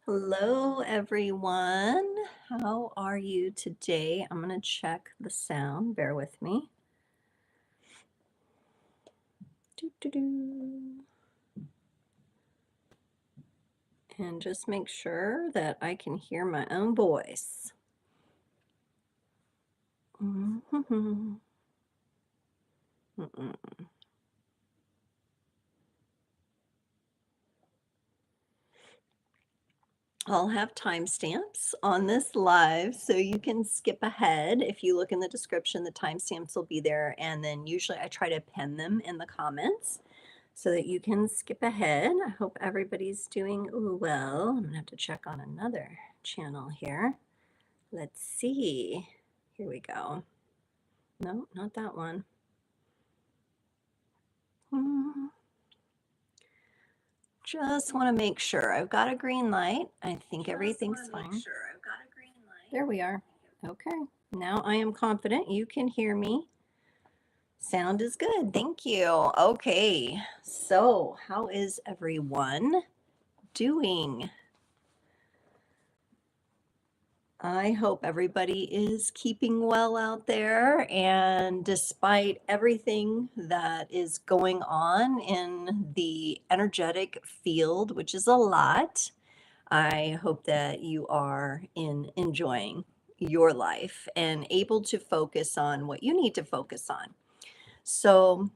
Hello, everyone. How are you today? I'm going to check the sound. Bear with me. Doo-doo-doo. And just make sure that I can hear my own voice. Mm-mm. I'll have timestamps on this live so you can skip ahead. If you look in the description, the timestamps will be there. And then usually I try to pin them in the comments so that you can skip ahead. I hope everybody's doing well. I'm gonna have to check on another channel here. Let's see. Here we go. No, not that one. Just want to make sure I've got a green light. I think everything's fine. There we are. Okay. Now I am confident you can hear me. Sound is good. Thank you. Okay. So, how is everyone doing? I hope everybody is keeping well out there, and despite everything that is going on in the energetic field, which is a lot, I hope that you are enjoying your life and able to focus on what you need to focus on. So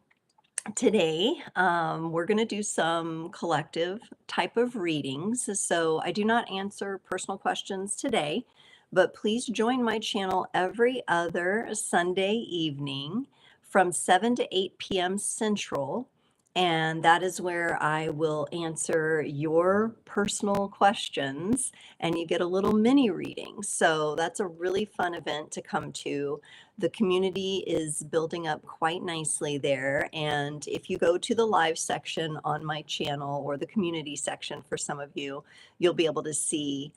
today, we're going to do some collective type of readings. So I do not answer personal questions today, but please join my channel every other Sunday evening from 7 to 8 p.m. Central. And that is where I will answer your personal questions and you get a little mini reading. So that's a really fun event to come to. The community is building up quite nicely there. And if you go to the live section on my channel or the community section for some of you, you'll be able to see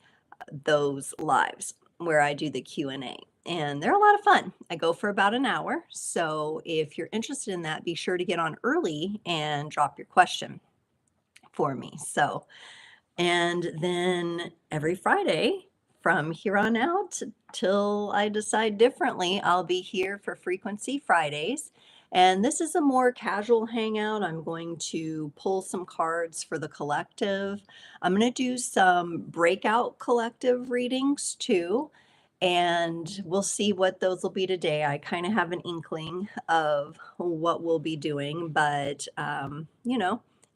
those lives where I do the Q&A. And they're a lot of fun. I go for about an hour. So if you're interested in that, be sure to get on early and drop your question for me. So, and then every Friday from here on out till I decide differently, I'll be here for Frequency Fridays. And this is a more casual hangout. I'm going to pull some cards for the collective. I'm going to do some breakout collective readings too. And we'll see what those will be today. I kind of have an inkling of what we'll be doing, but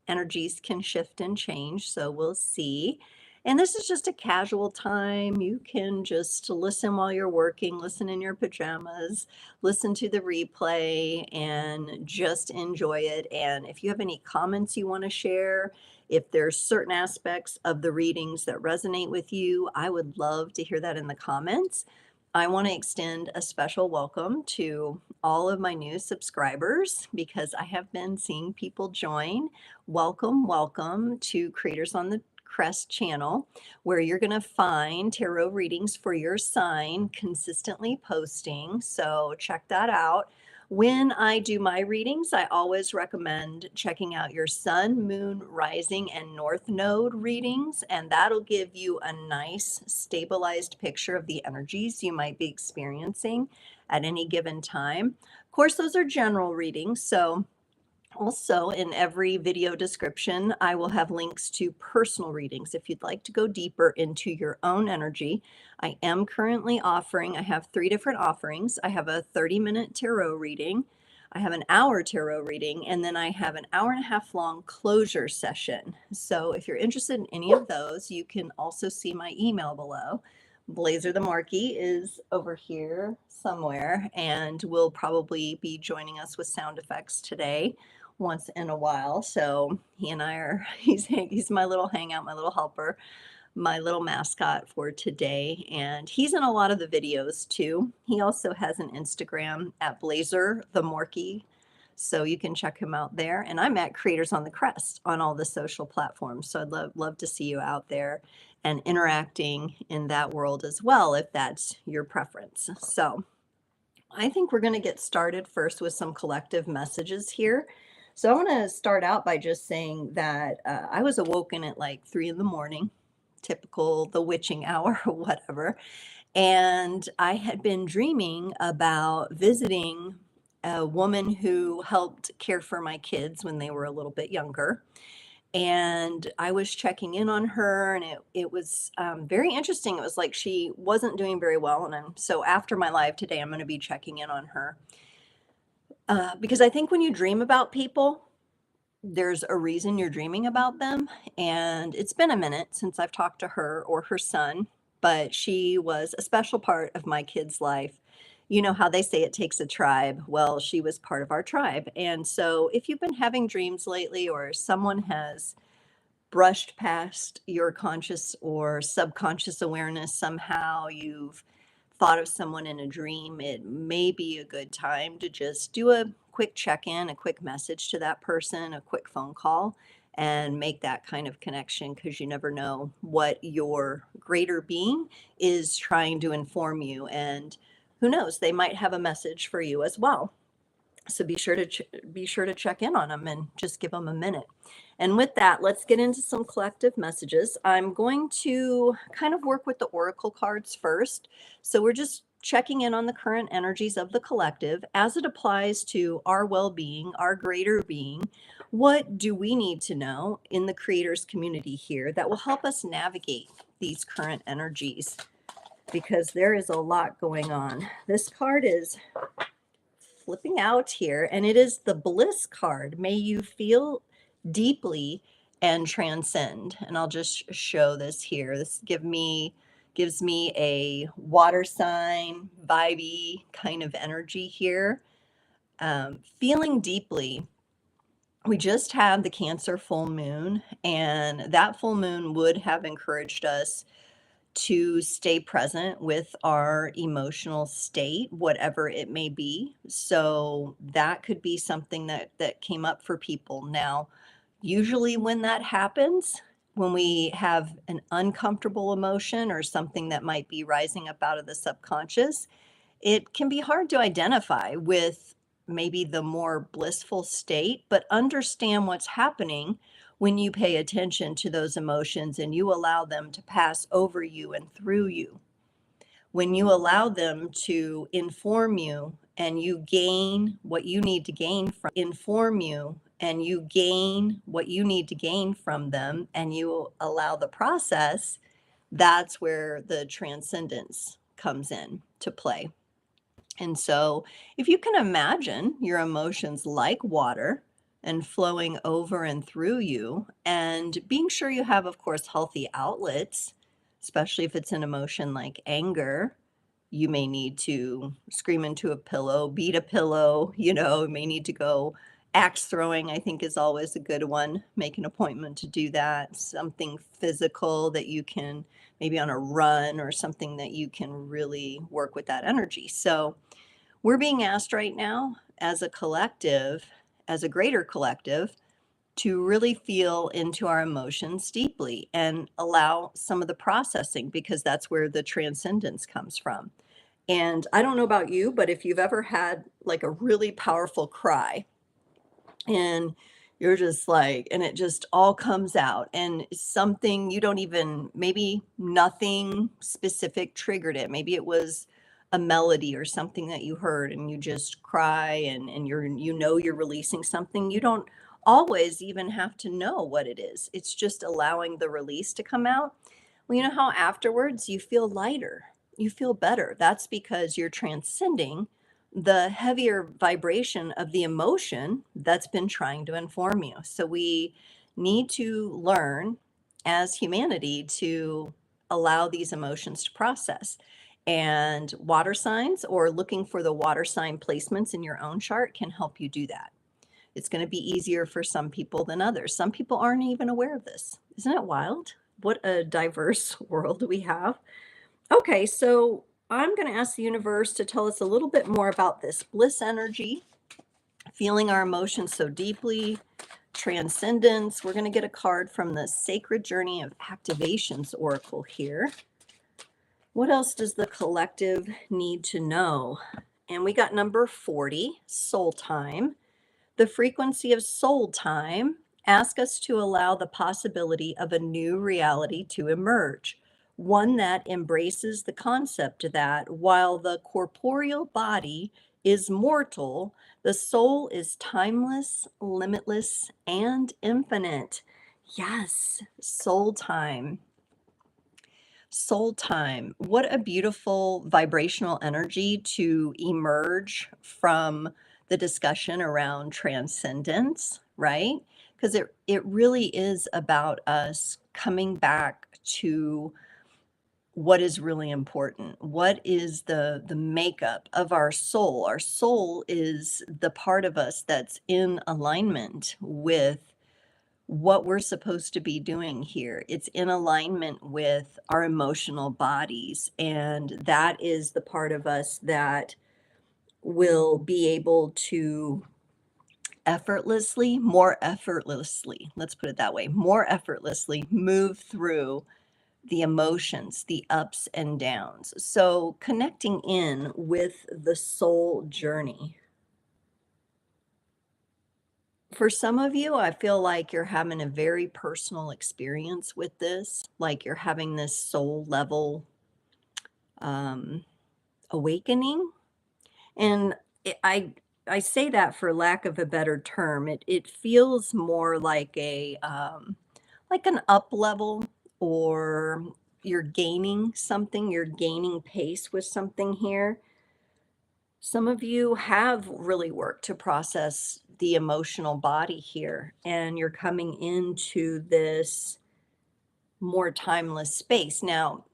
energies can shift and change, so we'll see. And this is just a casual time. You can just listen while you're working, listen in your pajamas, listen to the replay, and just enjoy it. And if you have any comments you want to share, if there's certain aspects of the readings that resonate with you, I would love to hear that in the comments. I want to extend a special welcome to all of my new subscribers because I have been seeing people join. Welcome, welcome to Creators on the Crest channel, where you're going to find tarot readings for your sign consistently posting. So check that out. When I do my readings, I always recommend checking out your sun, moon, rising, and north node readings, and that'll give you a nice stabilized picture of the energies you might be experiencing at any given time. Of course, those are general readings, so also, in every video description, I will have links to personal readings. If you'd like to go deeper into your own energy, I am currently offering, I have 3 different offerings. I have a 30-minute tarot reading, I have an hour tarot reading, and then I have an hour-and-a-half long closure session. So if you're interested in any of those, you can also see my email below. Blazer the Marquis is over here somewhere and will probably be joining us with sound effects today once in a while. So he and I are, he's my little hangout, my little helper, my little mascot for today. And he's in a lot of the videos too. He also has an Instagram at Blazer the Morky. So you can check him out there. And I'm at Creators on the Crest on all the social platforms. So I'd love to see you out there and interacting in that world as well, if that's your preference. So I think we're going to get started first with some collective messages here. So I want to start out by just saying that I was awoken at like 3 in the morning typical the witching hour or whatever. And I had been dreaming about visiting a woman who helped care for my kids when they were a little bit younger. And I was checking in on her, and it was very interesting. It was like she wasn't doing very well. And so after my live today, I'm going to be checking in on her because I think when you dream about people, there's a reason you're dreaming about them. And it's been a minute since I've talked to her or her son, but she was a special part of my kid's life. You know how they say it takes a tribe. Well, she was part of our tribe. And so if you've been having dreams lately, or someone has brushed past your conscious or subconscious awareness somehow, you've thought of someone in a dream, it may be a good time to just do a quick check-in, a quick message to that person, a quick phone call, and make that kind of connection, because you never know what your greater being is trying to inform you. And who knows, they might have a message for you as well. So be sure to check in on them and just give them a minute. And with that, let's get into some collective messages. I'm going to kind of work with the oracle cards first. So we're just checking in on the current energies of the collective as it applies to our well-being, our greater being. What do we need to know in the creators community here that will help us navigate these current energies? Because there is a lot going on. This card is flipping out here, and it is the Bliss card. May you feel deeply and transcend. And I'll just show this here. This gives me a water sign, vibey kind of energy here. Feeling deeply. We just had the Cancer full moon, and that full moon would have encouraged us to stay present with our emotional state, whatever it may be. So that could be something that came up for people. Now, usually when that happens, when we have an uncomfortable emotion or something that might be rising up out of the subconscious, it can be hard to identify with maybe the more blissful state, but understand what's happening when you pay attention to those emotions and you allow them to pass over you and through you. When you allow them to inform you and you gain what you need to gain from them, and you allow the process, that's where the transcendence comes in to play. And so if you can imagine your emotions like water and flowing over and through you, and being sure you have, of course, healthy outlets, especially if it's an emotion like anger, you may need to scream into a pillow, beat a pillow, you may need to go axe throwing, I think is always a good one. Make an appointment to do that. Something physical that you can, maybe on a run, or something that you can really work with that energy. So we're being asked right now as a collective, as a greater collective, to really feel into our emotions deeply and allow some of the processing, because that's where the transcendence comes from. And I don't know about you, but if you've ever had like a really powerful cry, and you're just like, and it just all comes out, and something you don't even, maybe nothing specific triggered it. Maybe it was a melody or something that you heard, and you just cry, and you're releasing something. You don't always even have to know what it is. It's just allowing the release to come out. Well, you know how afterwards you feel lighter, you feel better. That's because you're transcending the heavier vibration of the emotion that's been trying to inform you. So we need to learn as humanity to allow these emotions to process. And water signs, or looking for the water sign placements in your own chart, can help you do that. It's going to be easier for some people than others. Some people aren't even aware of this. Isn't it wild? What a diverse world we have. Okay, so I'm going to ask the universe to tell us a little bit more about this bliss energy, feeling our emotions so deeply, transcendence. We're going to get a card from the Sacred Journey of Activations Oracle here. What else does the collective need to know? And we got number 40, soul time. The frequency of soul time ask us to allow the possibility of a new reality to emerge, one that embraces the concept that while the corporeal body is mortal, the soul is timeless, limitless, and infinite. Yes, soul time. Soul time. What a beautiful vibrational energy to emerge from the discussion around transcendence, right? Because it really is about us coming back to what is really important. What is the makeup of our soul? Our soul is the part of us that's in alignment with what we're supposed to be doing here. It's in alignment with our emotional bodies, and that is the part of us that will be able to more effortlessly, let's put it that way, more effortlessly move through the emotions, the ups and downs. So connecting in with the soul journey. For some of you, I feel like you're having a very personal experience with this, like you're having this soul level um, awakening. And it, I say that for lack of a better term. It feels more like an up level, or you're gaining something. You're gaining pace with something here. Some of you have really worked to process the emotional body here, and you're coming into this more timeless space. Now,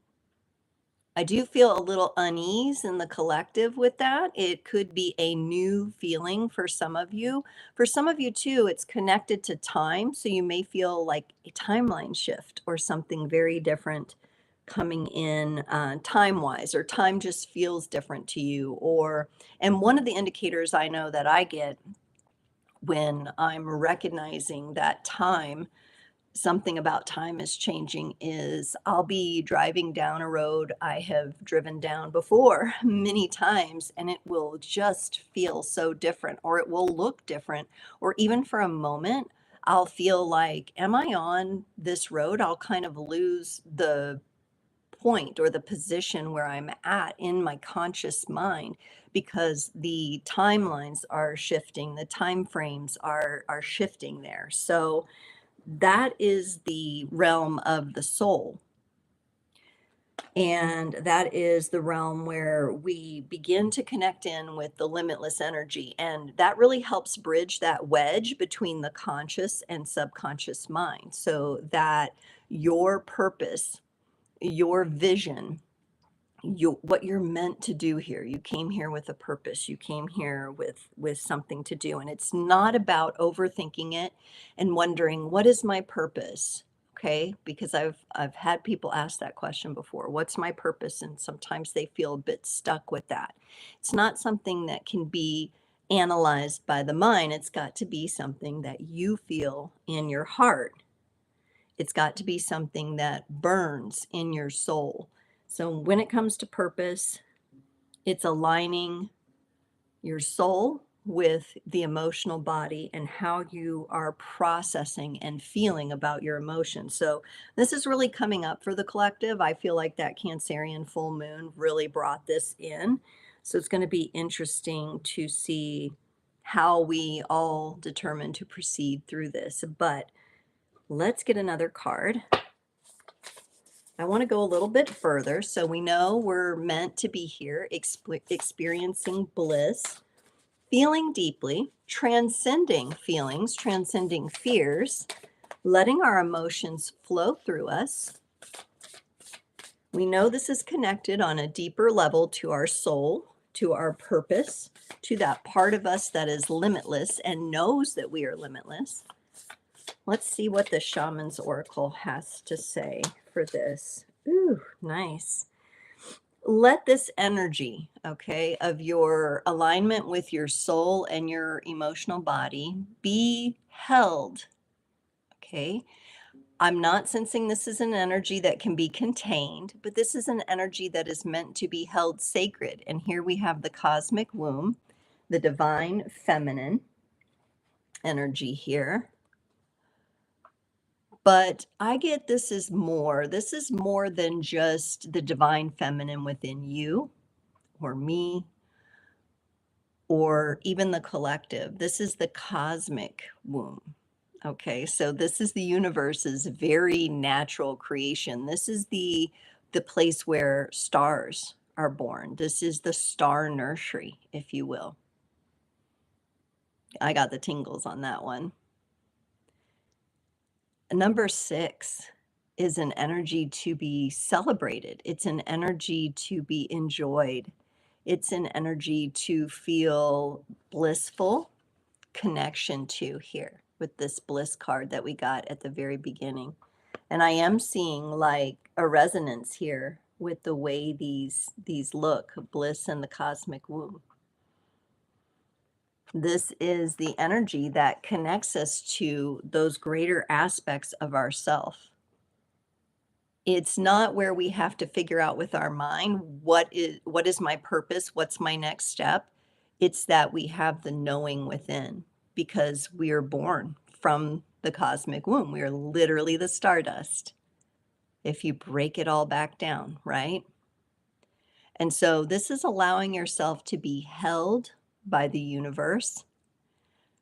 I do feel a little unease in the collective with that. It could be a new feeling for some of you. For some of you, too, it's connected to time. So you may feel like a timeline shift or something very different coming in time wise, or time just feels different to you. And one of the indicators I know that I get when I'm recognizing that something about time is changing, is I'll be driving down a road I have driven down before many times, and it will just feel so different, or it will look different, or even for a moment, I'll feel like, am I on this road? I'll kind of lose the point or the position where I'm at in my conscious mind, because the timelines are shifting, the time frames are shifting there. So that is the realm of the soul. And that is the realm where we begin to connect in with the limitless energy. And that really helps bridge that wedge between the conscious and subconscious mind, so that your purpose, your vision, what you're meant to do here. You came here with a purpose. You came here with something to do, and it's not about overthinking it and wondering, what is my purpose? Okay, because I've had people ask that question before. What's my purpose? And sometimes they feel a bit stuck with that. It's not something that can be analyzed by the mind. It's got to be something that you feel in your heart. It's got to be something that burns in your soul. So when it comes to purpose, it's aligning your soul with the emotional body and how you are processing and feeling about your emotions. So this is really coming up for the collective. I feel like that Cancerian full moon really brought this in. So it's going to be interesting to see how we all determine to proceed through this. But let's get another card. I want to go a little bit further. So we know we're meant to be here experiencing bliss, feeling deeply, transcending feelings, transcending fears, letting our emotions flow through us. We know this is connected on a deeper level to our soul, to our purpose, to that part of us that is limitless and knows that we are limitless. Let's see what the Shaman's Oracle has to say for this. Ooh, nice. Let this energy, okay, of your alignment with your soul and your emotional body be held, okay? I'm not sensing this is an energy that can be contained, but this is an energy that is meant to be held sacred. And here we have the cosmic womb, the divine feminine energy here. But I get this is more. This is more than just the divine feminine within you or me or even the collective. This is the cosmic womb. Okay, so this is the universe's very natural creation. This is the place where stars are born. This is the star nursery, if you will. I got the tingles on that one. Number 6 is an energy to be celebrated. It's an energy to be enjoyed. It's an energy to feel blissful connection to here with this bliss card that we got at the very beginning. And I am seeing like a resonance here with the way these look, bliss and the cosmic womb. This is the energy that connects us to those greater aspects of ourself. It's not where we have to figure out with our mind what is my purpose, what's my next step. It's that we have the knowing within because we are born from the cosmic womb. We are literally the stardust. If you break it all back down, right? And so this is allowing yourself to be held by the universe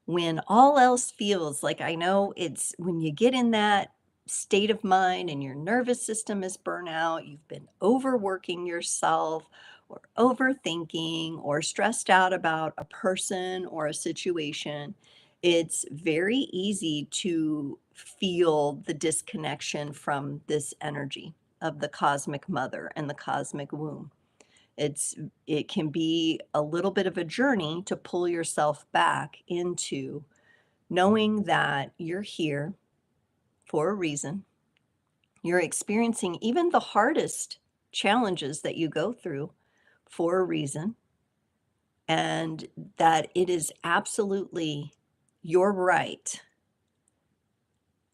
when all else feels like, I know it's when you get in that state of mind and your nervous system is burnt out, you've been overworking yourself or overthinking or stressed out about a person or a situation, it's very easy to feel the disconnection from this energy of the cosmic mother and the cosmic womb. It can be a little bit of a journey to pull yourself back into knowing that you're here for a reason. You're experiencing even the hardest challenges that you go through for a reason, and that it is absolutely your right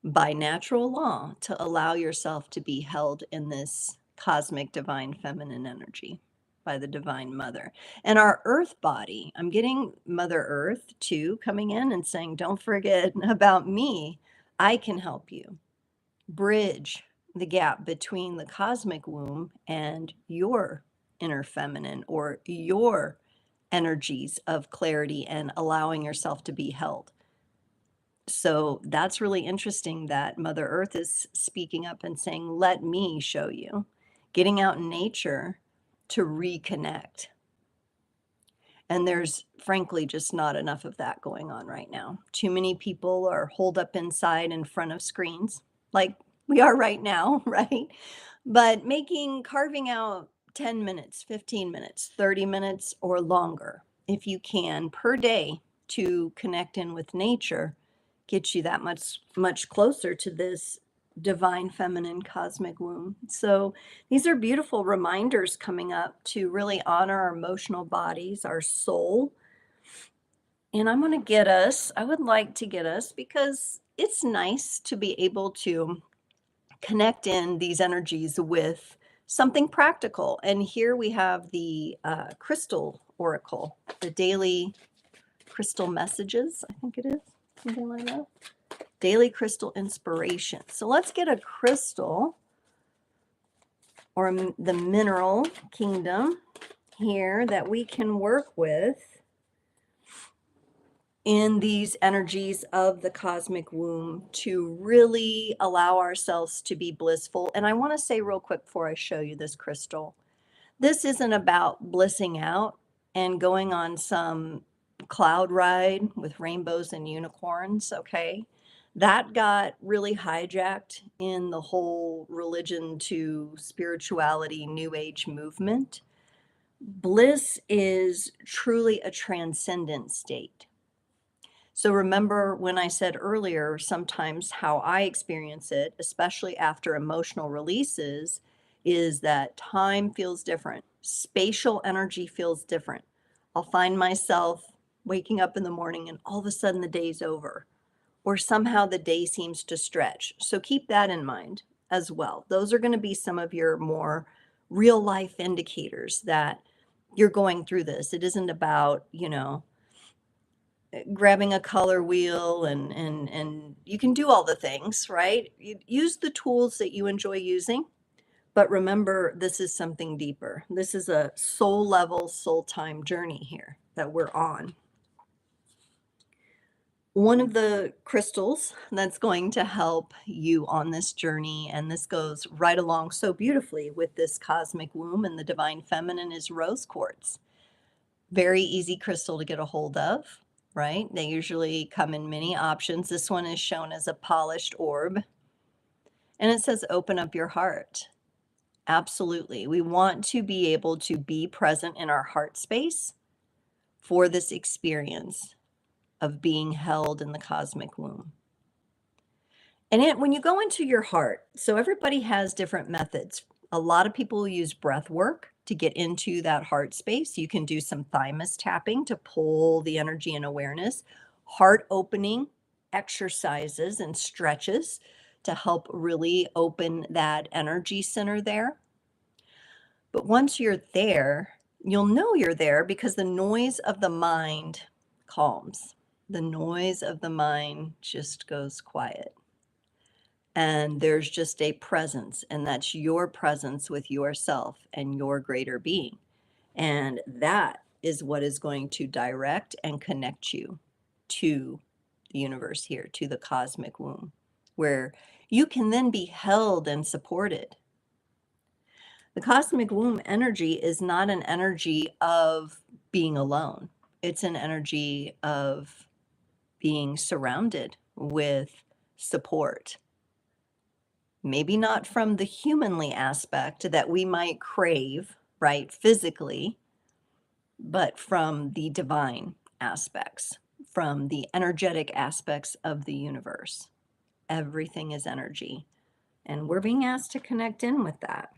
by natural law to allow yourself to be held in this cosmic divine feminine energy by the divine mother. And our earth body, I'm getting Mother Earth too coming in and saying, don't forget about me. I can help you bridge the gap between the cosmic womb and your inner feminine or your energies of clarity and allowing yourself to be held. So that's really interesting that Mother Earth is speaking up and saying, let me show you, getting out in nature to reconnect. And there's frankly just not enough of that going on right now. Too many people are holed up inside in front of screens, like we are right now, right? But carving out 10 minutes, 15 minutes, 30 minutes, or longer, if you can, per day to connect in with nature, gets you that much closer to this divine feminine cosmic womb. So these are beautiful reminders coming up to really honor our emotional bodies, our soul. And I would like to get us, because it's nice to be able to connect in these energies with something practical. And here we have the crystal oracle, the daily crystal messages, I think it is, something like that. Daily crystal inspiration. So let's get a crystal or the mineral kingdom here that we can work with in these energies of the cosmic womb to really allow ourselves to be blissful. And I want to say real quick before I show you this crystal, this isn't about blissing out and going on some cloud ride with rainbows and unicorns, okay? That got really hijacked in the whole religion to spirituality, new age movement. Bliss is truly a transcendent state. So remember when I said earlier, sometimes how I experience it, especially after emotional releases, is that time feels different. Spatial energy feels different. I'll find myself waking up in the morning and all of a sudden the day's over, or somehow the day seems to stretch. So keep that in mind as well. Those are going to be some of your more real life indicators that you're going through this. It isn't about, grabbing a color wheel, and you can do all the things, right? You use the tools that you enjoy using, but remember, this is something deeper. This is a soul level, soul time journey here that we're on. One of the crystals that's going to help you on this journey, and this goes right along so beautifully with this cosmic womb and the divine feminine, is rose quartz. Very easy crystal to get a hold of, right? They usually come in many options. This one is shown as a polished orb, and it says open up your heart. Absolutely. We want to be able to be present in our heart space for this experience of being held in the cosmic womb. And when you go into your heart, so everybody has different methods. A lot of people use breath work to get into that heart space. You can do some thymus tapping to pull the energy and awareness, heart opening exercises and stretches to help really open that energy center there. But once you're there, you'll know you're there because the noise of the mind calms. The noise of the mind just goes quiet. And there's just a presence, and that's your presence with yourself and your greater being. And that is what is going to direct and connect you to the universe here, to the cosmic womb, where you can then be held and supported. The cosmic womb energy is not an energy of being alone. It's an energy of being surrounded with support. Maybe not from the humanly aspect that we might crave, right, physically, but from the divine aspects, from the energetic aspects of the universe. Everything is energy, and we're being asked to connect in with that.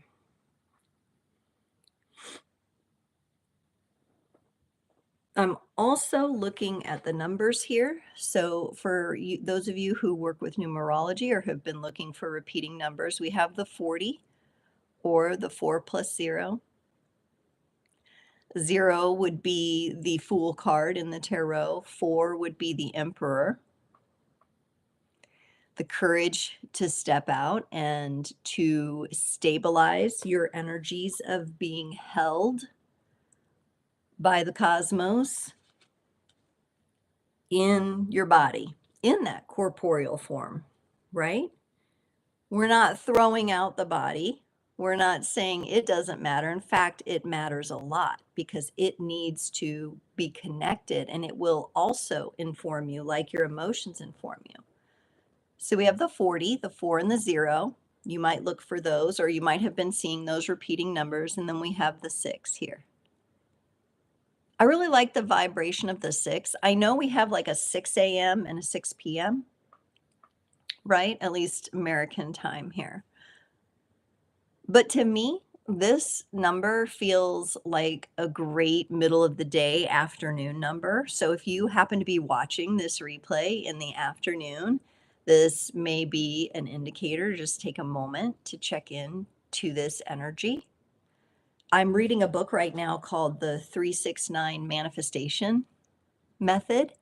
I'm also looking at the numbers here. So for you, those of you who work with numerology or have been looking for repeating numbers, we have the 40 or the 4 plus 0. 0 would be the Fool card in the tarot. 4 would be the Emperor. The courage to step out and to stabilize your energies of being held by the cosmos in your body, in that corporeal form, right? We're not throwing out the body. We're not saying it doesn't matter. In fact, it matters a lot because it needs to be connected, and it will also inform you like your emotions inform you. So we have the 40, the 4, and the 0. You might look for those, or you might have been seeing those repeating numbers. And then we have the 6 here. I really like the vibration of the 6. I know we have like a 6 a.m. and a 6 p.m., right? At least American time here. But to me, this number feels like a great middle of the day afternoon number. So if you happen to be watching this replay in the afternoon, this may be an indicator. Just take a moment to check in to this energy. I'm reading a book right now called the 369 Manifestation Method,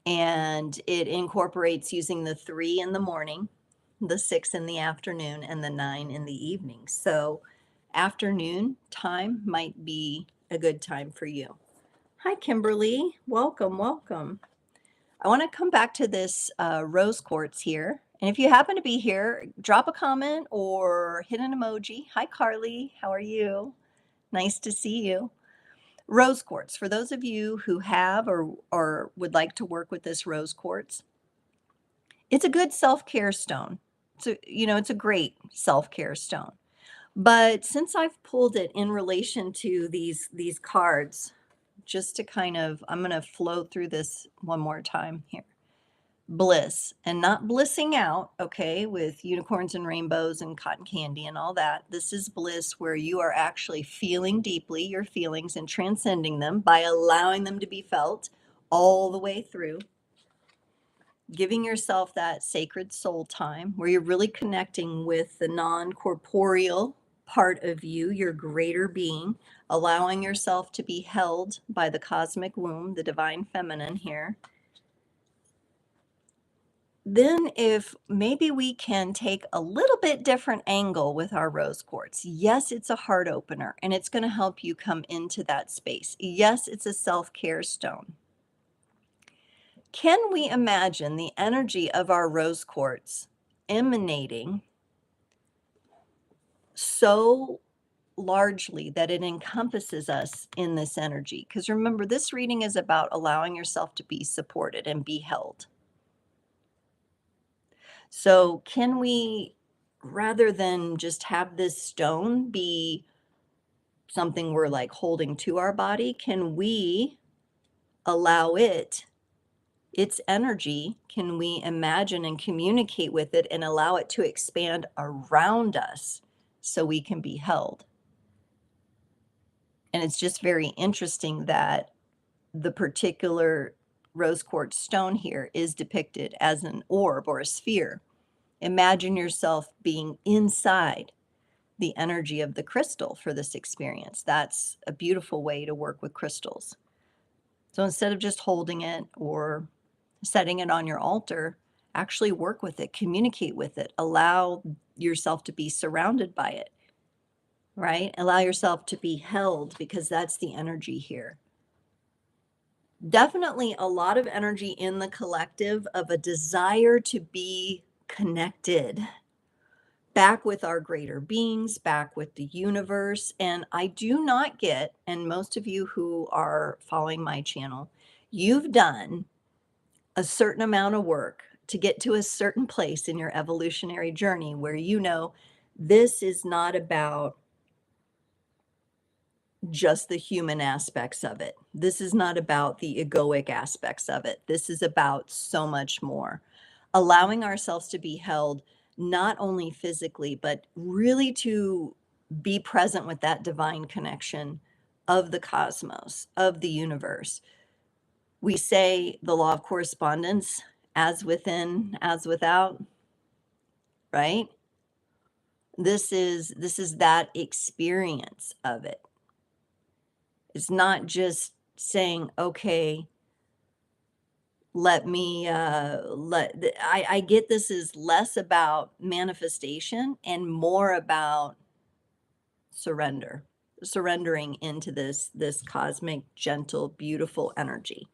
and it incorporates using the 3 in the morning, the 6 in the afternoon, and the 9 in the evening. So afternoon time might be a good time for you. Hi, Kimberly. Welcome, welcome. I want to come back to this rose quartz here. And if you happen to be here, drop a comment or hit an emoji. Hi, Carly. How are you? Nice to see you. Rose quartz. For those of you who have or would like to work with this rose quartz, it's a good self-care stone. So, it's a great self-care stone. But since I've pulled it in relation to these cards, just to kind of, I'm going to flow through this one more time here. Bliss, and not blissing out, okay, with unicorns and rainbows and cotton candy and all that. This is bliss where you are actually feeling deeply your feelings and transcending them by allowing them to be felt all the way through. Giving yourself that sacred soul time where you're really connecting with the non-corporeal part of you, your greater being, allowing yourself to be held by the cosmic womb, the divine feminine here. Then if maybe we can take a little bit different angle with our rose quartz. Yes, it's a heart opener and it's going to help you come into that space. Yes, it's a self-care stone. Can we imagine the energy of our rose quartz emanating so largely that it encompasses us in this energy? Because remember, this reading is about allowing yourself to be supported and be held. So can we, rather than just have this stone be something we're like holding to our body, can we allow its energy, can we imagine and communicate with it and allow it to expand around us so we can be held? And it's just very interesting that the particular rose quartz stone here is depicted as an orb or a sphere. Imagine yourself being inside the energy of the crystal for this experience. That's a beautiful way to work with crystals. So instead of just holding it or setting it on your altar, actually work with it, communicate with it, allow yourself to be surrounded by it, right? Allow yourself to be held, because that's the energy here. Definitely a lot of energy in the collective of a desire to be connected back with our greater beings, back with the universe. And I do not get, and most of you who are following my channel, you've done a certain amount of work to get to a certain place in your evolutionary journey where you know this is not about just the human aspects of it. This is not about the egoic aspects of it. This is about so much more. Allowing ourselves to be held not only physically, but really to be present with that divine connection of the cosmos, of the universe. We say the law of correspondence, as within, as without, right? This is that experience of it. It's not just saying, okay, let me, I get this is less about manifestation and more about surrendering into this cosmic, gentle, beautiful energy.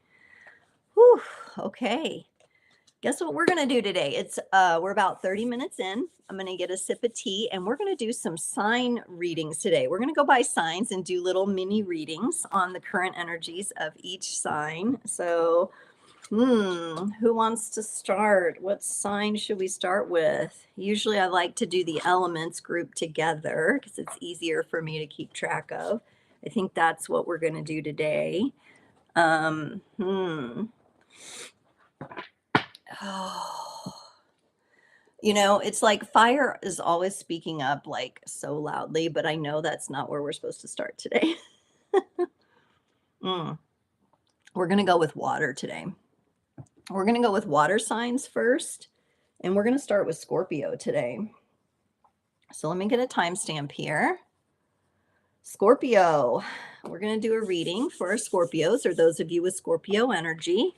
Whew, okay. Guess what we're going to do today? It's we're about 30 minutes in. I'm going to get a sip of tea and we're going to do some sign readings today. We're going to go by signs and do little mini readings on the current energies of each sign. So, who wants to start? What sign should we start with? Usually I like to do the elements grouped together because it's easier for me to keep track of. I think that's what we're going to do today. Oh, you know, it's like fire is always speaking up like so loudly, but I know that's not where we're supposed to start today. We're going to go with water today. We're going to go with water signs first, and we're going to start with Scorpio today. So let me get a timestamp here. Scorpio, we're going to do a reading for our Scorpios, or those of you with Scorpio energy.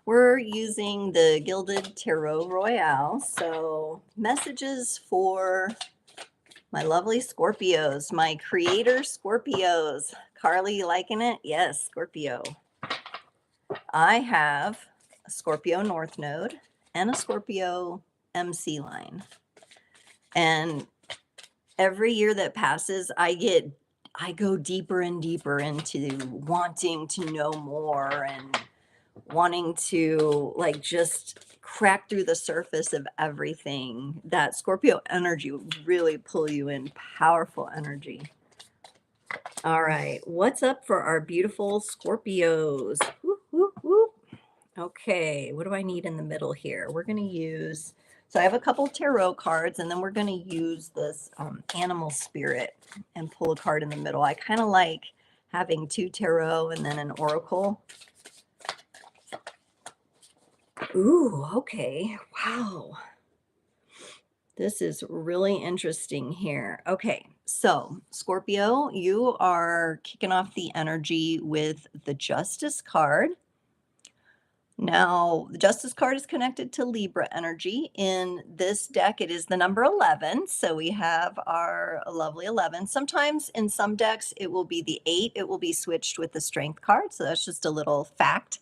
We're using the Gilded Tarot Royale. So messages for my lovely Scorpios, my creator Scorpios. Carly, you liking it? Yes, Scorpio. I have a Scorpio North Node and a Scorpio MC line. And every year that passes, I go deeper and deeper into wanting to know more and wanting to like just crack through the surface of everything. That Scorpio energy will really pull you in, powerful energy. All right, what's up for our beautiful Scorpios? Whoop, whoop, whoop. Okay, what do I need in the middle here? We're going to use, so I have a couple tarot cards, and then we're going to use this animal spirit and pull a card in the middle. I kind of like having two tarot and then an oracle. Ooh, okay. Wow. This is really interesting here. Okay, so Scorpio, you are kicking off the energy with the Justice card. Now, the Justice card is connected to Libra energy. In this deck, it is the number 11. So we have our lovely 11. Sometimes in some decks, it will be the 8. It will be switched with the Strength card. So that's just a little fact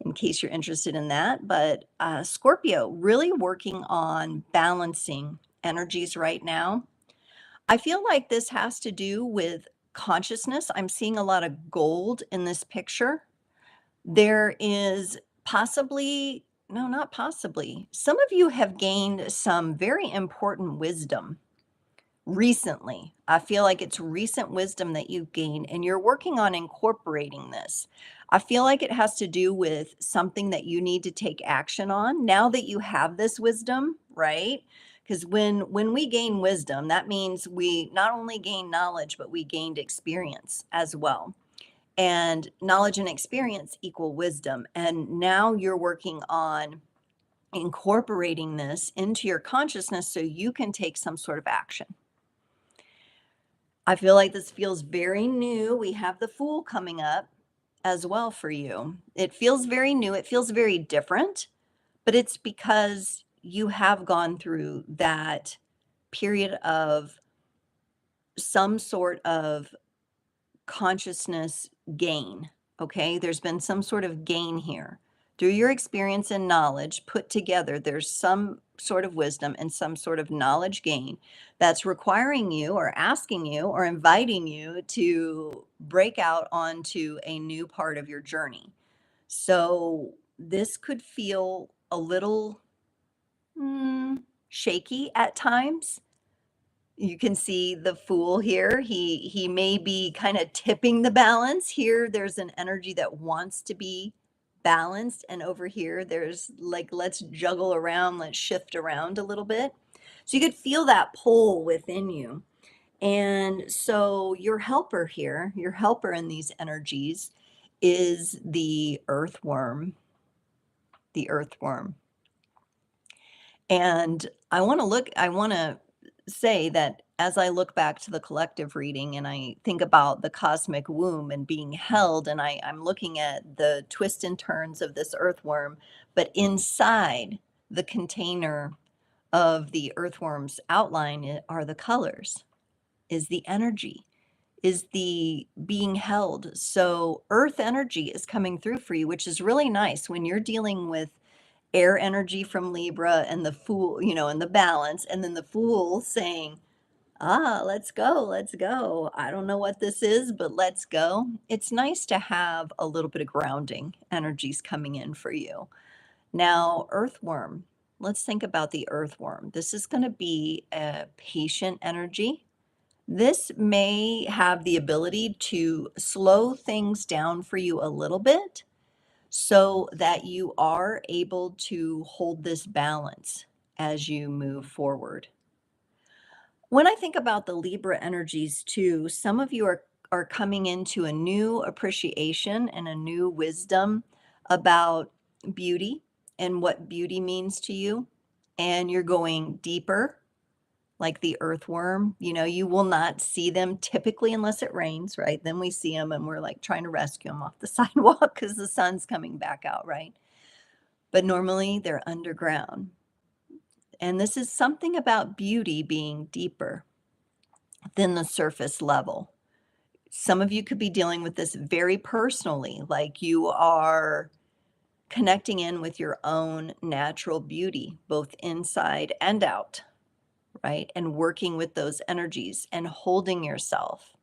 in case you're interested in that. But Scorpio, really working on balancing energies right now. I feel like this has to do with consciousness. I'm seeing a lot of gold in this picture. There is possibly, no, not possibly. Some of you have gained some very important wisdom recently. I feel like it's recent wisdom that you've gained, and you're working on incorporating this. I feel like it has to do with something that you need to take action on now that you have this wisdom, right? Because when we gain wisdom, that means we not only gain knowledge, but we gained experience as well. And knowledge and experience equal wisdom. And now you're working on incorporating this into your consciousness so you can take some sort of action. I feel like this feels very new. We have the Fool coming up as well for you. It feels very new. It feels very different, but it's because you have gone through that period of some sort of consciousness gain. Okay, there's been some sort of gain here through your experience and knowledge put together. There's some sort of wisdom and some sort of knowledge gain that's requiring you or asking you or inviting you to break out onto a new part of your journey. So this could feel a little shaky at times. You can see the Fool here. He may be kind of tipping the balance. Here there's an energy that wants to be balanced, and over here there's like, let's juggle around, let's shift around a little bit. So you could feel that pull within you. And so your helper here, your helper in these energies is the earthworm, the earthworm. And I want to say that as I look back to the collective reading and I think about the cosmic womb and being held, and I'm looking at the twists and turns of this earthworm, but inside the container of the earthworm's outline are the colors, is the energy, is the being held. So earth energy is coming through for you, which is really nice when you're dealing with air energy from Libra and the Fool, and the balance, and then the Fool saying, let's go, let's go. I don't know what this is, but let's go. It's nice to have a little bit of grounding energies coming in for you. Now, earthworm, let's think about the earthworm. This is going to be a patient energy. This may have the ability to slow things down for you a little bit so that you are able to hold this balance as you move forward. When I think about the Libra energies too, some of you are coming into a new appreciation and a new wisdom about beauty and what beauty means to you. And you're going deeper, like the earthworm. You will not see them typically unless it rains, right? Then we see them and we're like trying to rescue them off the sidewalk because the sun's coming back out, right? But normally they're underground. And this is something about beauty being deeper than the surface level. Some of you could be dealing with this very personally, like you are connecting in with your own natural beauty, both inside and out, right? And working with those energies and holding yourself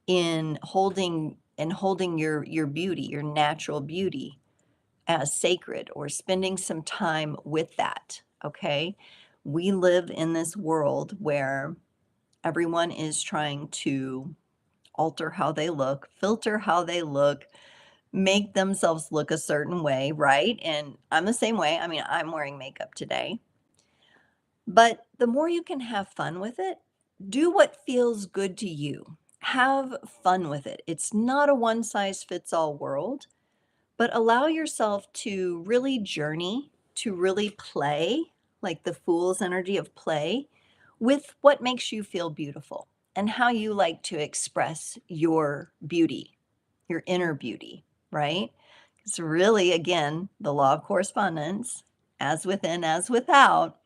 in holding your beauty, your natural beauty as sacred, or spending some time with that, okay? We live in this world where everyone is trying to alter how they look, filter how they look, make themselves look a certain way, right? And I'm the same way. I mean, I'm wearing makeup today. But the more you can have fun with it, do what feels good to you. Have fun with it. It's not a one size fits all world, but allow yourself to really journey, to really play like the Fool's energy of play, with what makes you feel beautiful and how you like to express your beauty, your inner beauty, right? It's really, again, the law of correspondence, as within, as without.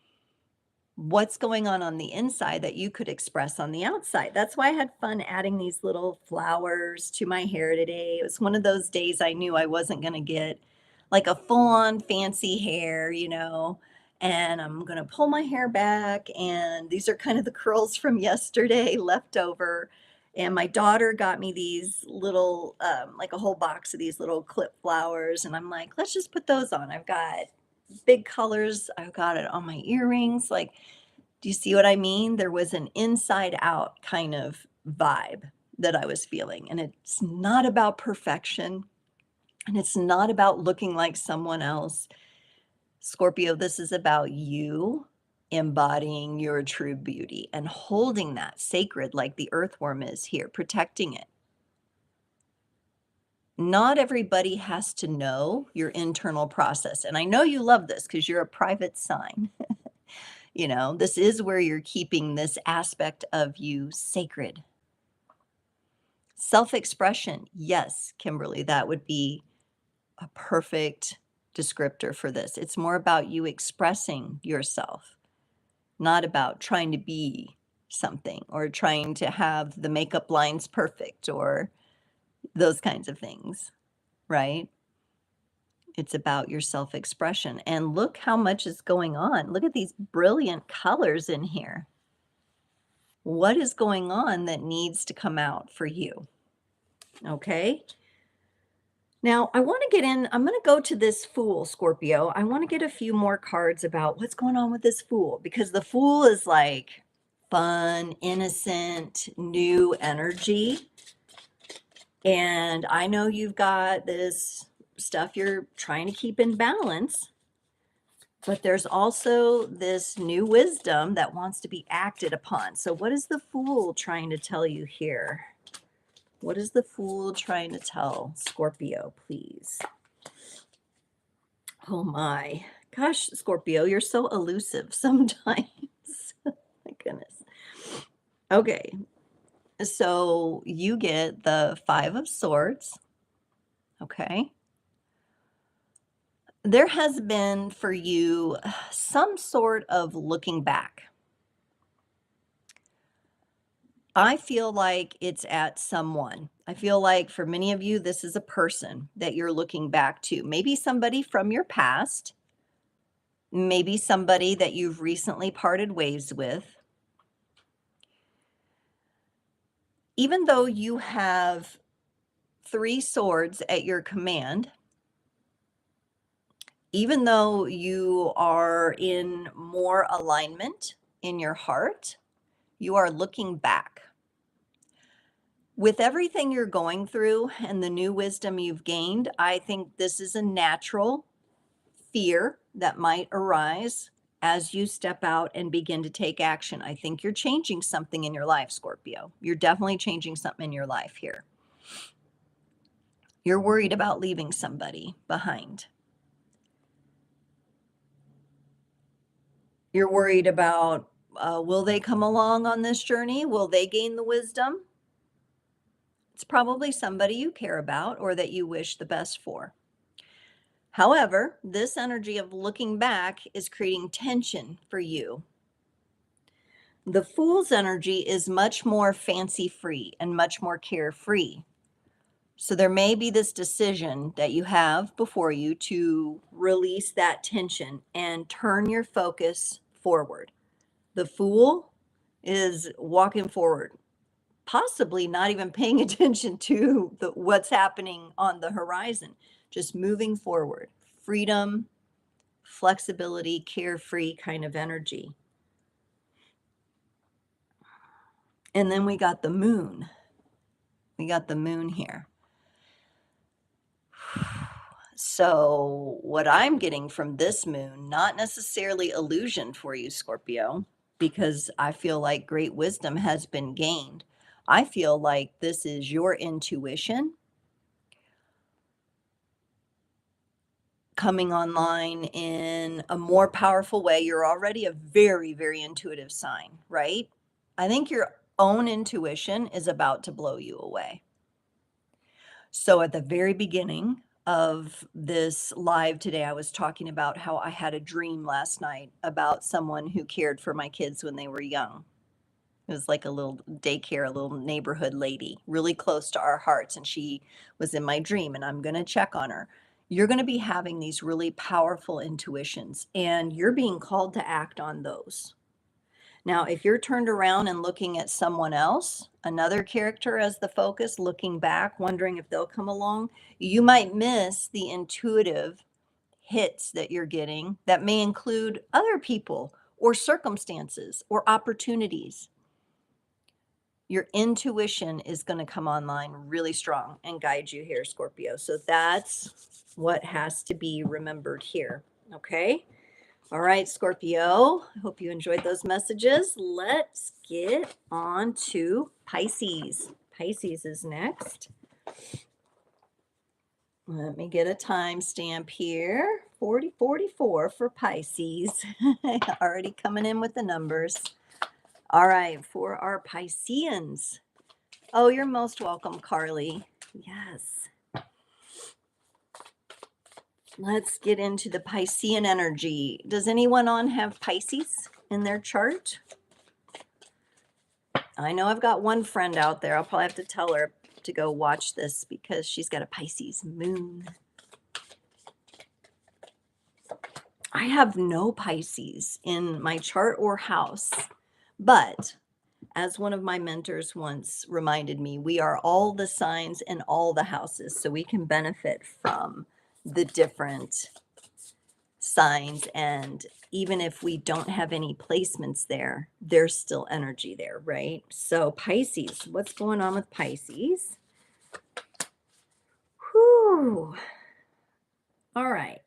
What's going on the inside that you could express on the outside. That's why I had fun adding these little flowers to my hair today. It was one of those days I knew I wasn't going to get like a full-on fancy hair, and I'm going to pull my hair back, and these are kind of the curls from yesterday left over. And my daughter got me these little like a whole box of these little clip flowers, and I'm like, let's just put those on. I've got big colors. I've got it on my earrings. Like, do you see what I mean? There was an inside out kind of vibe that I was feeling. And it's not about perfection, and it's not about looking like someone else. Scorpio, this is about you embodying your true beauty and holding that sacred like the earthworm is here, protecting it. Not everybody has to know your internal process. And I know you love this because you're a private sign. This is where you're keeping this aspect of you sacred. Self-expression. Yes, Kimberly, that would be a perfect descriptor for this. It's more about you expressing yourself, not about trying to be something or trying to have the makeup lines perfect or those kinds of things, right? It's about your self-expression. And look how much is going on. Look at these brilliant colors in here. What is going on that needs to come out for you? Okay. Now, I want to get in, I'm going to go to this Fool, Scorpio. I want to get a few more cards about what's going on with this Fool, because the Fool is like fun, innocent, new energy. And I know you've got this stuff you're trying to keep in balance, but there's also this new wisdom that wants to be acted upon. So what is the Fool trying to tell you here? What is the Fool trying to tell Scorpio, please? Oh my gosh, Scorpio, you're so elusive sometimes. My goodness. Okay, so you get the Five of Swords. Okay. There has been for you some sort of looking back. I feel like it's at someone. I feel like for many of you, this is a person that you're looking back to. Maybe somebody from your past, maybe somebody that you've recently parted ways with. Even though you have 3 swords at your command, even though you are in more alignment in your heart, you are looking back. With everything you're going through and the new wisdom you've gained, I think this is a natural fear that might arise as you step out and begin to take action. I think you're changing something in your life, Scorpio. You're definitely changing something in your life here. You're worried about leaving somebody behind. You're worried about, will they come along on this journey? Will they gain the wisdom? It's probably somebody you care about or that you wish the best for. However, this energy of looking back is creating tension for you. The Fool's energy is much more fancy-free and much more carefree. So there may be this decision that you have before you to release that tension and turn your focus forward. The Fool is walking forward, possibly not even paying attention to what's happening on the horizon, just moving forward. Freedom, flexibility, carefree kind of energy. And then we got the moon. We got the moon here. So what I'm getting from this moon, not necessarily illusion for you, Scorpio, because I feel like great wisdom has been gained. I feel like this is your intuition coming online in a more powerful way. You're already a very, very intuitive sign, right? I think your own intuition is about to blow you away. So at the very beginning of this live today, I was talking about how I had a dream last night about someone who cared for my kids when they were young. It was like a little daycare, a little neighborhood lady, really close to our hearts. And she was in my dream, and I'm going to check on her. You're going to be having these really powerful intuitions, and you're being called to act on those. Now, if you're turned around and looking at someone else, another character as the focus, looking back, wondering if they'll come along, you might miss the intuitive hits that you're getting that may include other people or circumstances or opportunities. Your intuition is going to come online really strong and guide you here, Scorpio. So that's what has to be remembered here. Okay. All right, Scorpio. I hope you enjoyed those messages. Let's get on to Pisces. Pisces is next. Let me get a timestamp here. 4044 for Pisces. Already coming in with the numbers. All right, for our Pisceans. Oh, you're most welcome, Carly. Yes. Let's get into the Piscean energy. Does anyone on have Pisces in their chart? I know I've got one friend out there. I'll probably have to tell her to go watch this because she's got a Pisces moon. I have no Pisces in my chart or house, but as one of my mentors once reminded me, we are all the signs in all the houses, so we can benefit from the different signs. And even if we don't have any placements there, there's still energy there, right? So Pisces, what's going on with Pisces? Whew. All right.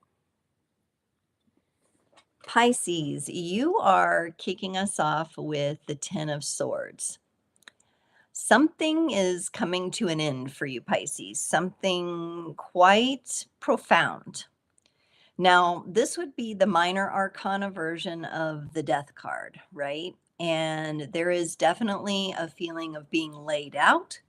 Pisces, you are kicking us off with the Ten of Swords. Something is coming to an end for you, Pisces, something quite profound. Now, this would be the minor arcana version of the death card, right? And there is definitely a feeling of being laid out.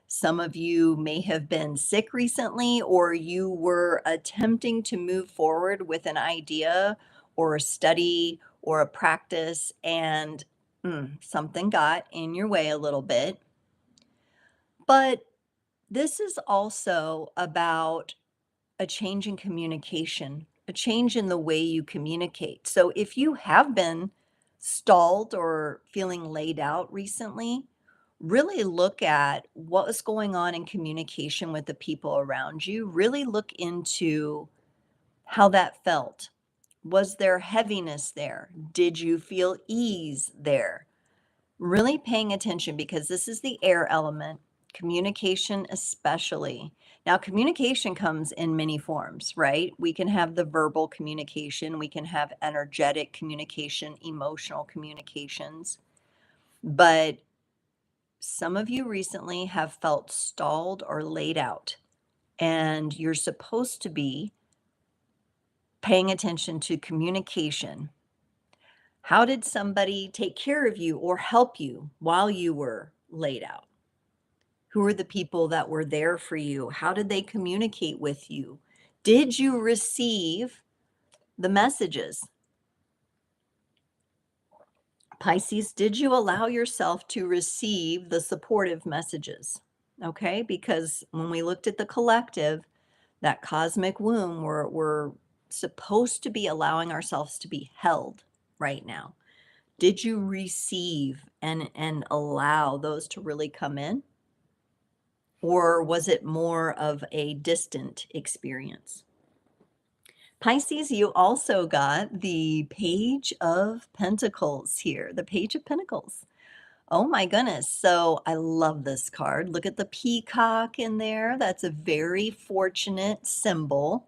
Some of you may have been sick recently, or you were attempting to move forward with an idea or a study or a practice, and something got in your way a little bit. But this is also about a change in communication, a change in the way you communicate. So if you have been stalled or feeling laid out recently, really look at what was going on in communication with the people around you. Really look into how that felt. Was there heaviness there? Did you feel ease there? Really paying attention, because this is the air element, communication especially. Now, communication comes in many forms, right? We can have the verbal communication, we can have energetic communication, emotional communications. But some of you recently have felt stalled or laid out, and you're supposed to be paying attention to communication. How did somebody take care of you or help you while you were laid out? Who are the people that were there for you? How did they communicate with you? Did you receive the messages? Pisces, did you allow yourself to receive the supportive messages? Okay, because when we looked at the collective, that cosmic womb, we're supposed to be allowing ourselves to be held right now. Did you receive and allow those to really come in? Or was it more of a distant experience? Pisces, you also got the Page of Pentacles here, the Page of Pentacles. Oh my goodness. So I love this card. Look at the peacock in there. That's a very fortunate symbol.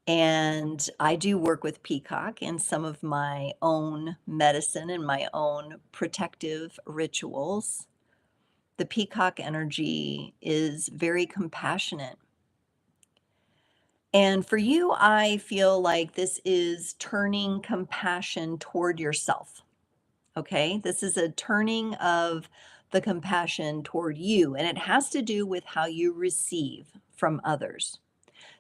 And I do work with peacock in some of my own medicine and my own protective rituals. The peacock energy is very compassionate. And for you, I feel like this is turning compassion toward yourself. Okay. This is a turning of the compassion toward you, and it has to do with how you receive from others.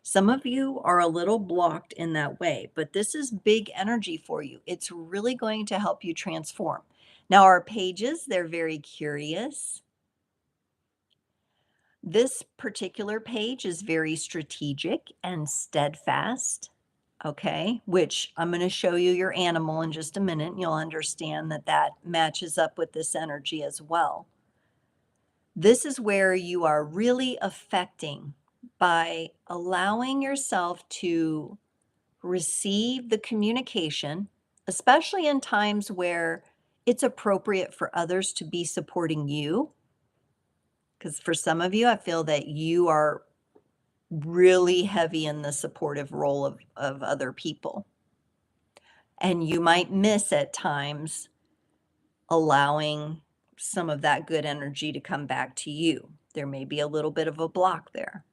Some of you are a little blocked in that way, but this is big energy for you. It's really going to help you transform. Now, our pages, they're very curious. This particular page is very strategic and steadfast. Okay, which I'm going to show you your animal in just a minute, and you'll understand that that matches up with this energy as well. This is where you are really affecting by allowing yourself to receive the communication, especially in times where it's appropriate for others to be supporting you. Because for some of you, I feel that you are really heavy in the supportive role of other people. And you might miss at times allowing some of that good energy to come back to you. There may be a little bit of a block there.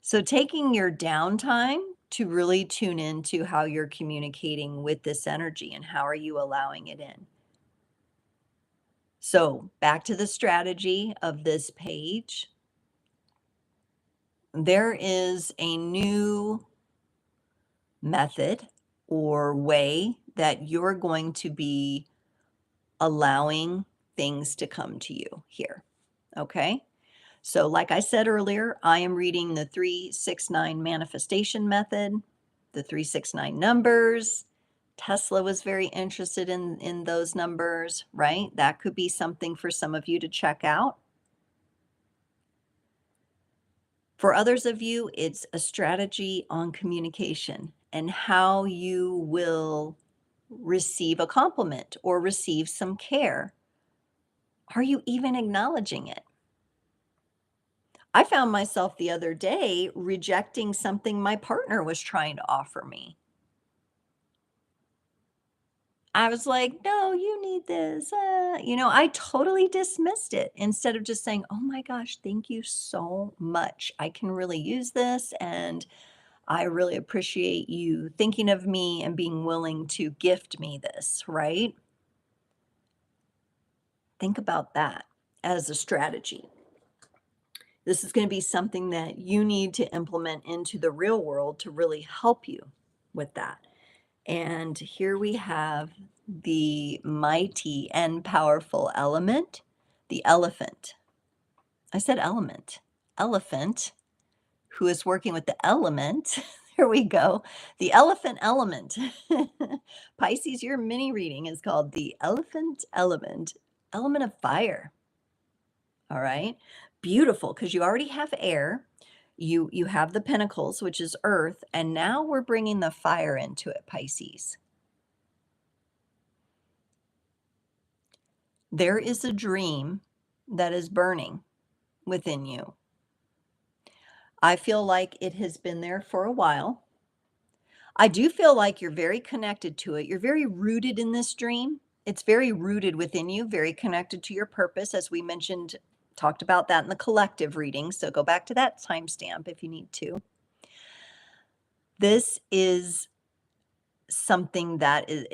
So taking your downtime to really tune into how you're communicating with this energy and how are you allowing it in. So back to the strategy of this page. There is a new method or way that you're going to be allowing things to come to you here. Okay. So, like I said earlier, I am reading the 369 manifestation method, the 369 numbers. Tesla was very interested in those numbers, right? That could be something for some of you to check out. For others of you, it's a strategy on communication and how you will receive a compliment or receive some care. Are you even acknowledging it? I found myself the other day rejecting something my partner was trying to offer me. I was like, no, you need this. I totally dismissed it instead of just saying, oh my gosh, thank you so much. I can really use this. And I really appreciate you thinking of me and being willing to gift me this, right? Think about that as a strategy. This is going to be something that you need to implement into the real world to really help you with that. And here we have the mighty and powerful element, the elephant. I said element, elephant, who is working with the element. There we go. The elephant element. Pisces, your mini reading is called the elephant element, element of fire. All right. Beautiful, because you already have air. You have the pentacles, which is earth, and now we're bringing the fire into it, Pisces. There is a dream that is burning within you. I feel like it has been there for a while. I do feel like you're very connected to it. You're very rooted in this dream. It's very rooted within you, very connected to your purpose, as we mentioned, talked about that in the collective reading. So go back to that timestamp if you need to. This is something that if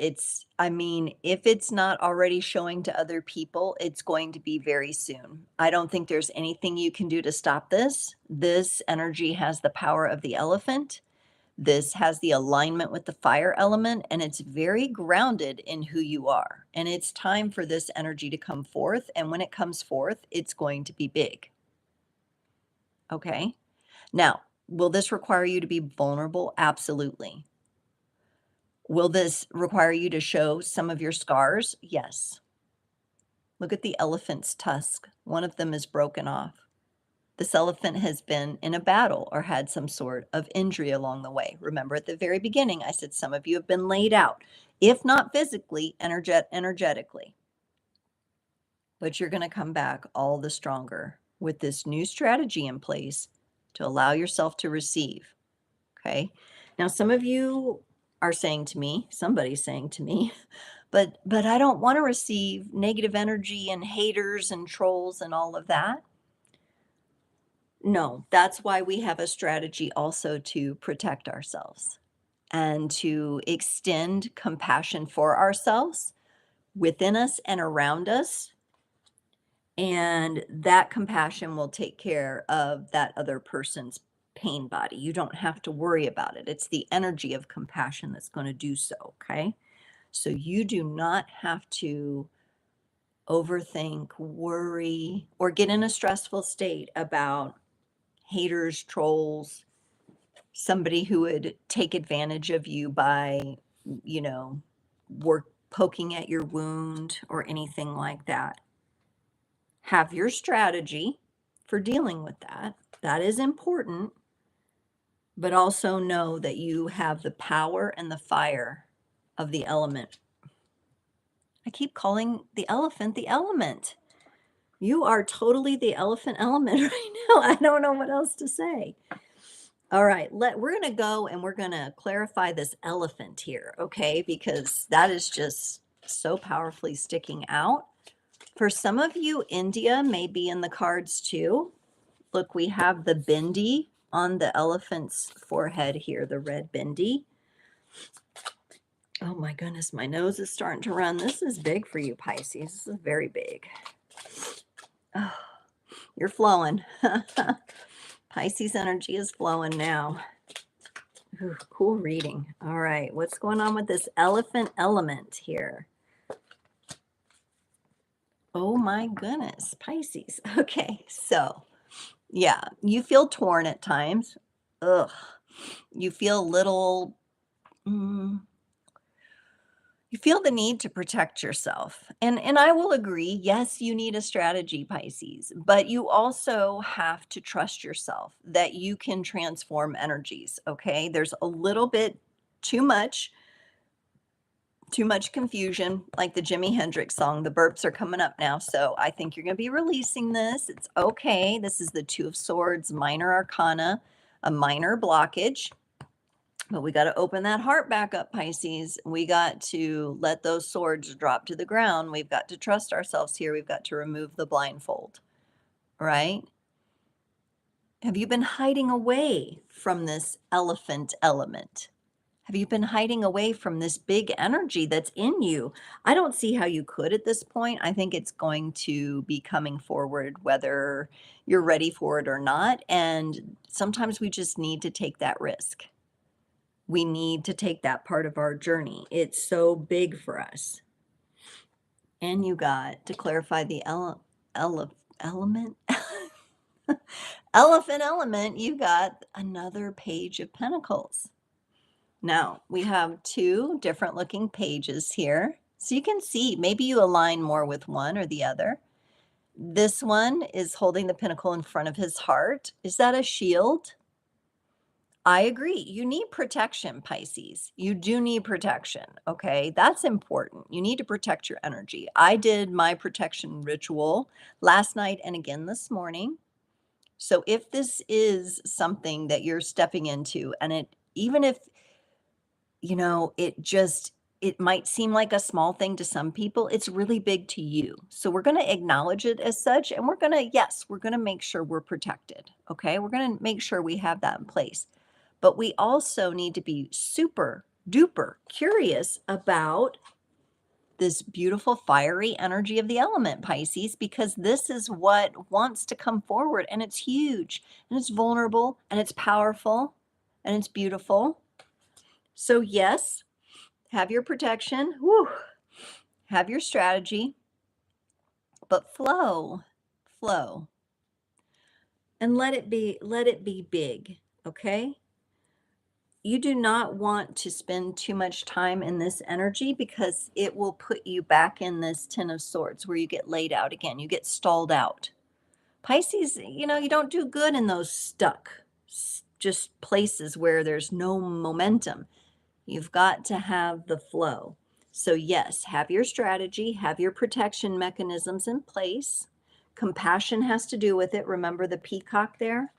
it's not already showing to other people, it's going to be very soon. I don't think there's anything you can do to stop this. This energy has the power of the elephant. This has the alignment with the fire element, and it's very grounded in who you are. And it's time for this energy to come forth. And when it comes forth, it's going to be big. Okay. Now, will this require you to be vulnerable? Absolutely. Will this require you to show some of your scars? Yes. Look at the elephant's tusk. One of them is broken off. This elephant has been in a battle or had some sort of injury along the way. Remember at the very beginning, I said some of you have been laid out, if not physically, energetically. But you're going to come back all the stronger with this new strategy in place to allow yourself to receive. Okay. Now, some of you are saying to me, somebody's saying to me, but I don't want to receive negative energy and haters and trolls and all of that. No, that's why we have a strategy also to protect ourselves and to extend compassion for ourselves within us and around us. And that compassion will take care of that other person's pain body. You don't have to worry about it. It's the energy of compassion that's going to do so. Okay. So you do not have to overthink, worry, or get in a stressful state about haters, trolls, somebody who would take advantage of you by, you know, work poking at your wound or anything like that. Have your strategy for dealing with that. That is important, but also know that you have the power and the fire of the element. I keep calling the elephant the element. You are totally the elephant element right now. I don't know what else to say. All right, we're going to go and we're going to clarify this elephant here, okay? Because that is just so powerfully sticking out. For some of you, India may be in the cards too. Look, we have the bindi on the elephant's forehead here, the red bindi. Oh my goodness, my nose is starting to run. This is big for you, Pisces. This is very big. Oh, you're flowing. Pisces energy is flowing now. Ooh, cool reading. All right, what's going on with this elephant element here? Oh my goodness, Pisces. Okay, so yeah, you feel torn at times. Ugh. You feel a little, you feel the need to protect yourself. And I will agree, yes, you need a strategy, Pisces, but you also have to trust yourself that you can transform energies, okay? There's a little bit too much confusion, like the Jimi Hendrix song. The burps are coming up now, so I think you're going to be releasing this. It's okay. This is the Two of Swords, minor arcana, a minor blockage. But we got to open that heart back up, Pisces. We got to let those swords drop to the ground. We've got to trust ourselves here. We've got to remove the blindfold, right? Have you been hiding away from this elephant element? Have you been hiding away from this big energy that's in you? I don't see how you could at this point. I think it's going to be coming forward whether you're ready for it or not. And sometimes we just need to take that risk. We need to take that part of our journey. It's so big for us. And you got to clarify the element. Elephant element, you got another page of pentacles. Now, we have two different looking pages here. So you can see, maybe you align more with one or the other. This one is holding the pentacle in front of his heart. Is that a shield? I agree. You need protection, Pisces. You do need protection, okay? That's important. You need to protect your energy. I did my protection ritual last night and again this morning. So if this is something that you're stepping into, and even if, it might seem like a small thing to some people, it's really big to you. So we're going to acknowledge it as such, and we're going to make sure we're protected, okay? We're going to make sure we have that in place. But we also need to be super duper curious about this beautiful fiery energy of the element, Pisces, because this is what wants to come forward, and it's huge and it's vulnerable and it's powerful and it's beautiful. So yes, have your protection, have your strategy, but flow, and let it be big, okay? You do not want to spend too much time in this energy because it will put you back in this Ten of Swords where you get laid out again. You get stalled out. Pisces, you don't do good in those stuck, just places where there's no momentum. You've got to have the flow. So yes, have your strategy, have your protection mechanisms in place. Compassion has to do with it. Remember the peacock there?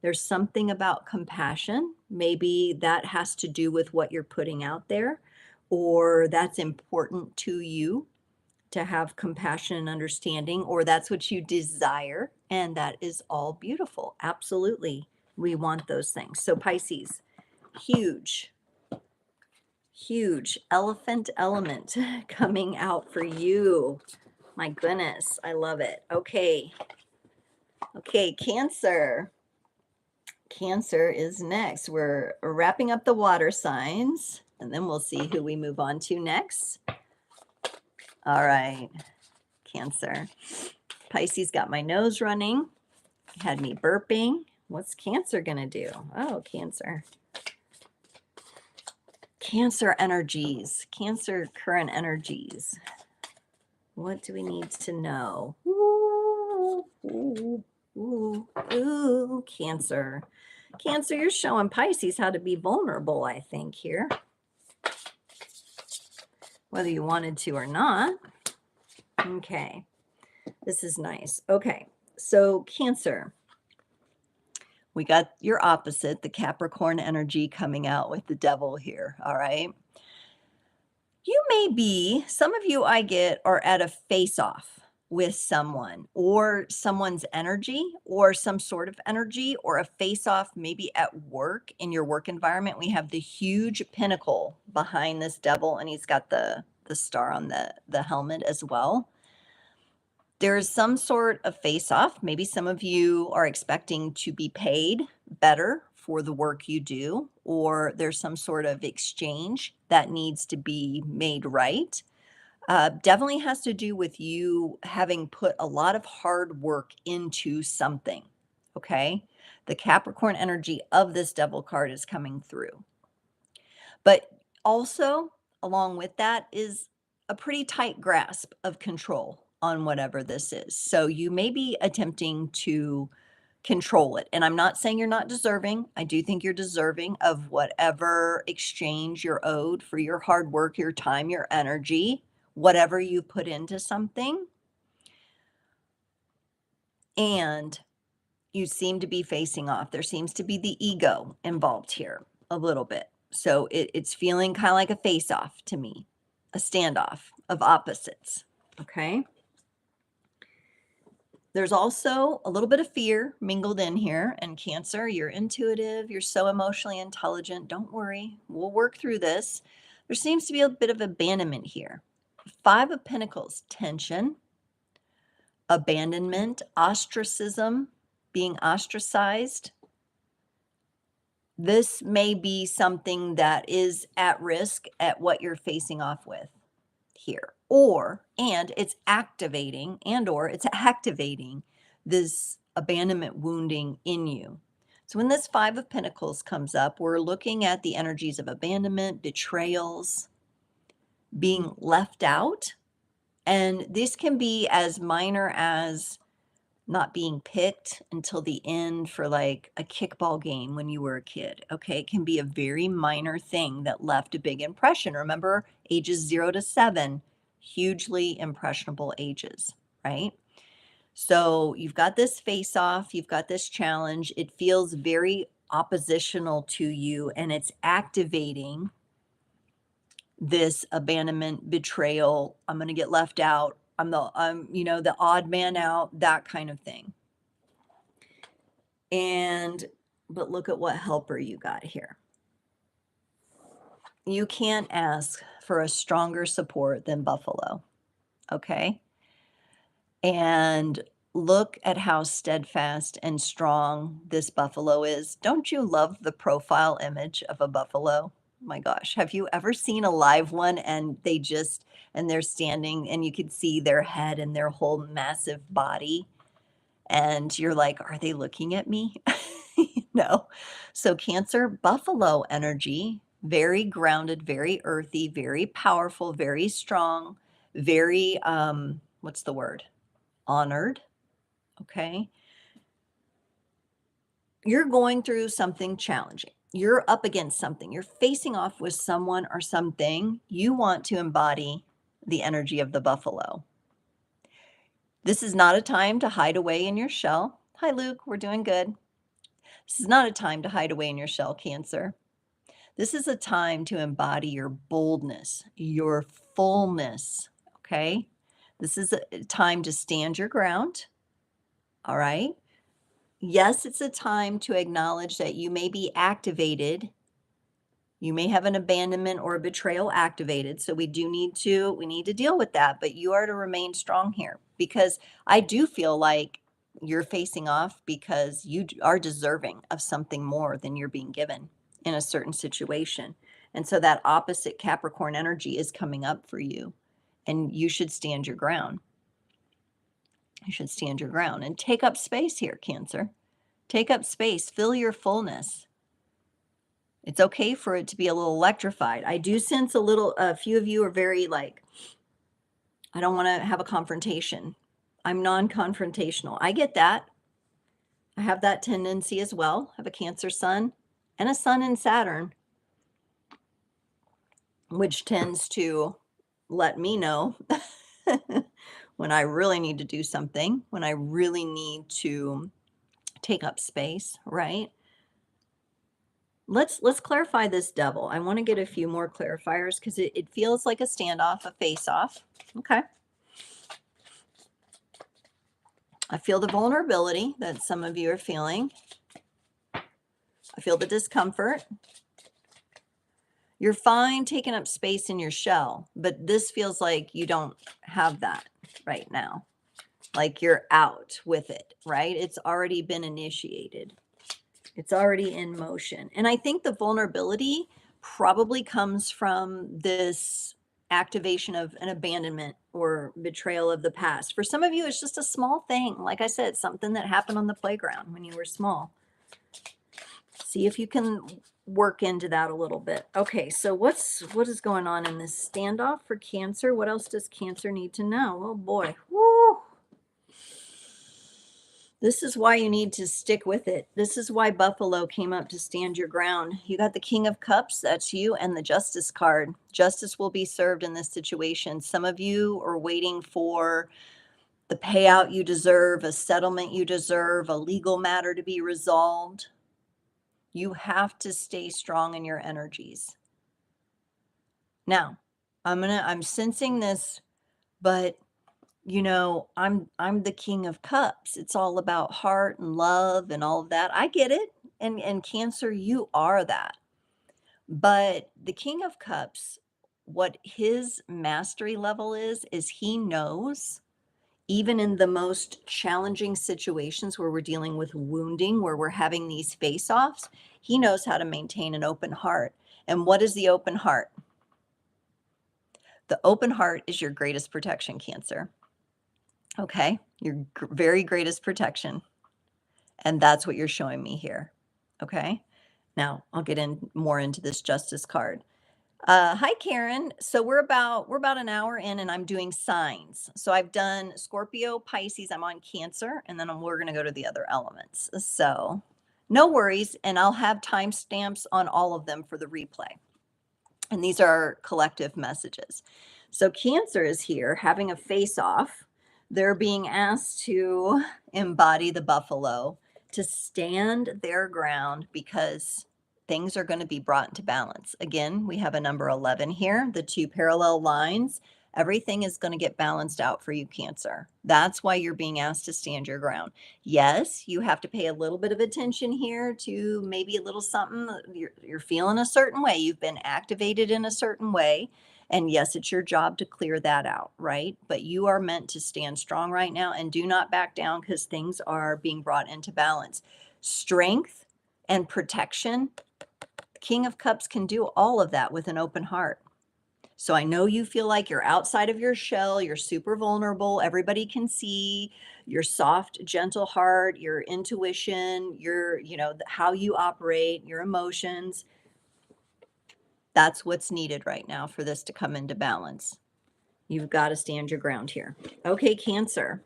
There's something about compassion. Maybe that has to do with what you're putting out there, or that's important to you. to have compassion and understanding, or that's what you desire. And that is all beautiful. Absolutely. We want those things. So Pisces, huge, huge elephant element coming out for you. My goodness, I love it. Okay. Okay, Cancer. Cancer is next. We're wrapping up the water signs, and then we'll see who we move on to next. All right, Cancer. Pisces got my nose running, had me burping. What's Cancer going to do? Oh, Cancer. Cancer energies, Cancer current energies. What do we need to know? Ooh, ooh, ooh, ooh, Cancer. Cancer, you're showing Pisces how to be vulnerable, I think, here. Whether you wanted to or not. Okay, this is nice. Okay, so Cancer. We got your opposite, the Capricorn energy coming out with the devil here, all right? You may be, some of you I get are at a face-off with someone or someone's energy or some sort of energy or a face-off maybe at work in your work environment. We have the huge pinnacle behind this devil, and he's got the star on the helmet as well. There's some sort of face-off. Maybe some of you are expecting to be paid better for the work you do, or there's some sort of exchange that needs to be made right. Definitely has to do with you having put a lot of hard work into something, okay? The Capricorn energy of this devil card is coming through. But also, along with that is a pretty tight grasp of control on whatever this is. So you may be attempting to control it. And I'm not saying you're not deserving. I do think you're deserving of whatever exchange you're owed for your hard work, your time, your energy, whatever you put into something. And you seem to be facing off. There seems to be the ego involved here a little bit. So it's feeling kind of like a face-off to me, a standoff of opposites, okay? There's also a little bit of fear mingled in here. And Cancer, you're intuitive. You're so emotionally intelligent. Don't worry. We'll work through this. There seems to be a bit of abandonment here. 5 of Pentacles, tension, abandonment, ostracism, being ostracized. This may be something that is at risk at what you're facing off with here. Or it's activating this abandonment wounding in you. So when this 5 of Pentacles comes up, we're looking at the energies of abandonment, betrayals, being left out. And this can be as minor as not being picked until the end for like a kickball game when you were a kid. Okay, it can be a very minor thing that left a big impression. Remember, ages 0 to 7, hugely impressionable ages, right? So you've got this face off, you've got this challenge. It feels very oppositional to you, and it's activating this abandonment, betrayal. I'm going to get left out. I'm the odd man out, that kind of thing. But look at what helper you got here. You can't ask for a stronger support than Buffalo. Okay. And look at how steadfast and strong this buffalo is. Don't you love the profile image of a buffalo? My gosh, have you ever seen a live one and they're standing and you can see their head and their whole massive body? And you're like, are they looking at me? No. So Cancer, buffalo energy, very grounded, very earthy, very powerful, very strong, very, what's the word? Honored. Okay. You're going through something challenging. You're up against something. You're facing off with someone or something. You want to embody the energy of the buffalo. This is not a time to hide away in your shell. Hi, Luke. We're doing good. This is not a time to hide away in your shell, Cancer. This is a time to embody your boldness, your fullness, okay? This is a time to stand your ground. All right. Yes, it's a time to acknowledge that you may be activated. You may have an abandonment or a betrayal activated. So we need to deal with that, but you are to remain strong here because I do feel like you're facing off because you are deserving of something more than you're being given in a certain situation. And so that opposite Capricorn energy is coming up for you, and you should stand your ground. You should stand your ground and take up space here, Cancer. Take up space, fill your fullness. It's okay for it to be a little electrified. I do sense a few of you are very like, I don't want to have a confrontation. I'm non-confrontational. I get that. I have that tendency as well. I have a Cancer sun and a sun in Saturn, which tends to let me know when I really need to do something, when I really need to take up space, right? Let's clarify this Devil. I want to get a few more clarifiers because it feels like a standoff, a face-off. Okay. I feel the vulnerability that some of you are feeling. I feel the discomfort. You're fine taking up space in your shell, but this feels like you don't have that right now. Like you're out with it, right? It's already been initiated. It's already in motion. And I think the vulnerability probably comes from this activation of an abandonment or betrayal of the past. For some of you, it's just a small thing. Like I said, something that happened on the playground when you were small. See if you can work into that a little bit. Okay, so what is going on in this standoff for Cancer? What else does Cancer need to know? Oh boy. Woo. This is why you need to stick with it. This is why Buffalo came up to stand your ground. You got the King of Cups, that's you, and the Justice card. Justice will be served in this situation. Some of you are waiting for the payout you deserve, a settlement you deserve, a legal matter to be resolved. You have to stay strong in your energies. Now, I'm sensing this, but you know, I'm the King of Cups. It's all about heart and love and all of that. I get it. And Cancer, you are that. But the King of Cups, what his mastery level is he knows, even in the most challenging situations where we're dealing with wounding, where we're having these face-offs, he knows how to maintain an open heart. And what is the open heart? The open heart is your greatest protection, Cancer. Okay, your very greatest protection. And that's what you're showing me here. Okay, now I'll get in more into this Justice card. Hi, Karen. So we're about an hour in, and I'm doing signs. So I've done Scorpio, Pisces. I'm on Cancer, and then we're going to go to the other elements. So no worries, and I'll have timestamps on all of them for the replay. And these are collective messages. So Cancer is here having a face-off. They're being asked to embody the buffalo, to stand their ground because things are going to be brought into balance. Again, we have a number 11 here, the two parallel lines. Everything is going to get balanced out for you, Cancer. That's why you're being asked to stand your ground. Yes, you have to pay a little bit of attention here to maybe a little something. You're feeling a certain way. You've been activated in a certain way. And yes, it's your job to clear that out, right? But you are meant to stand strong right now and do not back down because things are being brought into balance. Strength and protection. King of Cups can do all of that with an open heart. So I know you feel like you're outside of your shell, you're super vulnerable, everybody can see your soft, gentle heart, your intuition, how you operate, your emotions. That's what's needed right now for this to come into balance. You've got to stand your ground here. Okay, Cancer.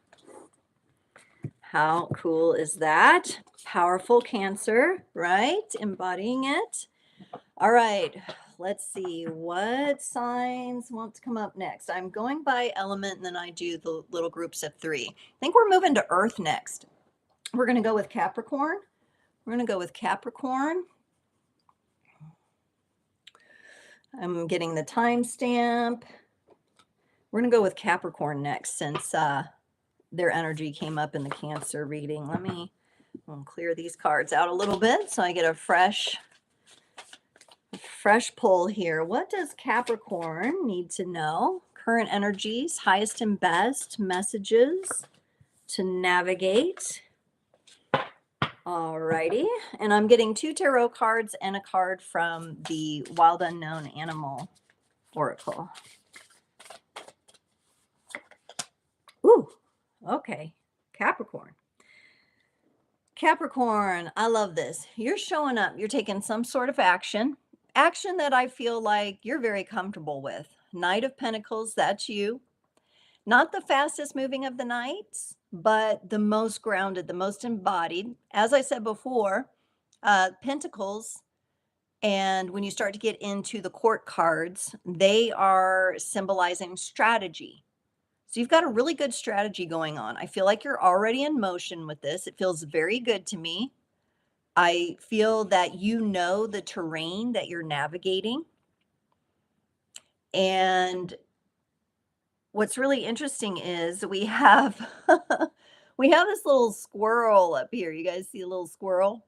How cool is that? Powerful Cancer, right? Embodying it. All right, let's see what signs want to come up next. I'm going by element, and then I do the little groups of 3. I think we're moving to Earth next. We're going to go with Capricorn. We're going to go with Capricorn. I'm getting the timestamp. We're going to go with Capricorn next since their energy came up in the Cancer reading. I'll clear these cards out a little bit so I get a fresh pull here. What does Capricorn need to know? Current energies, highest and best messages to navigate. Alrighty, and I'm getting 2 tarot cards and a card from the Wild Unknown Animal Oracle. Ooh, okay, Capricorn. Capricorn, I love this. You're showing up, you're taking some sort of action that I feel like you're very comfortable with. Knight of Pentacles, that's you. Not the fastest moving of the knights, but the most grounded, the most embodied. As I said before, Pentacles, and when you start to get into the court cards, they are symbolizing strategy. So you've got a really good strategy going on. I feel like you're already in motion with this. It feels very good to me. I feel that you know the terrain that you're navigating. And what's really interesting is we have we have this little squirrel up here. You guys see a little squirrel?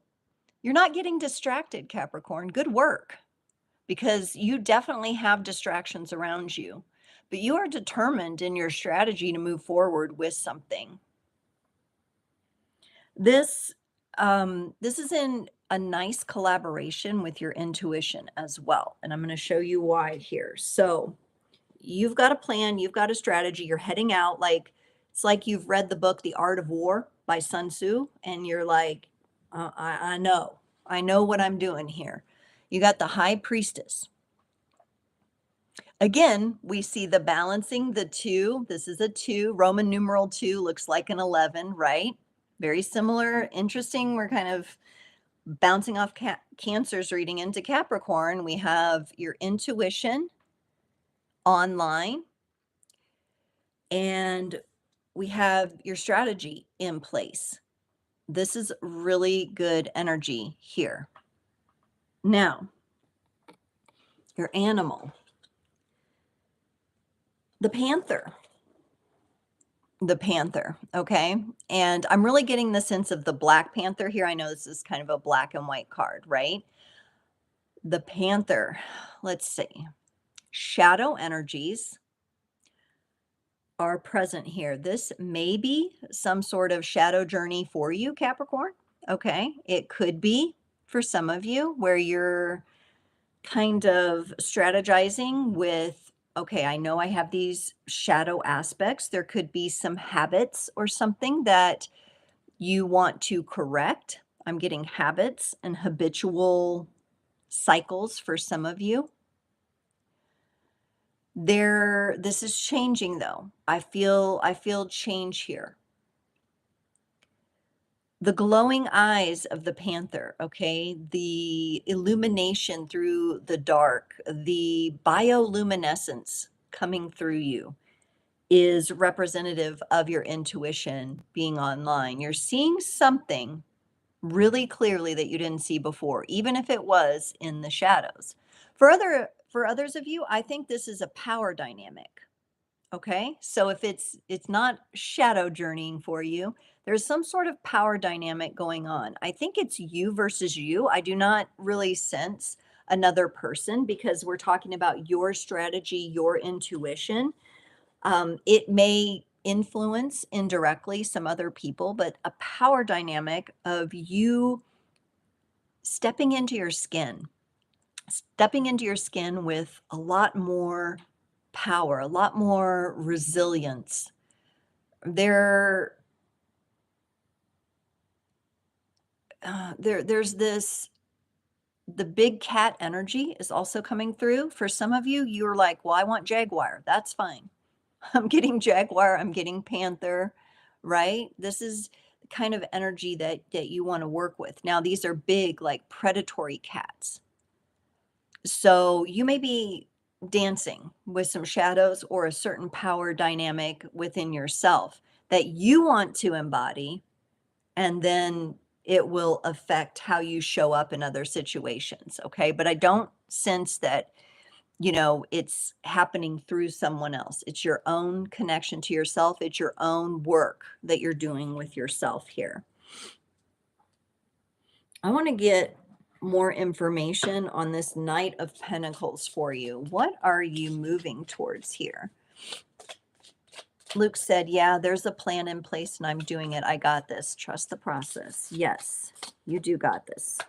You're not getting distracted, Capricorn. Good work. Because you definitely have distractions around you. But you are determined in your strategy to move forward with something. This is in a nice collaboration with your intuition as well. And I'm going to show you why here. So you've got a plan, you've got a strategy, you're heading out like it's like you've read the book The Art of War by Sun Tzu, and you're like, I know what I'm doing here. You got the High Priestess. Again, we see the balancing the 2. This is a 2. Roman numeral 2 looks like an 11, right? Very similar. Interesting. We're kind of bouncing off Cancer's reading into Capricorn. We have your intuition online, and we have your strategy in place. This is really good energy here. Now, your animal, the panther, okay? And I'm really getting the sense of the Black Panther here. I know this is kind of a black and white card, right? The panther, let's see. Shadow energies are present here. This may be some sort of shadow journey for you, Capricorn, okay? It could be for some of you where you're kind of strategizing with, okay, I know I have these shadow aspects. There could be some habits or something that you want to correct. I'm getting habits and habitual cycles for some of you. This is changing though. I feel change here. The glowing eyes of the panther, okay? The illumination through the dark, the bioluminescence coming through you is representative of your intuition being online. You're seeing something really clearly that you didn't see before, even if it was in the shadows. For others of you, I think this is a power dynamic. Okay, so if it's not shadow journeying for you, there's some sort of power dynamic going on. I think it's you versus you. I do not really sense another person because we're talking about your strategy, your intuition. It may influence indirectly some other people, but a power dynamic of you stepping into your skin with a lot more power, a lot more resilience. There's this, the big cat energy is also coming through. For some of you, you're like, well, I want jaguar. That's fine. I'm getting jaguar. I'm getting panther, right? This is the kind of energy that you want to work with. Now, these are big, like predatory cats. So you may be dancing with some shadows or a certain power dynamic within yourself that you want to embody, and then it will affect how you show up in other situations. Okay. But I don't sense that you know, it's happening through someone else. It's your own connection to yourself. It's your own work that you're doing with yourself here. I want to get more information on this Knight of Pentacles for you. What are you moving towards here? Luke said, yeah, there's a plan in place and I'm doing it. I got this. Trust the process. Yes, you do got this.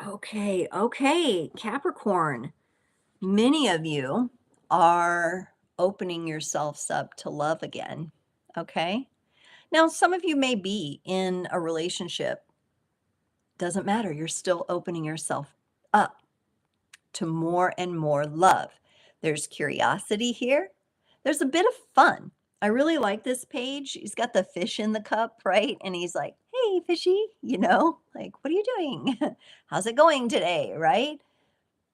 Okay, Capricorn. Many of you are opening yourselves up to love again. Okay. Now, some of you may be in a relationship. Doesn't matter. You're still opening yourself up to more and more love. There's curiosity here. There's a bit of fun. I really like this page. He's got the fish in the cup, right? And he's like, hey, fishy, you know, like, what are you doing? How's it going today, right?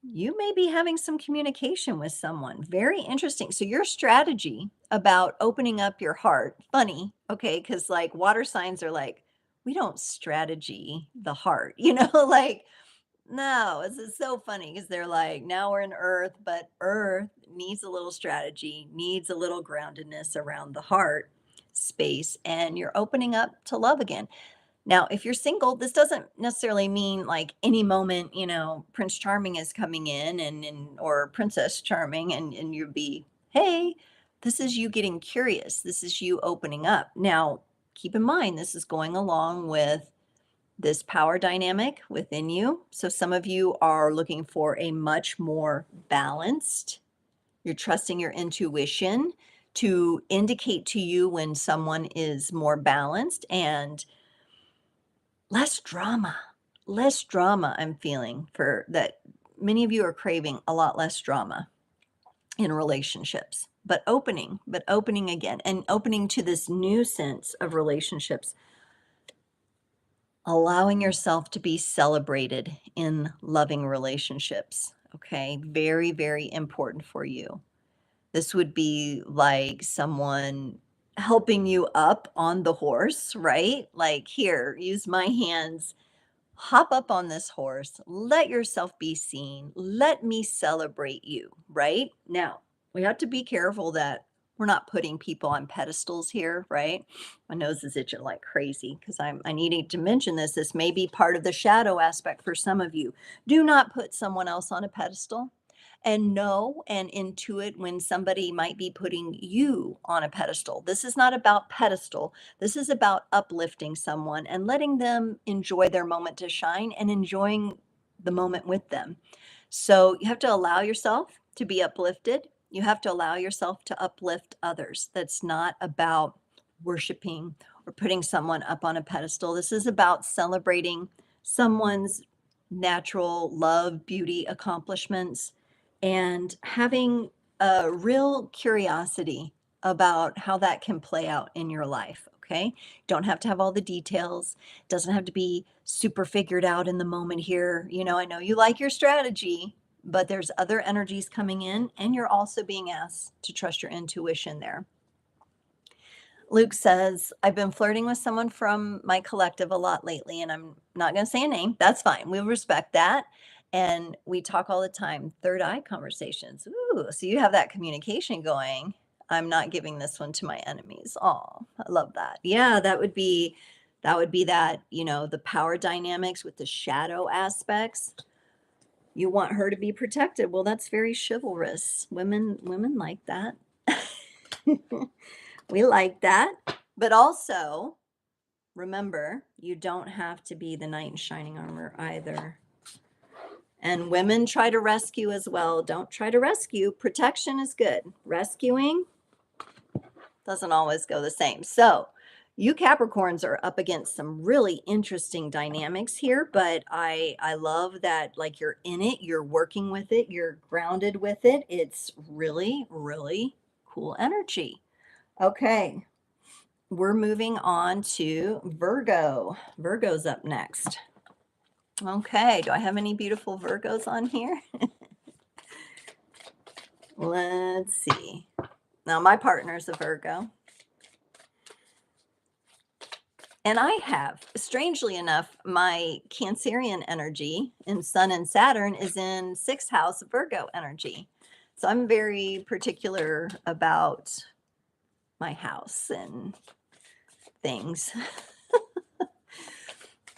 You may be having some communication with someone. Very interesting. So your strategy about opening up your heart, funny, okay, because like water signs are like, we don't strategy the heart, you know, like, no, this is so funny because they're like, now we're in Earth, but Earth needs a little strategy, needs a little groundedness around the heart space, and you're opening up to love again. Now, if you're single, this doesn't necessarily mean like any moment, you know, Prince Charming is coming in and or Princess Charming and you'd be, hey, this is you getting curious. This is you opening up. Now, keep in mind, this is going along with this power dynamic within you. So some of you are looking for a much more balanced, you're trusting your intuition to indicate to you when someone is more balanced and less drama. Less drama, I'm feeling for that. Many of you are craving a lot less drama in relationships, but opening again and opening to this new sense of relationships, allowing yourself to be celebrated in loving relationships. Okay, very, very important for you. This would be like someone helping you up on the horse, right? Like, here, use my hands, hop up on this horse, let yourself be seen, let me celebrate you, right? Now, we have to be careful that we're not putting people on pedestals here, right? My nose is itching like crazy because I needed to mention this. This may be part of the shadow aspect for some of you. Do not put someone else on a pedestal and know and intuit when somebody might be putting you on a pedestal. This is not about pedestal. This is about uplifting someone and letting them enjoy their moment to shine and enjoying the moment with them. So you have to allow yourself to be uplifted. You have to allow yourself to uplift others. That's not about worshiping or putting someone up on a pedestal. This is about celebrating someone's natural love, beauty, accomplishments, and having a real curiosity about how that can play out in your life. Okay. Don't have to have all the details. Doesn't have to be super figured out in the moment here. You know, I know you like your strategy, but there's other energies coming in, and you're also being asked to trust your intuition there. Luke says, I've been flirting with someone from my collective a lot lately, and I'm not going to say a name. That's fine. We'll respect that. And we talk all the time, third eye conversations. Ooh, so you have that communication going. I'm not giving this one to my enemies. Oh, I love that. Yeah, that, you know, the power dynamics with the shadow aspects. You want her to be protected. Well, that's very chivalrous. Women like that. We like that. But also, remember, you don't have to be the knight in shining armor either. And women try to rescue as well. Don't try to rescue. Protection is good. Rescuing doesn't always go the same. So you Capricorns are up against some really interesting dynamics here, but I love that, like, you're in it, you're working with it, you're grounded with it. It's really, really cool energy. Okay, we're moving on to Virgo. Virgo's up next. Okay, do I have any beautiful Virgos on here? Let's see. Now, my partner's a Virgo. And I have, strangely enough, my Cancerian energy in Sun and Saturn is in sixth house Virgo energy. So I'm very particular about my house and things.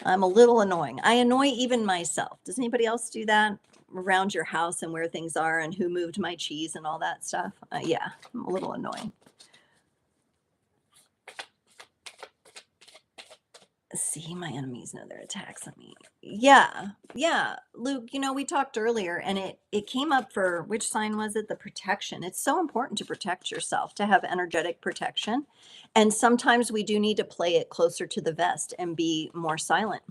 I'm a little annoying. I annoy even myself. Does anybody else do that around your house and where things are and who moved my cheese and all that stuff? Yeah, I'm a little annoying. See, my enemies know their attacks on me. Yeah, Luke, we talked earlier and it came up for which sign was it? The protection. It's so important to protect yourself, to have energetic protection. And sometimes we do need to play it closer to the vest and be more silent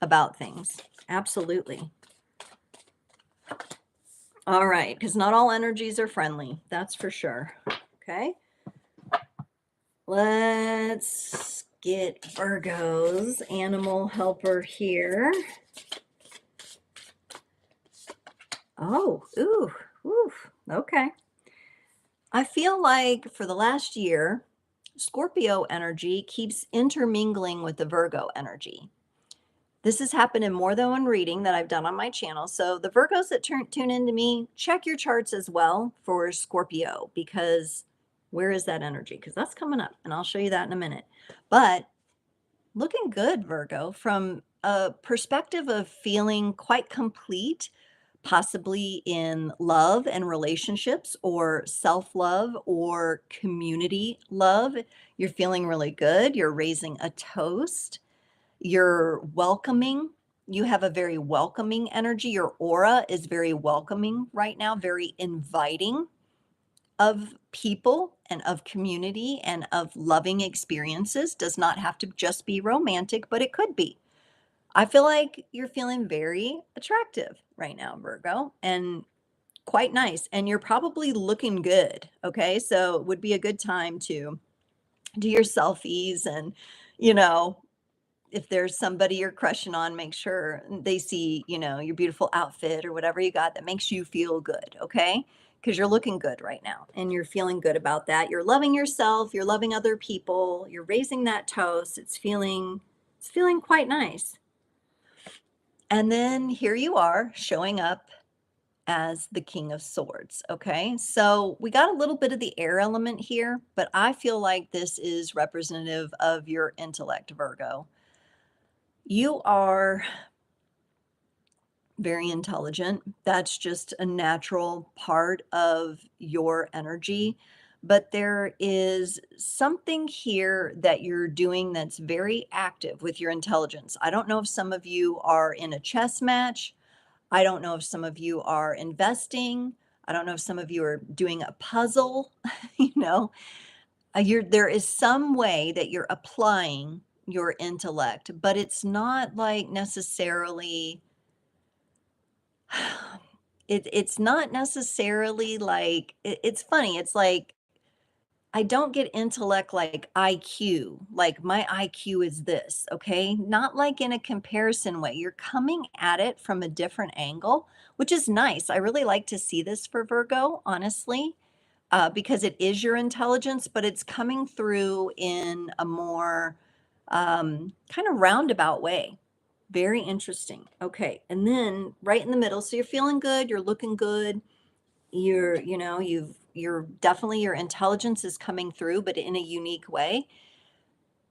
about things. Absolutely. All right, because not all energies are friendly. That's for sure. Okay. Let's get Virgo's animal helper here. Oh, ooh, okay. I feel like for the last year, Scorpio energy keeps intermingling with the Virgo energy. This has happened in more than one reading that I've done on my channel. So the Virgos that tune into me, check your charts as well for Scorpio, because where is that energy? Because that's coming up and I'll show you that in a minute. But looking good, Virgo, from a perspective of feeling quite complete, possibly in love and relationships or self-love or community love. You're feeling really good. You're raising a toast. You're welcoming. You have a very welcoming energy. Your aura is very welcoming right now, very inviting of people and of community and of loving experiences. Does not have to just be romantic, but it could be. I feel like you're feeling very attractive right now, Virgo, and quite nice. And you're probably looking good. Okay. So it would be a good time to do your selfies and, you know, if there's somebody you're crushing on, make sure they see, your beautiful outfit or whatever you got that makes you feel good. Okay. Because you're looking good right now and you're feeling good about that. You're loving yourself. You're loving other people. You're raising that toast. It's feeling quite nice. And then here you are showing up as the King of Swords. Okay. So we got a little bit of the air element here, but I feel like this is representative of your intellect, Virgo. You are very intelligent. That's just a natural part of your energy. But there is something here that you're doing that's very active with your intelligence. I don't know if some of you are in a chess match. I don't know if some of you are investing. I don't know if some of you are doing a puzzle. you know, there is some way that you're applying your intellect, but it's not like necessarily it's not necessarily like it's funny. It's like I don't get intellect like IQ, like my IQ is this, okay? Not like in a comparison way. You're coming at it from a different angle, which is nice. I really like to see this for Virgo, honestly, because it is your intelligence, but it's coming through in a more kind of roundabout way. Very interesting. Okay. And then right in the middle. So you're feeling good. You're looking good. You're definitely your intelligence is coming through, but in a unique way.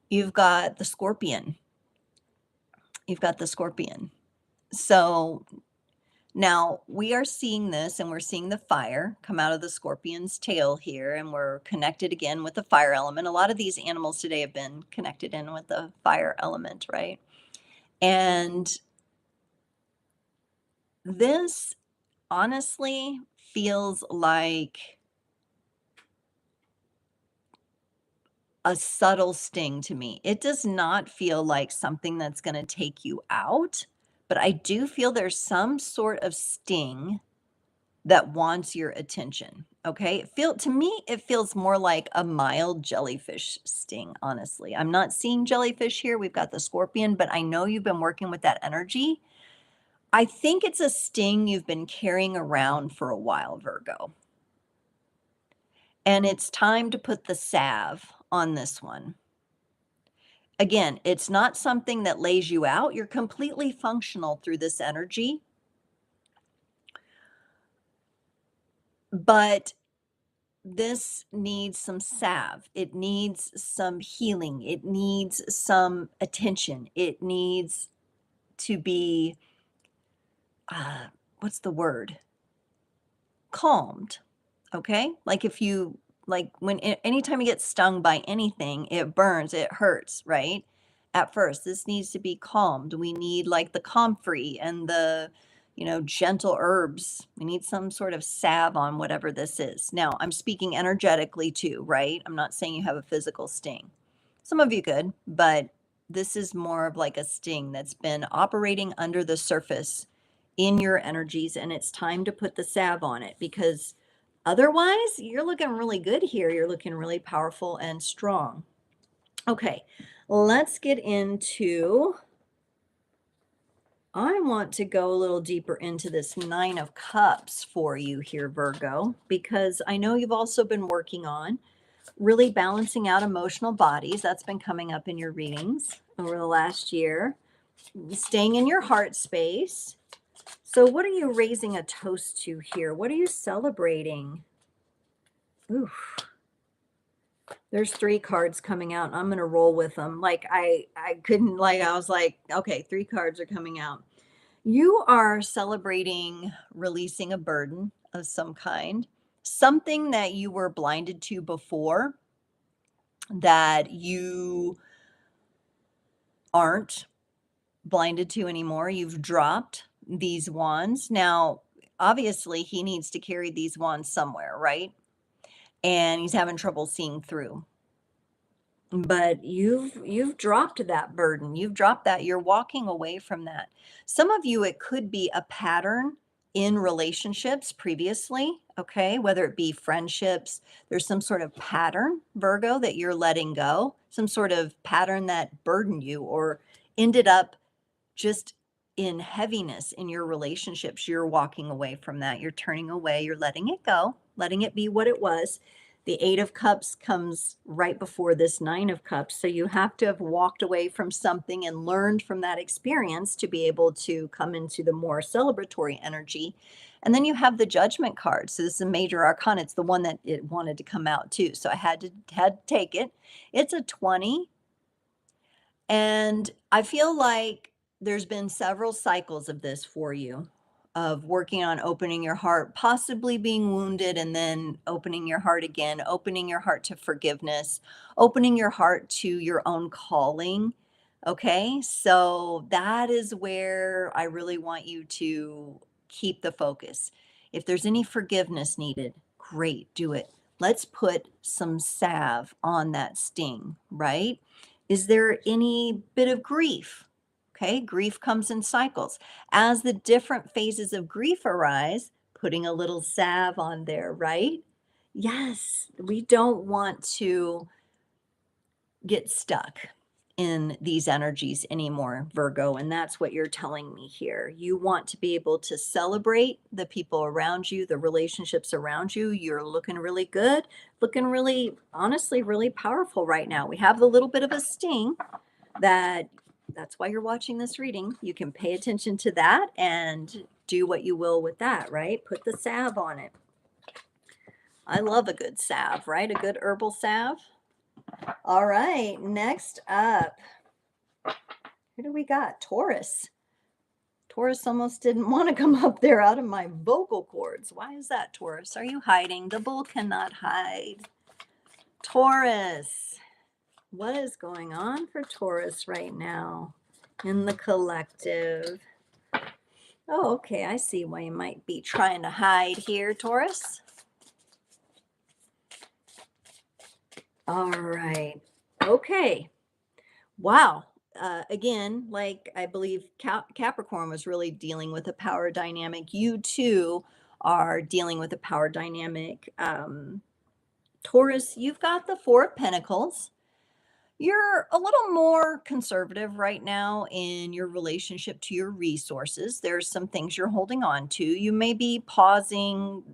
You've got the scorpion. You've got the scorpion. So now we are seeing this and we're seeing the fire come out of the scorpion's tail here, and we're connected again with the fire element. A lot of these animals today have been connected in with the fire element, right? And this honestly feels like a subtle sting to me. It does not feel like something that's going to take you out, but I do feel there's some sort of sting that wants your attention. Okay. To me, it feels more like a mild jellyfish sting, honestly. I'm not seeing jellyfish here. We've got the scorpion, but I know you've been working with that energy. I think it's a sting you've been carrying around for a while, Virgo. And it's time to put the salve on this one. Again, it's not something that lays you out. You're completely functional through this energy, but this needs some salve. It needs some healing. It needs some attention. It needs to be, uh, what's the word? Calmed. Okay? Like if you, like when, anytime you get stung by anything, it burns, it hurts, right? At first, this needs to be calmed. We need like the comfrey and the, gentle herbs. We need some sort of salve on whatever this is. Now, I'm speaking energetically too, right? I'm not saying you have a physical sting. Some of you could, but this is more of like a sting that's been operating under the surface in your energies, and it's time to put the salve on it because otherwise, you're looking really good here. You're looking really powerful and strong. Okay, let's get into, I want to go a little deeper into this Nine of Cups for you here, Virgo, because I know you've also been working on really balancing out emotional bodies. That's been coming up in your readings over the last year. Staying in your heart space. So what are you raising a toast to here? What are you celebrating? Ooh, there's 3 cards coming out. I'm going to roll with them. Like I couldn't, like, I was like, okay, 3 cards are coming out. You are celebrating releasing a burden of some kind, something that you were blinded to before that you aren't blinded to anymore. You've dropped these wands. Now, obviously, he needs to carry these wands somewhere, right? And he's having trouble seeing through. But you've dropped that burden. You've dropped that. You're walking away from that. Some of you, it could be a pattern in relationships previously, okay? Whether it be friendships, there's some sort of pattern, Virgo, that you're letting go, some sort of pattern that burdened you or ended up just in heaviness in your relationships. You're walking away from that. You're turning away. You're letting it go, letting it be what it was. The 8 of Cups comes right before this 9 of Cups. So you have to have walked away from something and learned from that experience to be able to come into the more celebratory energy. And then you have the Judgment card. So this is a major arcana. It's the one that it wanted to come out too. So I had to take it. It's a 20. And I feel like there's been several cycles of this for you, of working on opening your heart, possibly being wounded, and then opening your heart again, opening your heart to forgiveness, opening your heart to your own calling. Okay, so that is where I really want you to keep the focus. If there's any forgiveness needed, great, do it. Let's put some salve on that sting, right? Is there any bit of grief? Okay, grief comes in cycles. As the different phases of grief arise, putting a little salve on there, right? Yes, we don't want to get stuck in these energies anymore, Virgo. And that's what you're telling me here. You want to be able to celebrate the people around you, the relationships around you. You're looking really good, looking really, honestly, really powerful right now. We have a little bit of a sting that's why you're watching this reading. You can pay attention to that and do what you will with that, right? Put the salve on it. I love a good salve, right? A good herbal salve. All right, next up, who do we got? Taurus. Taurus almost didn't want to come up there out of my vocal cords. Why is that, Taurus? Are you hiding? The bull cannot hide. Taurus. What is going on for Taurus right now in the collective? Oh, okay. I see why you might be trying to hide here, Taurus. All right. Okay. Wow. Again, like I believe Capricorn was really dealing with a power dynamic. You too are dealing with a power dynamic. Taurus, you've got the 4 of Pentacles. You're a little more conservative right now in your relationship to your resources. There's some things you're holding on to. You may be pausing,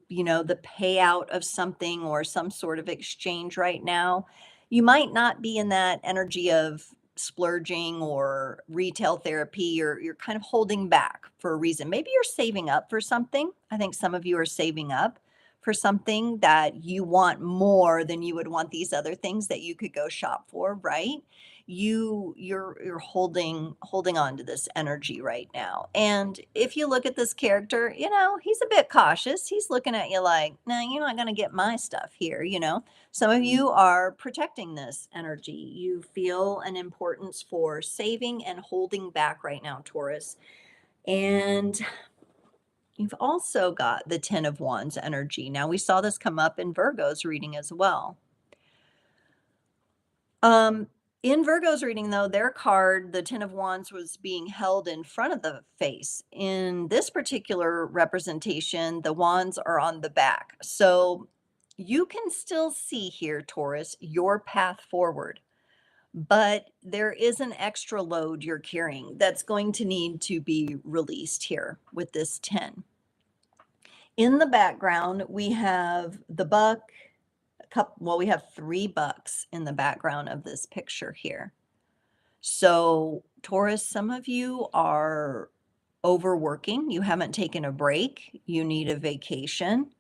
the payout of something or some sort of exchange right now. You might not be in that energy of splurging or retail therapy. You're kind of holding back for a reason. Maybe you're saving up for something. I think some of you are saving up for something that you want more than you would want these other things that you could go shop for, right? You're holding on to this energy right now. And if you look at this character, he's a bit cautious. He's looking at you like, no, you're not going to get my stuff here. Some of you are protecting this energy. You feel an importance for saving and holding back right now, Taurus. And you've also got the Ten of Wands energy. Now, we saw this come up in Virgo's reading as well. In Virgo's reading, though, their card, the Ten of Wands, was being held in front of the face. In this particular representation, the wands are on the back. So you can still see here, Taurus, your path forward. But there is an extra load you're carrying that's going to need to be released here with this 10. In the background, we have the buck. We have 3 bucks in the background of this picture here. So, Taurus, some of you are overworking. You haven't taken a break. You need a vacation.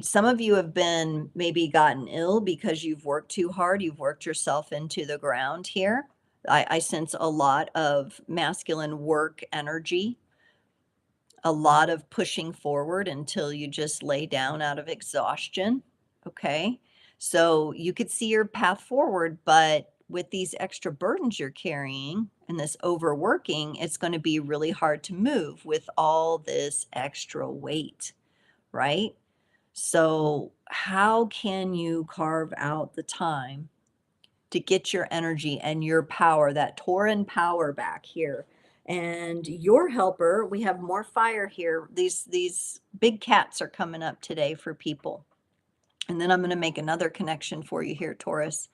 Some of you have been maybe gotten ill because you've worked too hard. You've worked yourself into the ground here. I sense a lot of masculine work energy, a lot of pushing forward until you just lay down out of exhaustion. Okay. So you could see your path forward, but with these extra burdens you're carrying and this overworking, it's going to be really hard to move with all this extra weight, right? So how can you carve out the time to get your energy and your power, that Tauran power back here? And your helper, we have more fire here. These big cats are coming up today for people. And then I'm going to make another connection for you here, Taurus.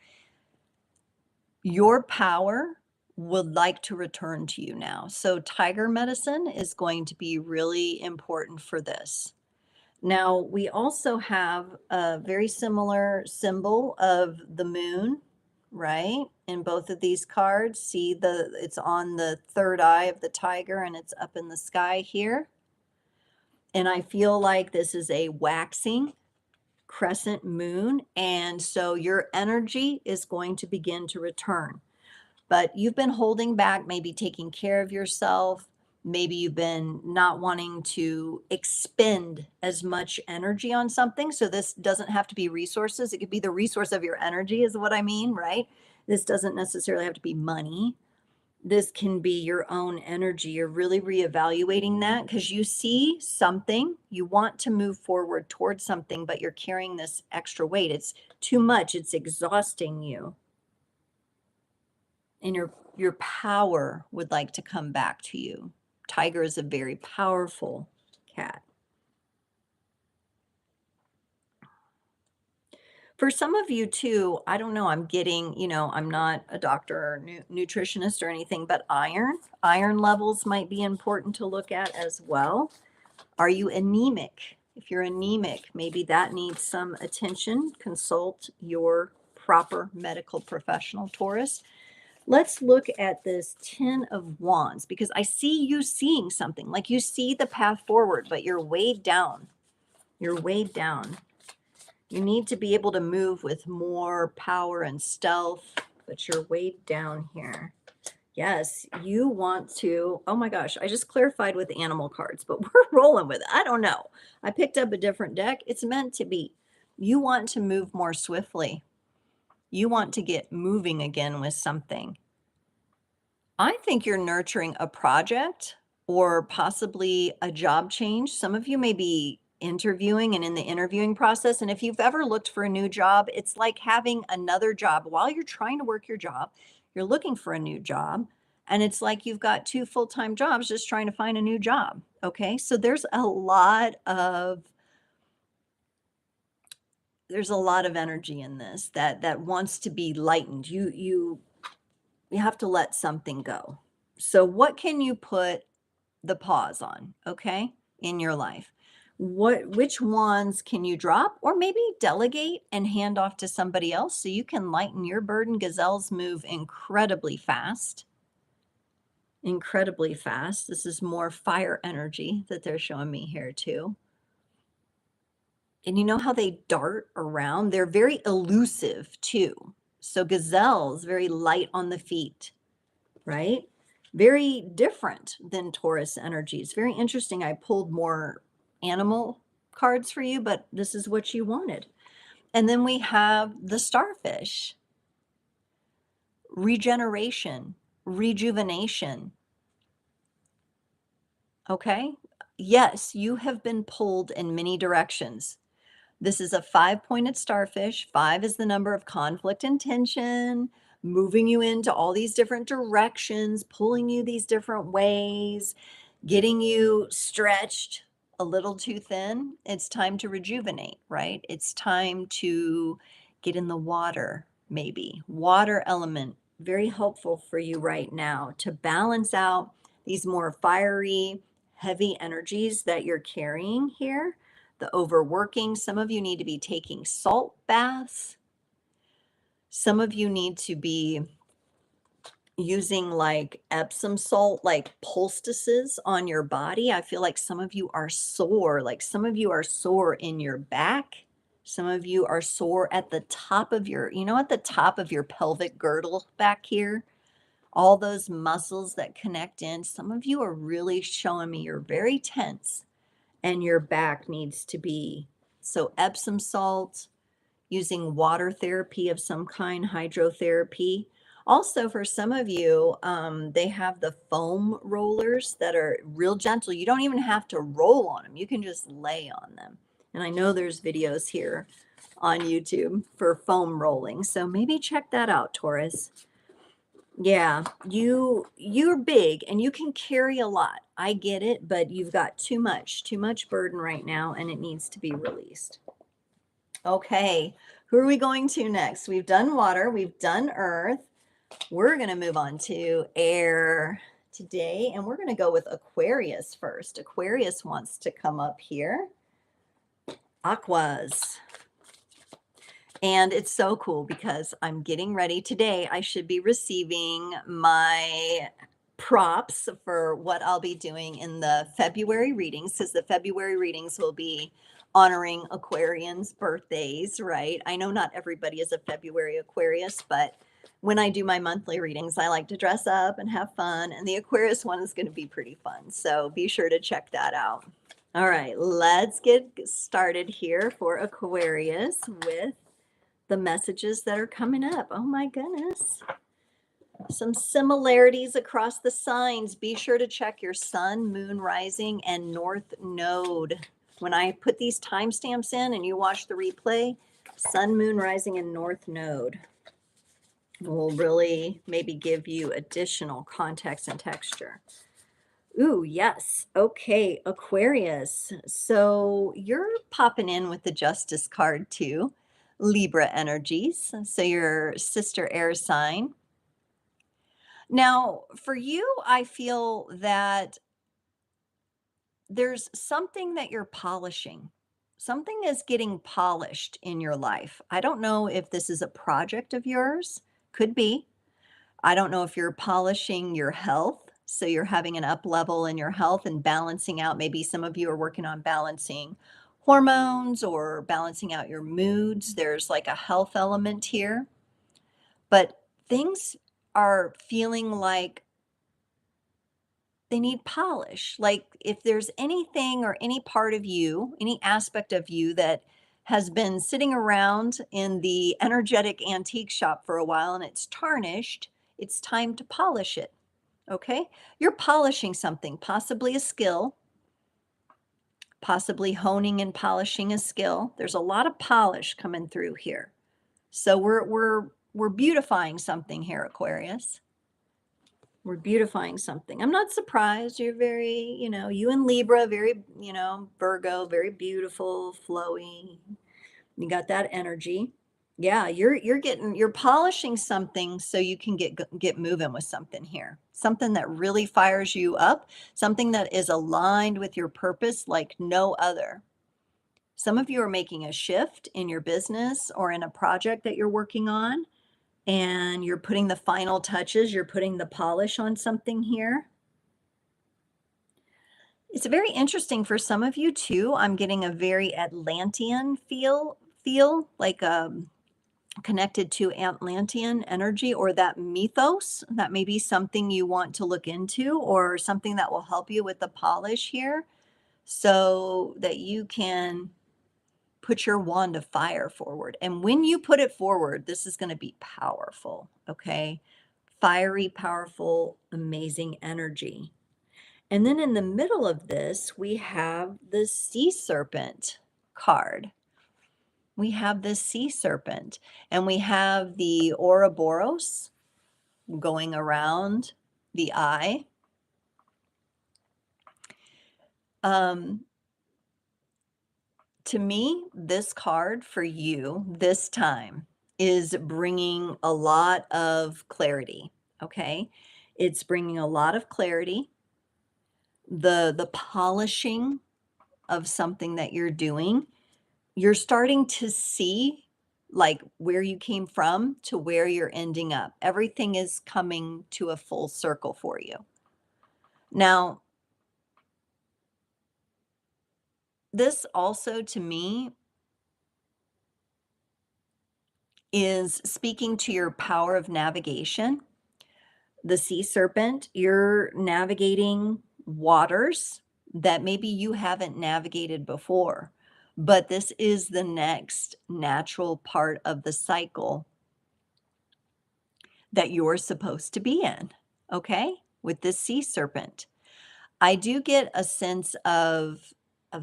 Your power would like to return to you now. So tiger medicine is going to be really important for this. Now, we also have a very similar symbol of the moon, right? In both of these cards. See, it's on the third eye of the tiger and it's up in the sky here. And I feel like this is a waxing crescent moon, and so your energy is going to begin to return. But you've been holding back, maybe taking care of yourself. Maybe you've been not wanting to expend as much energy on something. So this doesn't have to be resources. It could be the resource of your energy is what I mean, right? This doesn't necessarily have to be money. This can be your own energy. You're really reevaluating that because you see something, you want to move forward towards something, but you're carrying this extra weight. It's too much. It's exhausting you. And your power would like to come back to you. Tiger is a very powerful cat. For some of you too, I don't know, I'm getting, I'm not a doctor or nutritionist or anything, but iron levels might be important to look at as well. Are you anemic? If you're anemic, maybe that needs some attention. Consult your proper medical professional, Taurus. Let's look at this 10 of Wands because I see you seeing something. Like you see the path forward, but you're weighed down. You're weighed down. You need to be able to move with more power and stealth, but you're weighed down here. Yes, you want to. Oh my gosh, I just clarified with animal cards, but we're rolling with it. I don't know. I picked up a different deck. It's meant to be. You want to move more swiftly. You want to get moving again with something. I think you're nurturing a project or possibly a job change. Some of you may be interviewing and in the interviewing process. And if you've ever looked for a new job, it's like having another job while you're trying to work your job. You're looking for a new job. And it's like you've got 2 full-time jobs just trying to find a new job. Okay. So there's a lot of energy in this that wants to be lightened. You have to let something go. So what can you put the pause on, okay, in your life? which ones can you drop or maybe delegate and hand off to somebody else so you can lighten your burden? Gazelles move incredibly fast. Incredibly fast. This is more fire energy that they're showing me here too. And you know how they dart around? They're very elusive too. So gazelles, very light on the feet, right? Very different than Taurus energy. It's very interesting. I pulled more animal cards for you, but this is what you wanted. And then we have the starfish, regeneration, rejuvenation. Okay. Yes, you have been pulled in many directions. This is a 5-pointed starfish. 5 is the number of conflict and tension, moving you into all these different directions, pulling you these different ways, getting you stretched a little too thin. It's time to rejuvenate, right? It's time to get in the water, maybe. Water element, very helpful for you right now to balance out these more fiery, heavy energies that you're carrying here. The overworking. Some of you need to be taking salt baths. Some of you need to be using like Epsom salt, like poultices on your body. I feel like some of you are sore, like some of you are sore in your back. Some of you are sore at the top of your, at the top of your pelvic girdle back here, all those muscles that connect in. Some of you are really showing me you're very tense and your back needs to be. So Epsom salt, using water therapy of some kind, hydrotherapy. Also, for some of you, they have the foam rollers that are real gentle. You don't even have to roll on them. You can just lay on them. And I know there's videos here on YouTube for foam rolling. So maybe check that out, Taurus. Yeah, you're big and you can carry a lot. I get it, but you've got too much burden right now and it needs to be released. Okay, who are we going to next? We've done water, we've done earth. We're going to move on to air today, and we're going to go with Aquarius first. Aquarius wants to come up here. Aquas. And it's so cool because I'm getting ready today. I should be receiving my props for what I'll be doing in the February readings, because the February readings will be honoring Aquarians' birthdays, right? I know not everybody is a February Aquarius, but when I do my monthly readings, I like to dress up and have fun, and the Aquarius one is going to be pretty fun. So be sure to check that out. All right, let's get started here for Aquarius with the messages that are coming up. Oh my goodness. Some similarities across the signs. Be sure to check your sun, moon, rising, and north node. When I put these timestamps in and you watch the replay, sun, moon, rising, and north node will really maybe give you additional context and texture. Ooh, yes. Okay, Aquarius. So you're popping in with the Justice card too. Libra energies. So your sister air sign. Now, for you, I feel that there's something that you're polishing. Something is getting polished in your life. I don't know if this is a project of yours. Could be. I don't know if you're polishing your health. So you're having an up level in your health and balancing out. Maybe some of you are working on balancing hormones or balancing out your moods. There's like a health element here. But things are feeling like they need polish. Like if there's anything or any part of you, any aspect of you that has been sitting around in the energetic antique shop for a while and it's tarnished, it's time to polish it. Okay? You're polishing something, possibly a skill, possibly honing and polishing a skill. There's a lot of polish coming through here. So we're beautifying something here, Aquarius. We're beautifying something. I'm not surprised. You're very, you and Libra, very, Virgo, very beautiful, flowy. You got that energy. Yeah, you're polishing something so you can get moving with something here. Something that really fires you up, something that is aligned with your purpose like no other. Some of you are making a shift in your business or in a project that you're working on, and you're putting the final touches, you're putting the polish on something here. It's very interesting for some of you too. I'm getting a very Atlantean feel like connected to Atlantean energy or that mythos. That may be something you want to look into or something that will help you with the polish here so that you can put your wand of fire forward. And when you put it forward, this is going to be powerful, okay? Fiery, powerful, amazing energy. And then in the middle of this, we have the sea serpent card. We have the sea serpent, and we have the Ouroboros going around the eye. To me, this card for you this time is bringing a lot of clarity, okay? It's bringing a lot of clarity. The polishing of something that you're doing, you're starting to see like where you came from to where you're ending up. Everything is coming to a full circle for you. Now, this also to me is speaking to your power of navigation. The sea serpent, you're navigating waters that maybe you haven't navigated before, but this is the next natural part of the cycle that you're supposed to be in, okay? With this sea serpent. I do get a sense of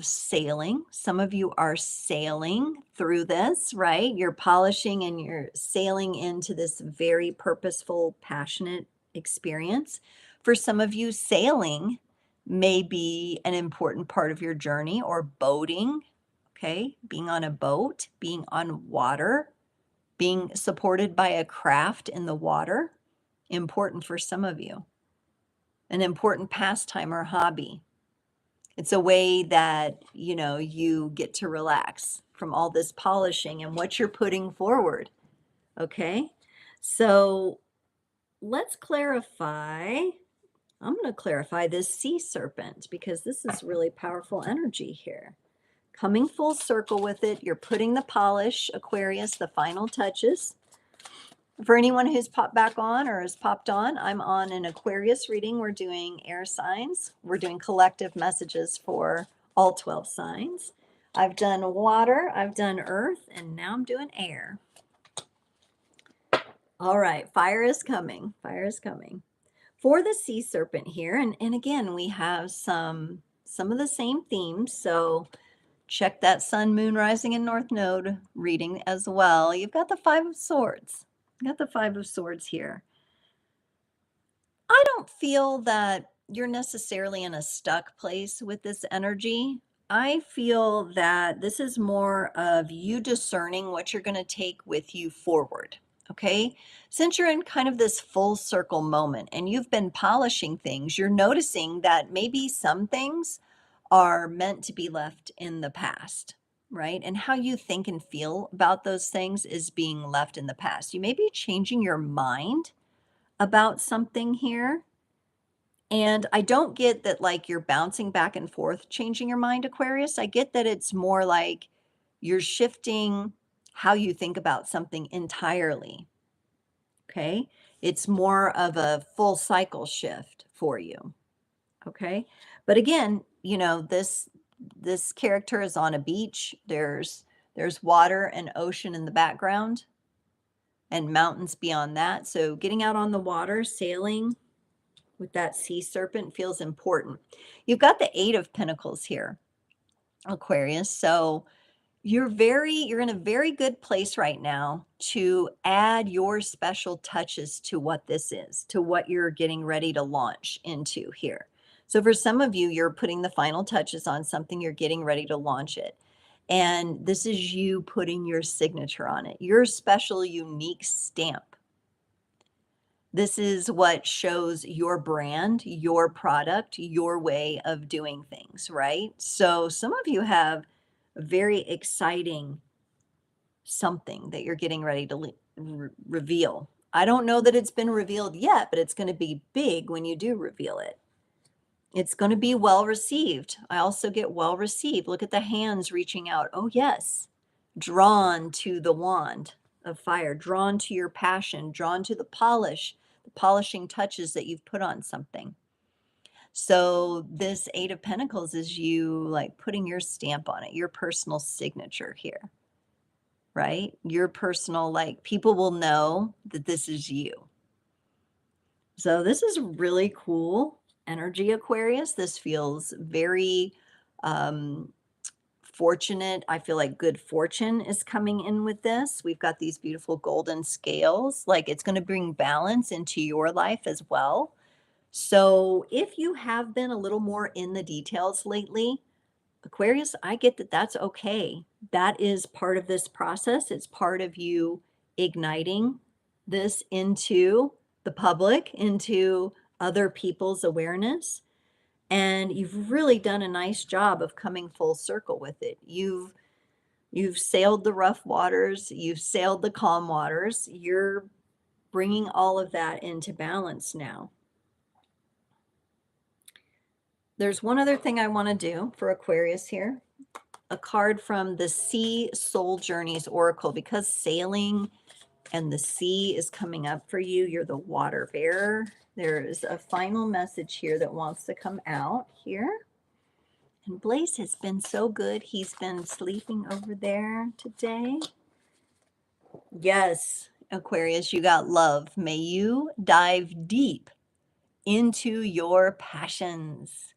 sailing. Some of you are sailing through this, right? You're polishing and you're sailing into this very purposeful, passionate experience. For some of you, sailing may be an important part of your journey, or boating, okay? Being on a boat, being on water, being supported by a craft in the water, important for some of you. An important pastime or hobby. It's a way that, you get to relax from all this polishing and what you're putting forward. Okay? So let's clarify. I'm going to clarify this sea serpent because this is really powerful energy here. Coming full circle with it, you're putting the polish, Aquarius, the final touches. For anyone who's popped back on or has popped on, I'm on an Aquarius reading. We're doing air signs. We're doing collective messages for all 12 signs. I've done water, I've done earth, and now I'm doing air. All right, fire is coming. Fire is coming. For the sea serpent here, and again, we have some of the same themes. So check that sun, moon, rising, and north node reading as well. You've got the Five of Swords. Got the Five of Swords here. I don't feel that you're necessarily in a stuck place with this energy. I feel that this is more of you discerning what you're going to take with you forward. Okay. Since you're in kind of this full circle moment and you've been polishing things, you're noticing that maybe some things are meant to be left in the past, right? And how you think and feel about those things is being left in the past. You may be changing your mind about something here. And I don't get that like you're bouncing back and forth, changing your mind, Aquarius. I get that it's more like you're shifting how you think about something entirely. Okay. It's more of a full cycle shift for you. Okay. But again, this character is on a beach. There's water and ocean in the background and mountains beyond that. So getting out on the water, sailing with that sea serpent feels important. You've got the Eight of Pentacles here, Aquarius. So you're in a very good place right now to add your special touches to what this is, to what you're getting ready to launch into here. So for some of you, you're putting the final touches on something, you're getting ready to launch it. And this is you putting your signature on it, your special, unique stamp. This is what shows your brand, your product, your way of doing things, right? So some of you have a very exciting something that you're getting ready to reveal. I don't know that it's been revealed yet, but it's going to be big when you do reveal it. It's going to be well received. I also get well received. Look at the hands reaching out. Oh, yes. Drawn to the wand of fire, drawn to your passion, drawn to the polishing touches that you've put on something. So this Eight of Pentacles is you like putting your stamp on it, your personal signature here, right? Your personal, like, people will know that this is you. So this is really cool energy, Aquarius. This feels very fortunate. I feel like good fortune is coming in with this. We've got these beautiful golden scales. Like, it's going to bring balance into your life as well. So if you have been a little more in the details lately, Aquarius, I get that that's okay. That is part of this process. It's part of you igniting this into the public, into other people's awareness. And you've really done a nice job of coming full circle with it. You've sailed the rough waters, you've sailed the calm waters. You're bringing all of that into balance now. There's one other thing I want to do for Aquarius here. A card from the Sea Soul Journeys Oracle, because sailing and the sea is coming up for you. You're the water bearer. There is a final message here that wants to come out here. And Blaze has been so good. He's been sleeping over there today. Yes, Aquarius, you got love. May you dive deep into your passions.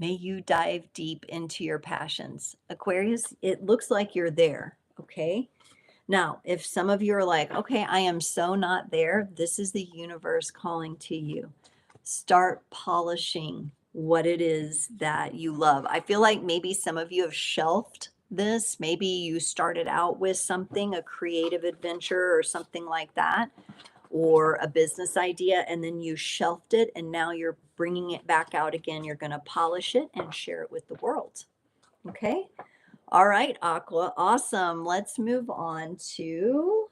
May you dive deep into your passions. Aquarius, it looks like you're there, okay? Now, if some of you are like, okay, I am so not there, this is the universe calling to you. Start polishing what it is that you love. I feel like maybe some of you have shelved this. Maybe you started out with something, a creative adventure or something like that, or a business idea, and then you shelved it, and now you're bringing it back out again. You're going to polish it and share it with the world. Okay. All right, Aqua. Awesome. Let's move on to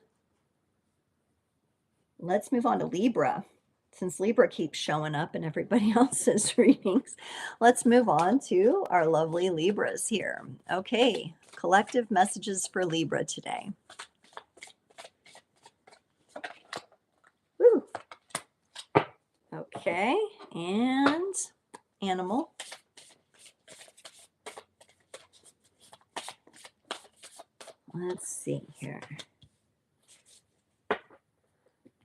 Libra. Since Libra keeps showing up in everybody else's readings, let's move on to our lovely Libras here. Okay. Collective messages for Libra today. Woo. Okay, and animal. Let's see here.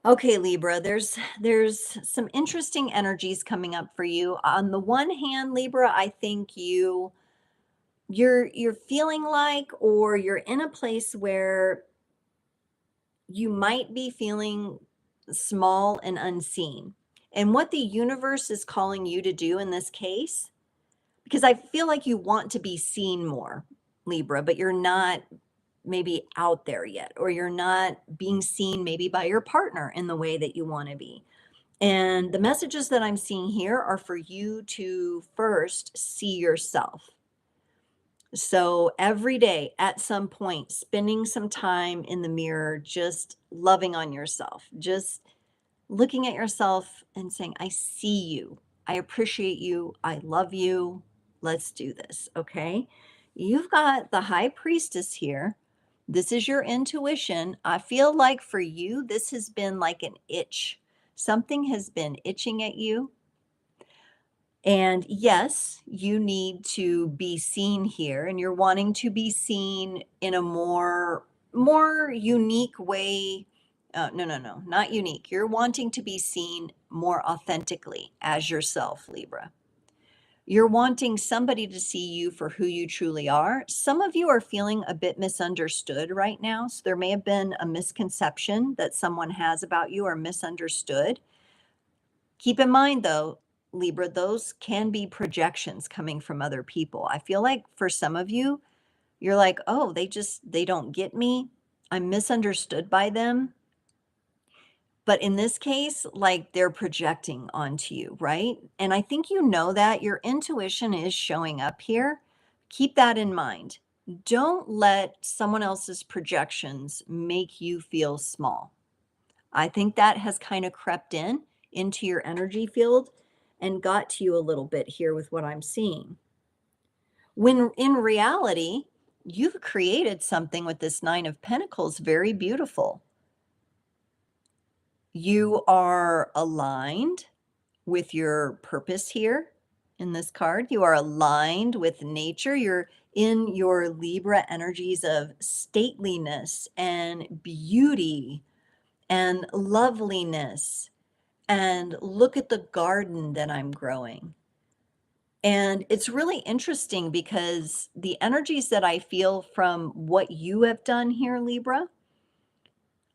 Okay, Libra, there's some interesting energies coming up for you. On the one hand, Libra, I think you're feeling like, or you're in a place where you might be feeling small and unseen. And what the universe is calling you to do in this case, because I feel like you want to be seen more, Libra, but you're not maybe out there yet, or you're not being seen maybe by your partner in the way that you want to be. And the messages that I'm seeing here are for you to first see yourself. So every day at some point, spending some time in the mirror, just loving on yourself, just looking at yourself and saying, I see you. I appreciate you. I love you. Let's do this. Okay. You've got the High Priestess here. This is your intuition. I feel like for you, this has been like an itch. Something has been itching at you. And yes, you need to be seen here, and you're wanting to be seen in a more unique way. No, not unique. You're wanting to be seen more authentically as yourself, Libra. You're wanting somebody to see you for who you truly are. Some of you are feeling a bit misunderstood right now. So there may have been a misconception that someone has about you, or misunderstood. Keep in mind, though, Libra, those can be projections coming from other people. I feel like for some of you, you're like, oh, they don't get me. I'm misunderstood by them. But in this case, like, they're projecting onto you, right? And I think you know that your intuition is showing up here. Keep that in mind. Don't let someone else's projections make you feel small. I think that has kind of crept into your energy field and got to you a little bit here with what I'm seeing. When in reality, you've created something with this 9 of Pentacles very beautiful. You are aligned with your purpose here in this card. You are aligned with nature. You're in your Libra energies of stateliness and beauty and loveliness. And look at the garden that I'm growing. And it's really interesting because the energies that I feel from what you have done here, Libra,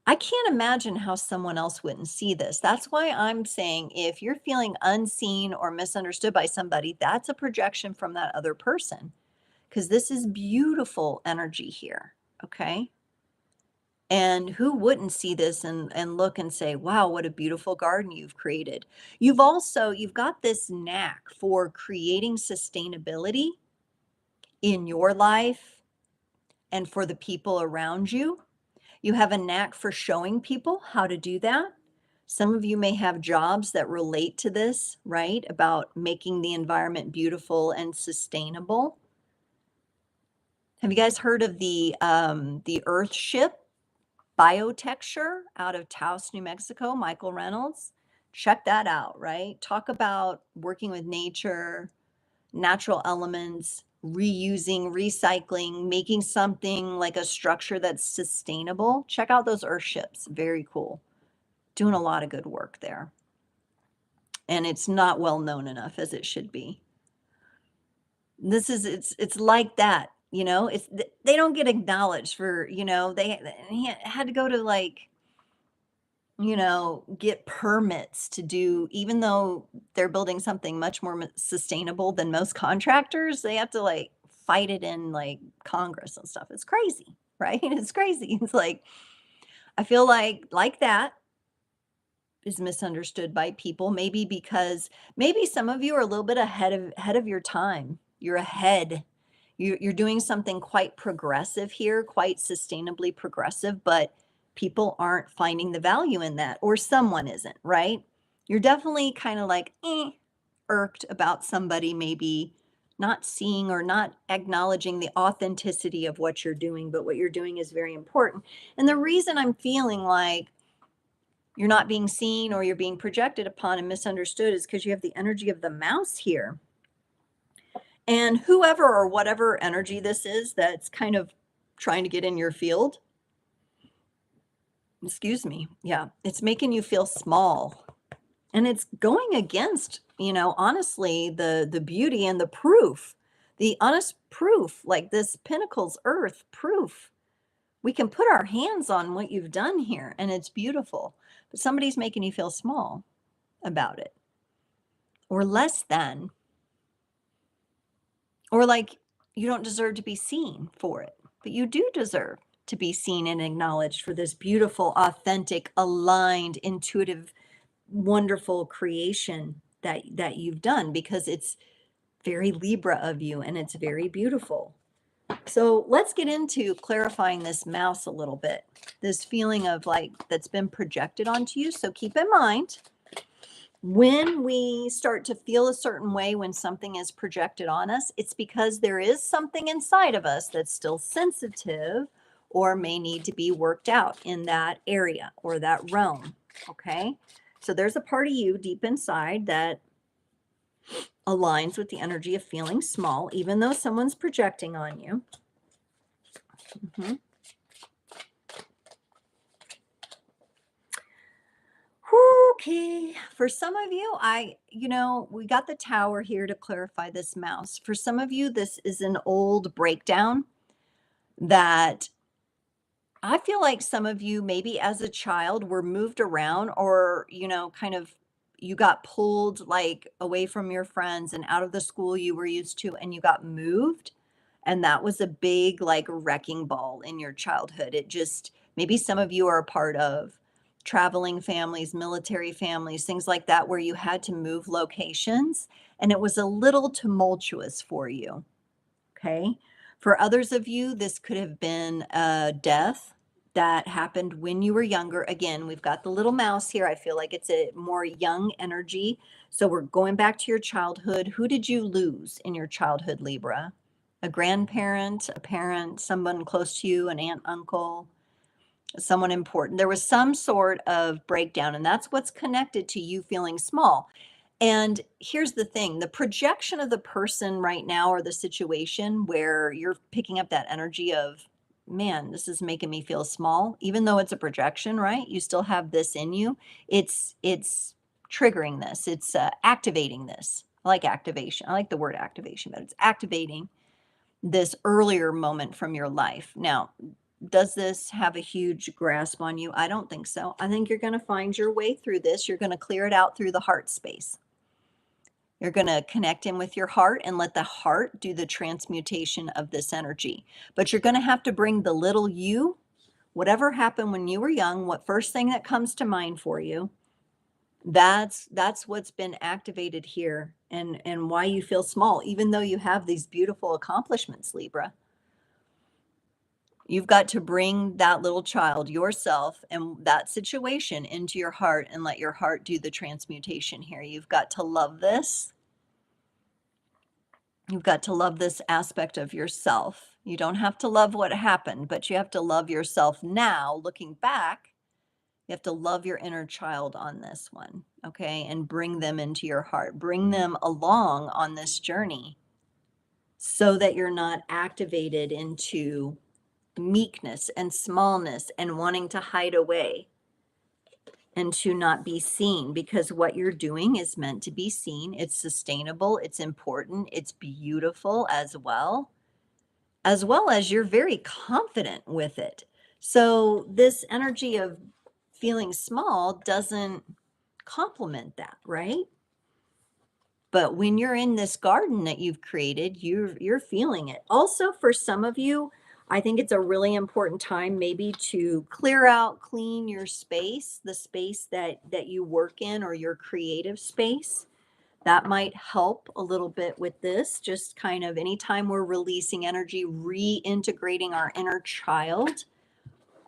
I can't imagine how someone else wouldn't see this. That's why I'm saying if you're feeling unseen or misunderstood by somebody, that's a projection from that other person because this is beautiful energy here. Okay. And who wouldn't see this and look and say, wow, what a beautiful garden you've created. You've got this knack for creating sustainability in your life and for the people around you. You have a knack for showing people how to do that. Some of you may have jobs that relate to this, right? About making the environment beautiful and sustainable. Have you guys heard of the Earth ship biotexture out of Taos, New Mexico, Michael Reynolds? Check that out, right? Talk about working with nature, natural elements, reusing, recycling, making something like a structure that's sustainable. Check out those earth ships. Very cool. Doing a lot of good work there. And it's not well known enough as it should be. It's like that, it's they don't get acknowledged for, they had to go to like, get permits to do, even though they're building something much more sustainable than most contractors, they have to like fight it in like Congress and stuff. It's crazy, right? It's crazy. It's like, I feel like that is misunderstood by people, maybe because maybe some of you are a little bit ahead of your time. You're ahead. You're doing something quite progressive here, quite sustainably progressive, but people aren't finding the value in that, or someone isn't, right? You're definitely kind of like irked about somebody maybe not seeing or not acknowledging the authenticity of what you're doing, but what you're doing is very important. And the reason I'm feeling like you're not being seen or you're being projected upon and misunderstood is because you have the energy of the mouse here. And whoever or whatever energy this is that's kind of trying to get in your field, excuse me, yeah, it's making you feel small. And it's going against, honestly, the beauty and the proof, the honest proof, like this Pentacles Earth proof. We can put our hands on what you've done here and it's beautiful, but somebody's making you feel small about it or less than, or like you don't deserve to be seen for it, but you do deserve to be seen and acknowledged for this beautiful, authentic, aligned, intuitive, wonderful creation that you've done, because it's very Libra of you and it's very beautiful. So let's get into clarifying this mouse a little bit, this feeling of like that's been projected onto you. So keep in mind, when we start to feel a certain way when something is projected on us, it's because there is something inside of us that's still sensitive or may need to be worked out in that area or that realm. Okay. So there's a part of you deep inside that aligns with the energy of feeling small, even though someone's projecting on you. Mm-hmm. Okay, for some of you, we got the tower here to clarify this mouse. For some of you, this is an old breakdown that I feel like some of you, maybe as a child, were moved around, or, kind of you got pulled like away from your friends and out of the school you were used to, and you got moved. And that was a big like wrecking ball in your childhood. It just, maybe some of you are a part of traveling families, military families, things like that, where you had to move locations and it was a little tumultuous for you. Okay. For others of you, this could have been a death that happened when you were younger. Again, we've got the little mouse here. I feel like it's a more young energy. So we're going back to your childhood. Who did you lose in your childhood, Libra? A grandparent, a parent, someone close to you, an aunt, uncle, someone important. There was some sort of breakdown, and that's what's connected to you feeling small. And here's the thing, the projection of the person right now or the situation where you're picking up that energy of, man, this is making me feel small, even though it's a projection, right? You still have this in you. It's triggering this. It's activating this. I like activation. I like the word activation, but it's activating this earlier moment from your life. Now, does this have a huge grasp on you? I don't think so. I think you're going to find your way through this. You're going to clear it out through the heart space. You're going to connect in with your heart and let the heart do the transmutation of this energy. But you're going to have to bring the little you, whatever happened when you were young, what first thing that comes to mind for you, that's what's been activated here and why you feel small, even though you have these beautiful accomplishments, Libra. You've got to bring that little child, yourself, and that situation into your heart and let your heart do the transmutation here. You've got to love this. You've got to love this aspect of yourself. You don't have to love what happened, but you have to love yourself now. Looking back, you have to love your inner child on this one, okay? And bring them into your heart. Bring them along on this journey so that you're not activated into meekness and smallness and wanting to hide away and to not be seen, because what you're doing is meant to be seen. It's sustainable, it's important, it's beautiful as well as you're very confident with it. So this energy of feeling small doesn't complement that, right? But when you're in this garden that you've created, you're feeling it. Also, for some of you, I think it's a really important time maybe to clear out, clean your space, the space that you work in or your creative space. That might help a little bit with this. Just kind of anytime we're releasing energy, reintegrating our inner child,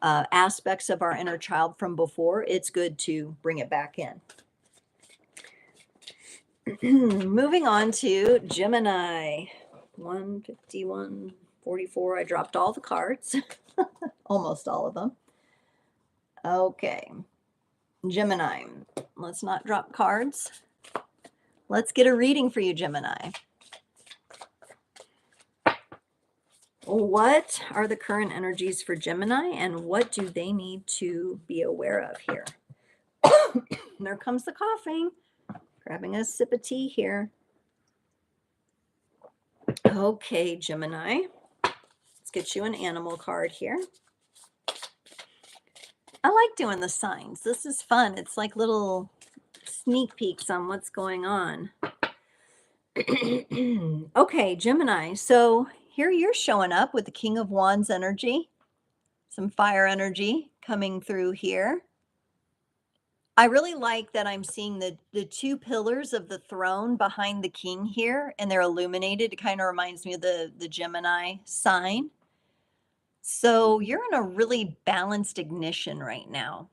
aspects of our inner child from before, it's good to bring it back in. Moving on to Gemini, 151:44. I dropped all the cards, almost all of them. Okay, Gemini, let's not drop cards. Let's get a reading for you, Gemini. What are the current energies for Gemini and what do they need to be aware of here? There comes the coughing. Grabbing a sip of tea here. Okay, Gemini. Let's get you an animal card here. I like doing the signs. This is fun. It's like little sneak peeks on what's going on. Okay, Gemini. So here you're showing up with the King of Wands energy. Some fire energy coming through here. I really like that I'm seeing the two pillars of the throne behind the king here, and they're illuminated. It kind of reminds me of the Gemini sign. So you're in a really balanced ignition right now.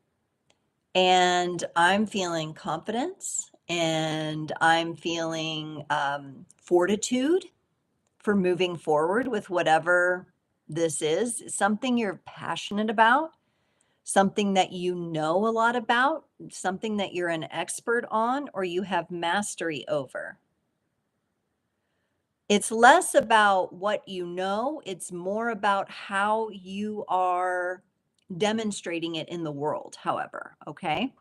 And I'm feeling confidence and I'm feeling fortitude for moving forward with whatever this is. Something you're passionate about. Something that you know a lot about, something that you're an expert on, or you have mastery over. It's less about what you know, it's more about how you are demonstrating it in the world, however, okay?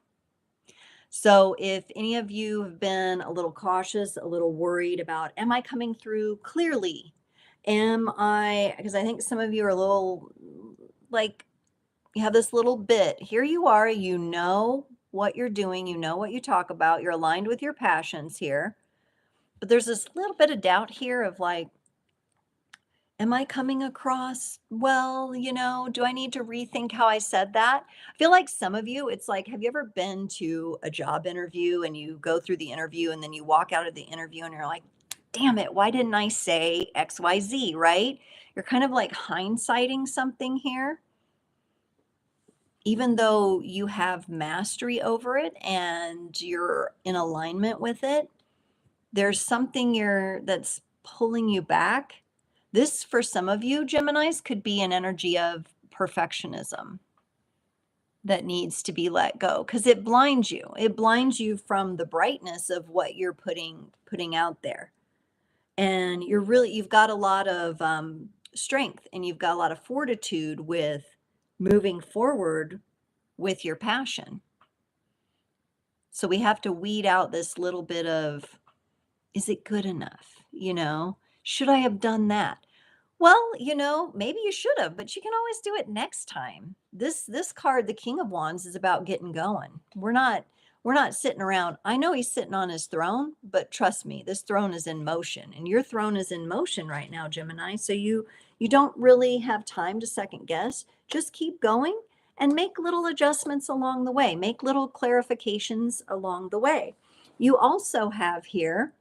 So if any of you have been a little cautious, a little worried about, am I coming through clearly? Because I think some of you are a little like, you have this little bit. Here you are, you know what you're doing, you know what you talk about, you're aligned with your passions here. But there's this little bit of doubt here of like, am I coming across well? Do I need to rethink how I said that? I feel like some of you, it's like, have you ever been to a job interview and you go through the interview and then you walk out of the interview and you're like, damn it, why didn't I say XYZ, right? You're kind of like hindsighting something here, even though you have mastery over it and you're in alignment with it. There's something that's pulling you back. This, for some of you, Geminis, could be an energy of perfectionism that needs to be let go because it blinds you. It blinds you from the brightness of what you're putting out there. And you've got a lot of strength and you've got a lot of fortitude with moving forward with your passion. So we have to weed out this little bit of, is it good enough? Should I have done that? Well, maybe you should have, but you can always do it next time. This card, the King of Wands, is about getting going. We're not sitting around. I know he's sitting on his throne, but trust me, this throne is in motion, and your throne is in motion right now, Gemini. So you don't really have time to second guess. Just keep going and make little adjustments along the way. Make little clarifications along the way. You also have here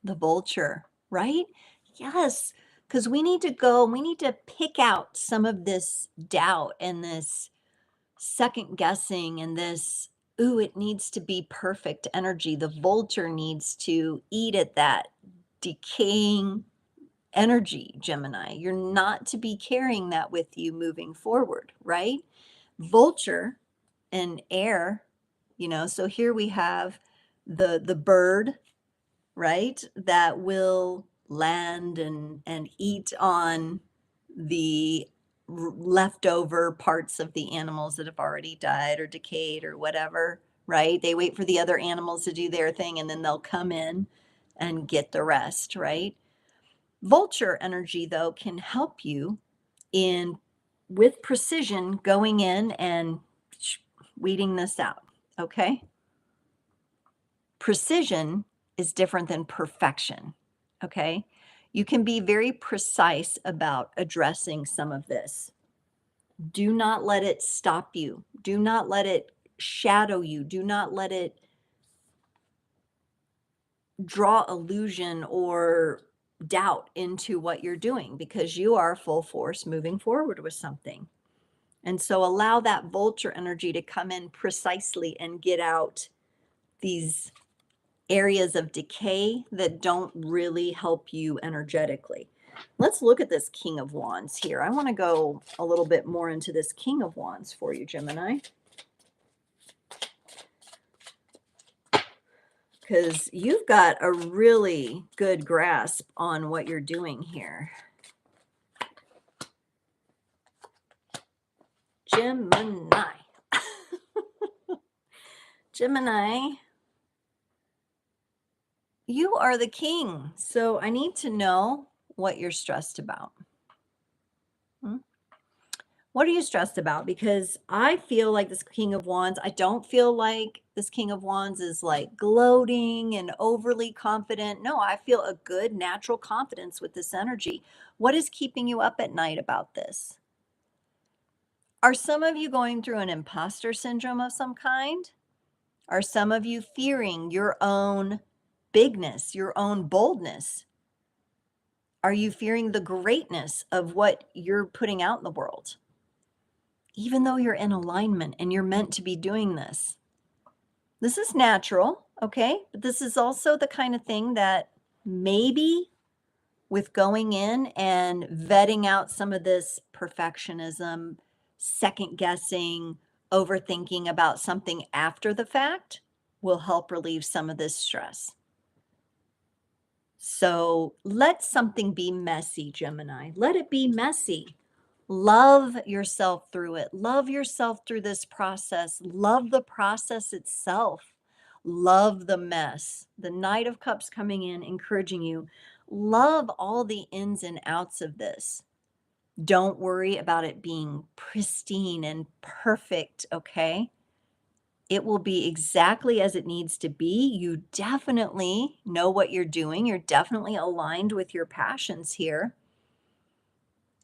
the Vulture, right? Yes, because we need to pick out some of this doubt and this second guessing and this, ooh, it needs to be perfect energy. The Vulture needs to eat at that decaying energy, Gemini. You're not to be carrying that with you moving forward, right? Vulture and air, so here we have the bird, right, that will land and eat on the leftover parts of the animals that have already died or decayed or whatever, right? They wait for the other animals to do their thing and then they'll come in and get the rest, right? Vulture energy, though, can help you in with precision going in and weeding this out, okay? Precision is different than perfection, okay? You can be very precise about addressing some of this. Do not let it stop you. Do not let it shadow you. Do not let it draw illusion or doubt into what you're doing because you are full force moving forward with something. And so allow that Vulture energy to come in precisely and get out these areas of decay that don't really help you energetically. Let's look at this King of Wands here. I want to go a little bit more into this King of Wands for you, Gemini, because you've got a really good grasp on what you're doing here. Gemini. Gemini, you are the king. So I need to know what you're stressed about. What are you stressed about? Because I feel like this King of Wands, I don't feel like this King of Wands is like gloating and overly confident. No, I feel a good natural confidence with this energy. What is keeping you up at night about this? Are some of you going through an imposter syndrome of some kind? Are some of you fearing your own bigness, your own boldness? Are you fearing the greatness of what you're putting out in the world? Even though you're in alignment and you're meant to be doing this. This is natural, okay? But this is also the kind of thing that maybe with going in and vetting out some of this perfectionism, second guessing, overthinking about something after the fact will help relieve some of this stress. So let something be messy, Gemini. Let it be messy. Love yourself through it. Love yourself through this process. Love the process itself. Love the mess. The Knight of Cups coming in, encouraging you. Love all the ins and outs of this. Don't worry about it being pristine and perfect, okay? It will be exactly as it needs to be. You definitely know what you're doing. You're definitely aligned with your passions here.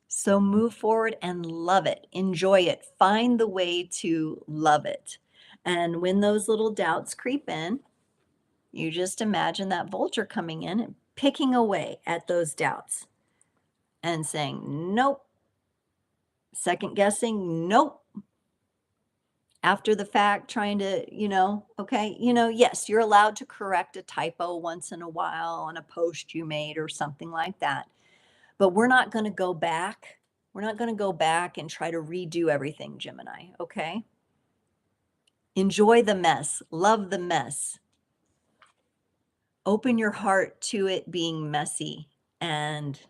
So move forward and love it. Enjoy it. Find the way to love it. And when those little doubts creep in, you just imagine that Vulture coming in and picking away at those doubts and saying, nope, second guessing, nope. After the fact, trying to, okay, yes, you're allowed to correct a typo once in a while on a post you made or something like that. But we're not going to go back. We're not going to go back and try to redo everything, Gemini, okay? Enjoy the mess. Love the mess. Open your heart to it being messy and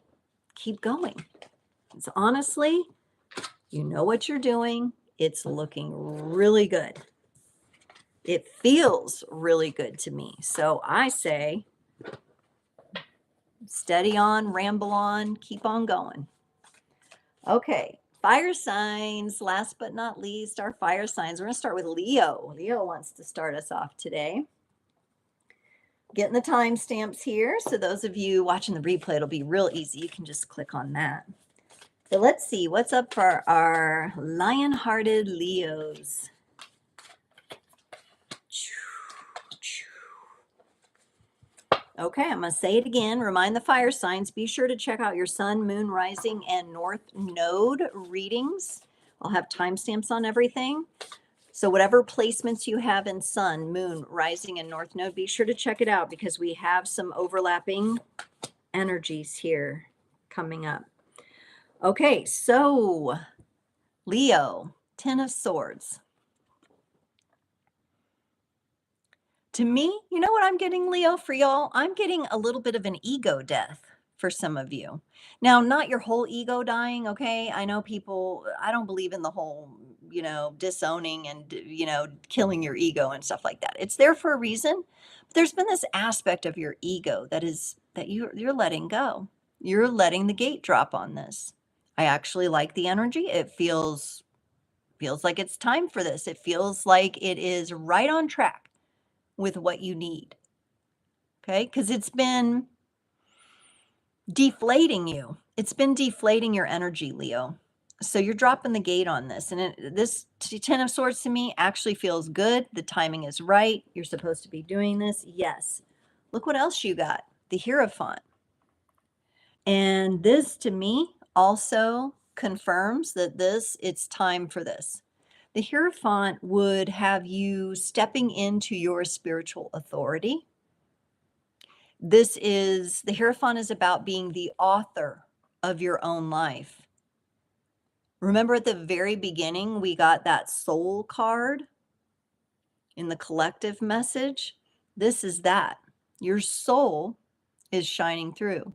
keep going. It's honestly, you know what you're doing. It's looking really good. It feels really good to me. So I say, steady on, ramble on, keep on going. Okay, fire signs. Last but not least, our fire signs. We're going to start with Leo. Leo wants to start us off today. Getting the timestamps here. So those of you watching the replay, it'll be real easy. You can just click on that. So let's see what's up for our lion-hearted Leos. Okay, I'm going to say it again. Remind the fire signs. Be sure to check out your sun, moon, rising, and north node readings. I'll have timestamps on everything. So whatever placements you have in sun, moon, rising, and north node, be sure to check it out because we have some overlapping energies here coming up. Okay, so Leo, Ten of Swords. To me, you know what I'm getting, Leo, for y'all? I'm getting a little bit of an ego death for some of you. Now, not your whole ego dying, okay? I know people, I don't believe in the whole, disowning and, killing your ego and stuff like that. It's there for a reason. But there's been this aspect of your ego that you're letting go. You're letting the gate drop on this. I actually like the energy. It feels like it's time for this. It feels like it is right on track with what you need. Okay? Because it's been deflating you. It's been deflating your energy, Leo. So you're dropping the gate on this. And this Ten of Swords to me actually feels good. The timing is right. You're supposed to be doing this. Yes. Look what else you got. The Hierophant. And this to me also confirms that it's time for this. The Hierophant would have you stepping into your spiritual authority. The Hierophant is about being the author of your own life. Remember at the very beginning, we got that soul card in the collective message. This is that. Your soul is shining through.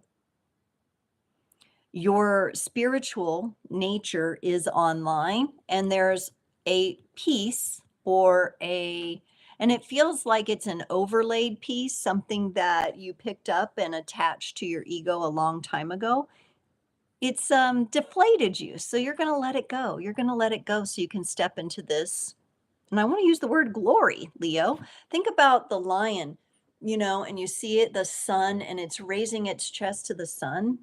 Your spiritual nature is online, and there's a piece and it feels like it's an overlaid piece, something that you picked up and attached to your ego a long time ago. It's deflated you, so you're going to let it go. You're going to let it go so you can step into this. And I want to use the word glory, Leo. Think about the lion, and you see it, the sun, and it's raising its chest to the sun.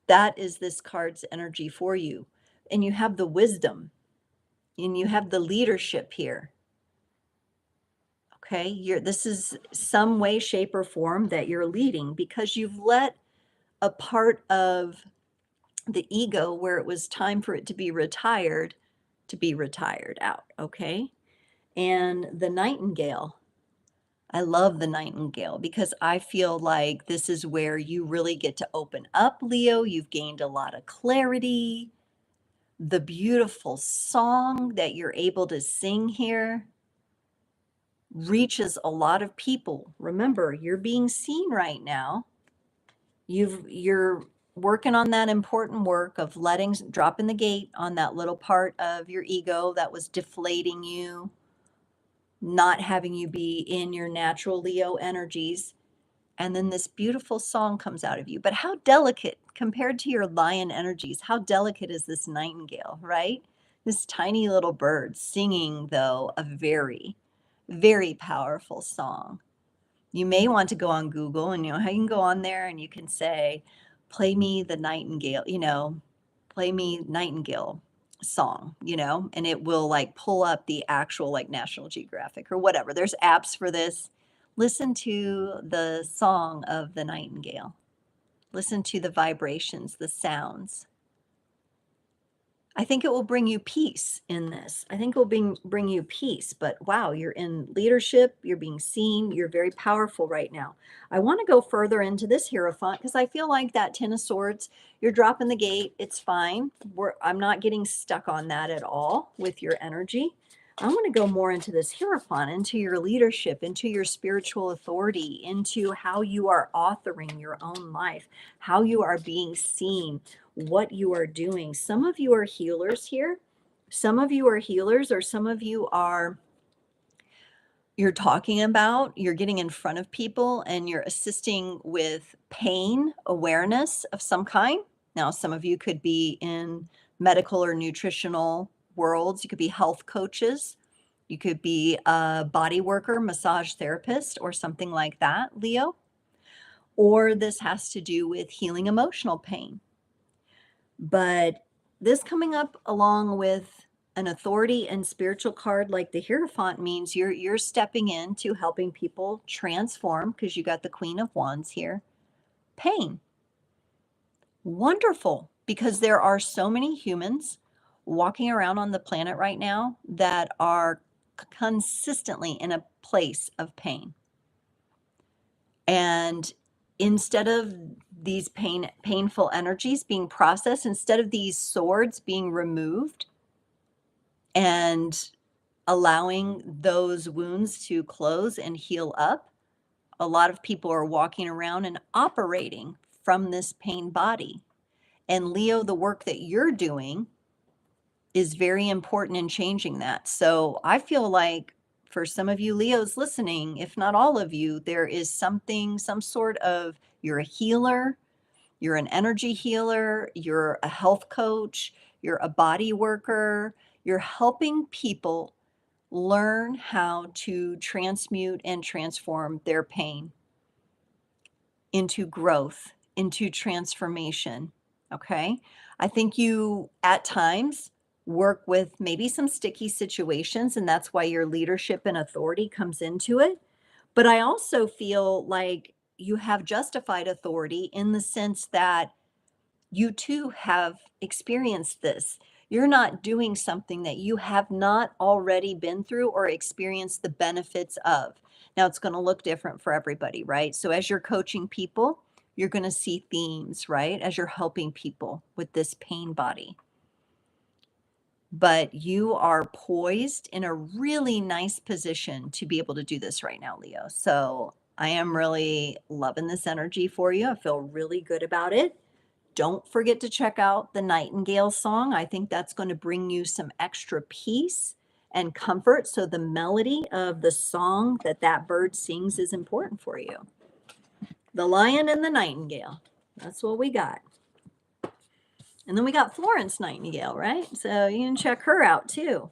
That is this card's energy for you. And you have the wisdom, and you have the leadership here. Okay, this is some way, shape, or form that you're leading because you've let a part of the ego where it was time for it to be retired out. Okay, and the Nightingale. I love the Nightingale because I feel like this is where you really get to open up, Leo. You've gained a lot of clarity. The beautiful song that you're able to sing here reaches a lot of people. Remember, you're being seen right now. You're working on that important work of dropping the gate on that little part of your ego that was deflating you, not having you be in your natural Leo energies. And then this beautiful song comes out of you. But how delicate compared to your lion energies, how delicate is this nightingale, right? This tiny little bird singing, though, a very, very powerful song. You may want to go on Google and how you can go on there and you can say, play me the nightingale, play me nightingale song, and it will pull up the actual National Geographic or whatever. There's apps for this. Listen to the song of the nightingale. Listen to the vibrations, the sounds. I think it will bring you peace in this. I think it will bring you peace, but wow, you're in leadership, you're being seen, you're very powerful right now. I want to go further into this Hierophant because I feel like that Ten of Swords, you're dropping the gate, it's fine. I'm not getting stuck on that at all with your energy. I want to go more into this Hierophant, into your leadership, into your spiritual authority, into how you are authoring your own life, how you are being seen, what you are doing. Some of you are healers here. Some of you are healers, or some of you are, you're talking about, you're getting in front of people and you're assisting with pain awareness of some kind. Now, some of you could be in medical or nutritional worlds. You could be health coaches. You could be a body worker, massage therapist, or something like that, Leo. Or this has to do with healing emotional pain. But this coming up along with an authority and spiritual card like the Hierophant means you're stepping into helping people transform, because you got the Queen of Wands here, pain. Wonderful, because there are so many humans walking around on the planet right now that are consistently in a place of pain. And instead of these painful energies being processed, instead of these swords being removed and allowing those wounds to close and heal up, a lot of people are walking around and operating from this pain body. And Leo, the work that you're doing is very important in changing that. So I feel like for some of you Leos listening, if not all of you, there is something, some sort of, you're a healer, you're an energy healer, you're a health coach, you're a body worker, you're helping people learn how to transmute and transform their pain into growth, into transformation. Okay. I think you at times work with maybe some sticky situations, and that's why your leadership and authority comes into it. But I also feel like you have justified authority in the sense that you too have experienced this. You're not doing something that you have not already been through or experienced the benefits of. Now, it's going to look different for everybody, right? So as you're coaching people, you're going to see themes, right? As you're helping people with this pain body. But you are poised in a really nice position to be able to do this right now, Leo. So I am really loving this energy for you. I feel really good about it. Don't forget to check out the Nightingale song. I think that's going to bring you some extra peace and comfort. So the melody of the song that bird sings is important for you. The Lion and the Nightingale. That's what we got. And then we got Florence Nightingale, right? So you can check her out too.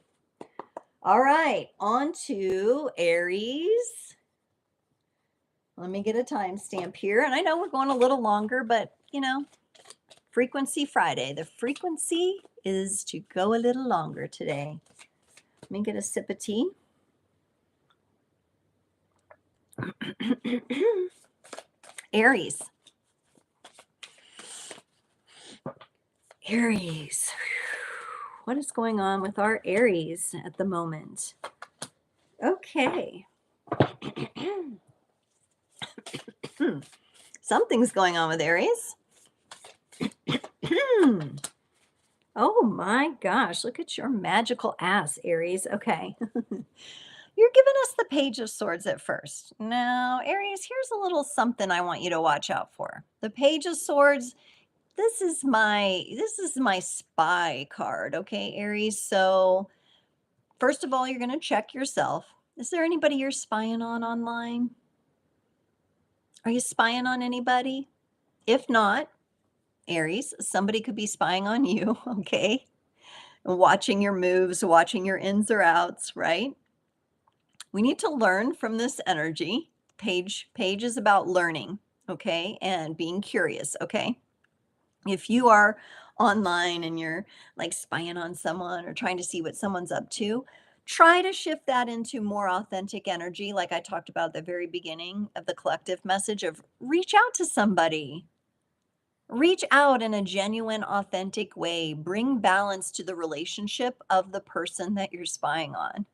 All right, on to Aries. Let me get a timestamp here. And I know we're going a little longer, but you know, Frequency Friday. The frequency is to go a little longer today. Let me get a sip of tea. Aries. Aries. What is going on with our Aries at the moment? Okay. Something's going on with Aries. Oh my gosh, look at your magical ass, Aries. Okay. You're giving us the Page of Swords at first. Now, Aries, here's a little something I want you to watch out for. The Page of Swords, this is my spy card, okay, Aries? So, first of all, you're going to check yourself. Is there anybody you're spying on online? Are you spying on anybody? If not, Aries, somebody could be spying on you, okay? Watching your moves, watching your ins or outs, right? We need to learn from this energy. Page is about learning, okay? And being curious, okay? If you are online and you're like spying on someone or trying to see what someone's up to, Try to shift that into more authentic energy, like I talked about at the very beginning of the collective message of reach out to somebody. Reach out in a genuine, authentic way. Bring balance to the relationship of the person that you're spying on.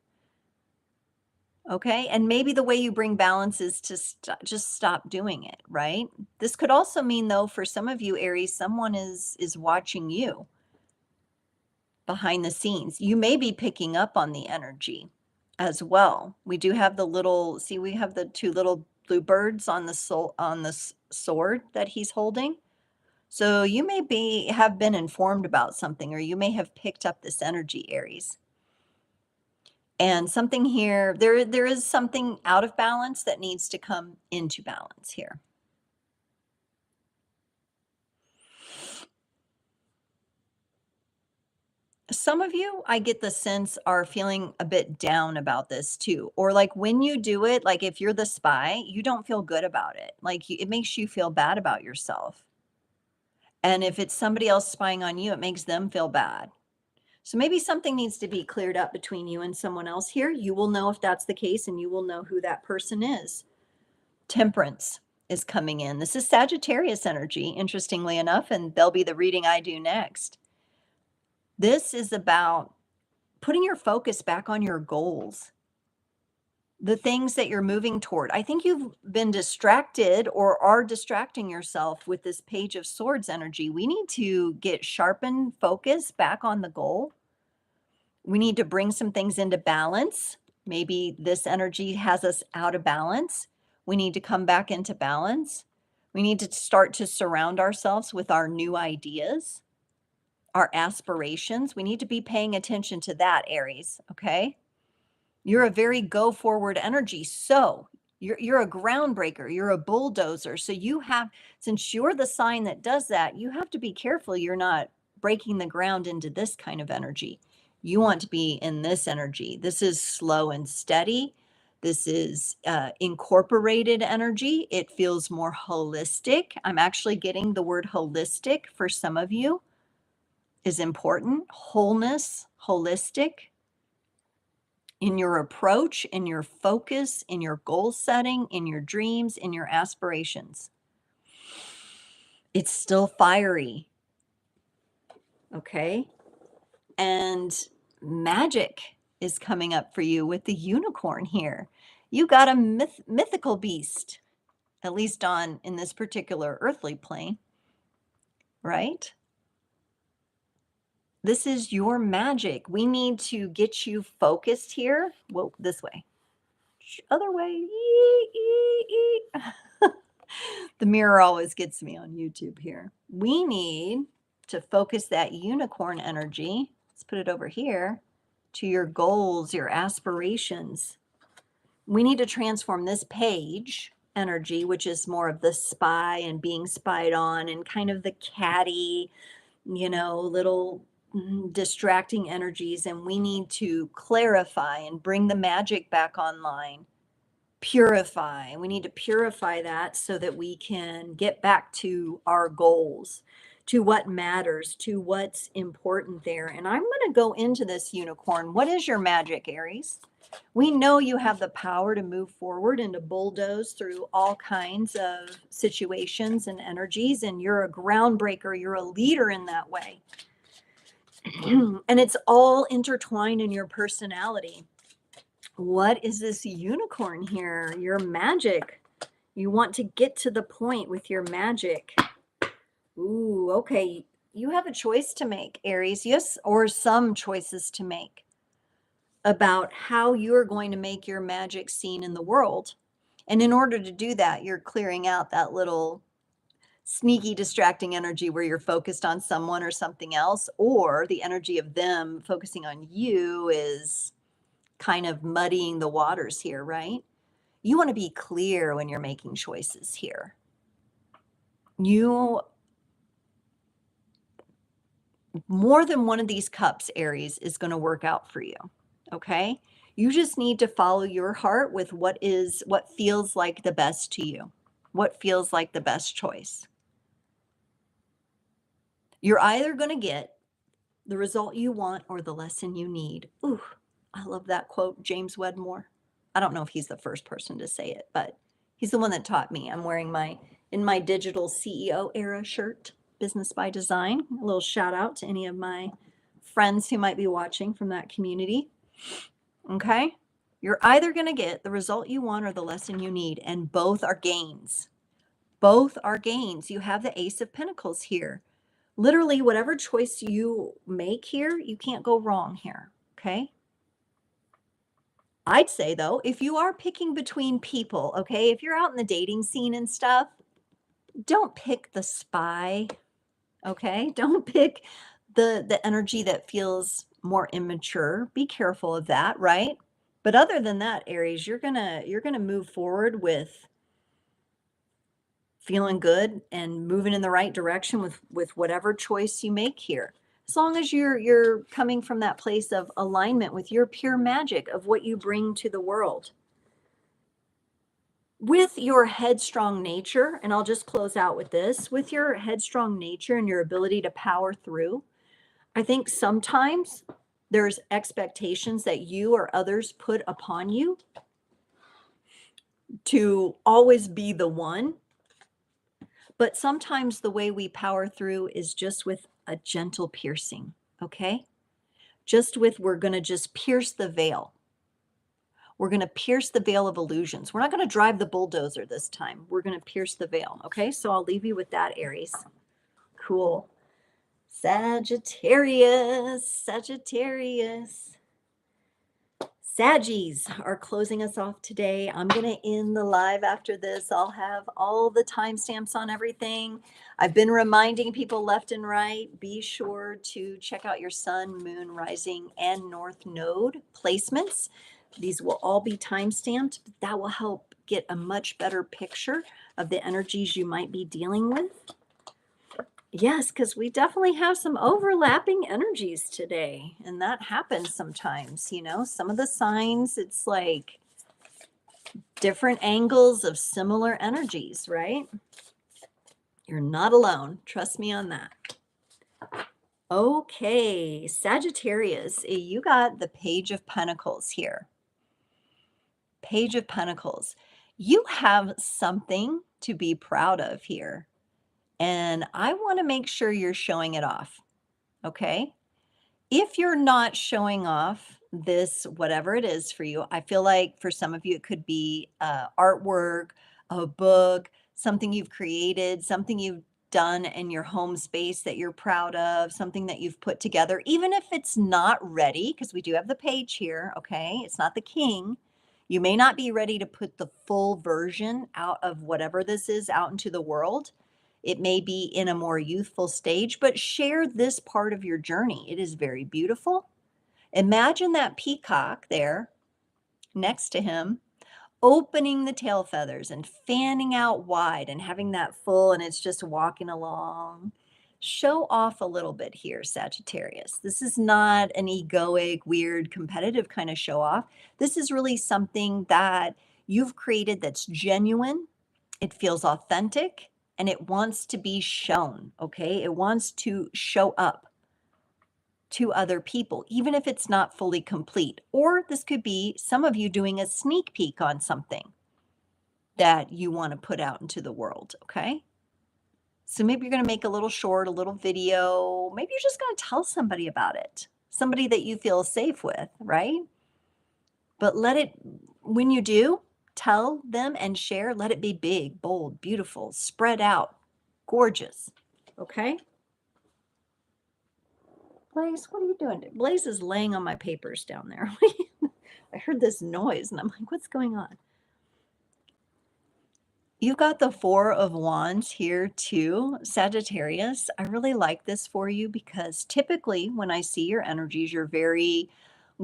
Okay. And maybe the way you bring balance is to just stop doing it, right? This could also mean, though, for some of you, Aries, someone is watching you behind the scenes. You may be picking up on the energy as well. We do have the little, see, we have the two little blue birds on the sword that he's holding. So you may have been informed about something, or you may have picked up this energy, Aries. And something here, there is something out of balance that needs to come into balance here. Some of you, I get the sense, are feeling a bit down about this too. Or like when you do it, like if you're the spy, you don't feel good about it. Like it makes you feel bad about yourself. And if it's somebody else spying on you, it makes them feel bad. So maybe something needs to be cleared up between you and someone else here. You will know if that's the case, and you will know who that person is. Temperance is coming in. This is Sagittarius energy, interestingly enough, and they'll be the reading I do next. This is about putting your focus back on your goals, the things that you're moving toward. I think you've been distracted or are distracting yourself with this Page of Swords energy. We need to get sharpened focus back on the goal. We need to bring some things into balance. Maybe this energy has us out of balance. We need to come back into balance. We need to start to surround ourselves with our new ideas, our aspirations. We need to be paying attention to that, Aries, okay? You're a very go forward energy. So you're a groundbreaker, you're a bulldozer. So you have, since you're the sign that does that, you have to be careful you're not breaking the ground into this kind of energy. You want to be in this energy. This is slow and steady. This is incorporated energy. It feels more holistic. I'm actually getting the word holistic for some of you is important. Wholeness, holistic in your approach, in your focus, in your goal setting, in your dreams, in your aspirations. It's still fiery. Okay. And magic is coming up for you with the unicorn here. You got a mythical beast, at least in this particular earthly plane, right? This is your magic. We need to get you focused here. Well, this way. Other way. The mirror always gets me on YouTube here. We need to focus that unicorn energy. Let's put it over here to your goals, your aspirations. We need to transform this page energy, which is more of the spy and being spied on and kind of the catty, little distracting energies. And we need to clarify and bring the magic back online. Purify. We need to purify that so that we can get back to our goals, to what matters, to what's important there. And I'm going to go into this unicorn. What is your magic, Aries? We know you have the power to move forward and to bulldoze through all kinds of situations and energies, and you're a groundbreaker. You're a leader in that way. And it's all intertwined in your personality. What is this unicorn here? Your magic. You want to get to the point with your magic. Ooh, okay. You have a choice to make, Aries. Yes, or some choices to make about how you're going to make your magic seen in the world. And in order to do that, you're clearing out that little sneaky, distracting energy where you're focused on someone or something else, or the energy of them focusing on you is kind of muddying the waters here, right? You want to be clear when you're making choices here. More than one of these cups, Aries, is going to work out for you. Okay? You just need to follow your heart with what feels like the best to you. What feels like the best choice. You're either going to get the result you want or the lesson you need. Ooh, I love that quote, James Wedmore. I don't know if he's the first person to say it, but he's the one that taught me. I'm wearing my digital CEO era shirt, Business by Design. A little shout out to any of my friends who might be watching from that community. Okay? You're either going to get the result you want or the lesson you need, and both are gains. Both are gains. You have the Ace of Pentacles here. Literally, whatever choice you make here, you can't go wrong here. Okay? I'd say though, if you are picking between people, okay, if you're out in the dating scene and stuff, don't pick the spy, okay? Don't pick the energy that feels more immature. Be careful of that, right? But other than that, Aries, you're gonna move forward with feeling good and moving in the right direction with whatever choice you make here. As long as you're coming from that place of alignment with your pure magic of what you bring to the world. With your headstrong nature, and I'll just close out with this, with your headstrong nature and your ability to power through, I think sometimes there's expectations that you or others put upon you to always be the one. But sometimes the way we power through is just with a gentle piercing, okay? Just with, we're going to just pierce the veil. We're going to pierce the veil of illusions. We're not going to drive the bulldozer this time. We're going to pierce the veil, okay? So I'll leave you with that, Aries. Cool. Sagittarius, Sagittarius. Saggies are closing us off today. I'm going to end the live after this. I'll have all the timestamps on everything. I've been reminding people left and right, be sure to check out your sun, moon, rising, and north node placements. These will all be timestamped. That will help get a much better picture of the energies you might be dealing with. Yes, because we definitely have some overlapping energies today, and that happens sometimes, you know, some of the signs, it's like different angles of similar energies, right? You're not alone. Trust me on that. Okay, Sagittarius, you got the Page of Pentacles here. Page of Pentacles. You have something to be proud of here. And I want to make sure you're showing it off. Okay. If you're not showing off this, whatever it is for you, I feel like for some of you, it could be artwork, a book, something you've created, something you've done in your home space that you're proud of, something that you've put together, even if it's not ready, because we do have the page here. Okay. It's not the king. You may not be ready to put the full version out of whatever this is out into the world. It may be in a more youthful stage, but share this part of your journey. It is very beautiful. Imagine that peacock there next to him, opening the tail feathers and fanning out wide and having that full, and it's just walking along. Show off a little bit here, Sagittarius. This is not an egoic, weird, competitive kind of show off. This is really something that you've created that's genuine. It feels authentic and it wants to be shown, okay? It wants to show up to other people, even if it's not fully complete. Or this could be some of you doing a sneak peek on something that you want to put out into the world, okay? So maybe you're going to make a little short, a little video. Maybe you're just going to tell somebody about it, somebody that you feel safe with, right? But let it, when you do, tell them and share, let it be big, bold, beautiful, spread out, gorgeous, okay? Blaze, what are you doing? Blaze is laying on my papers down there. I heard this noise and I'm like, what's going on? You've got the Four of Wands here too, Sagittarius. I really like this for you because typically when I see your energies, you're very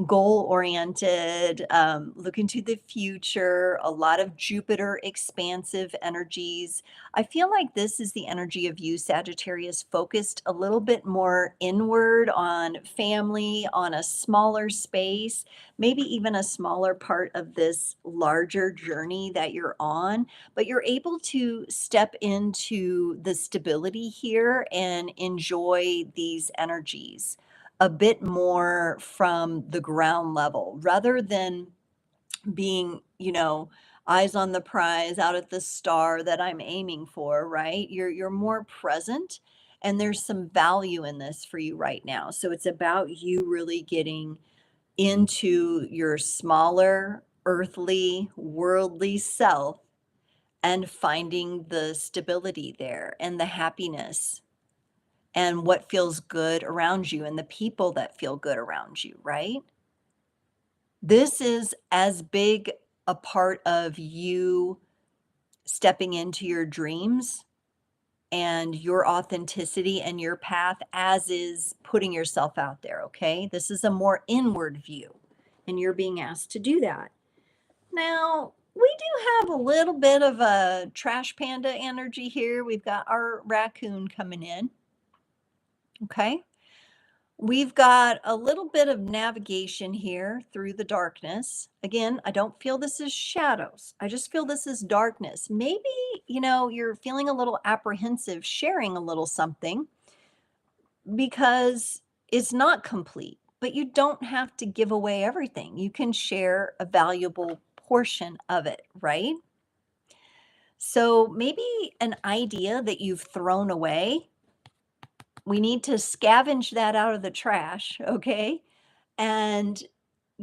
goal oriented, looking to the future, a lot of Jupiter expansive energies. I feel like this is the energy of you, Sagittarius, focused a little bit more inward on family, on a smaller space, maybe even a smaller part of this larger journey that you're on, but you're able to step into the stability here and enjoy these energies a bit more from the ground level rather than being, eyes on the prize out at the star that I'm aiming for, right? You're more present and there's some value in this for you right now. So it's about you really getting into your smaller, earthly, worldly self and finding the stability there and the happiness and what feels good around you and the people that feel good around you, right? This is as big a part of you stepping into your dreams and your authenticity and your path as is putting yourself out there, okay? This is a more inward view, and you're being asked to do that. Now, we do have a little bit of a trash panda energy here. We've got our raccoon coming in, okay? We've got a little bit of navigation here through the darkness. Again, I don't feel this is shadows. I just feel this is darkness. Maybe, you're feeling a little apprehensive sharing a little something because it's not complete, but you don't have to give away everything. You can share a valuable portion of it, right? So maybe an idea that you've thrown away, we need to scavenge that out of the trash, okay? And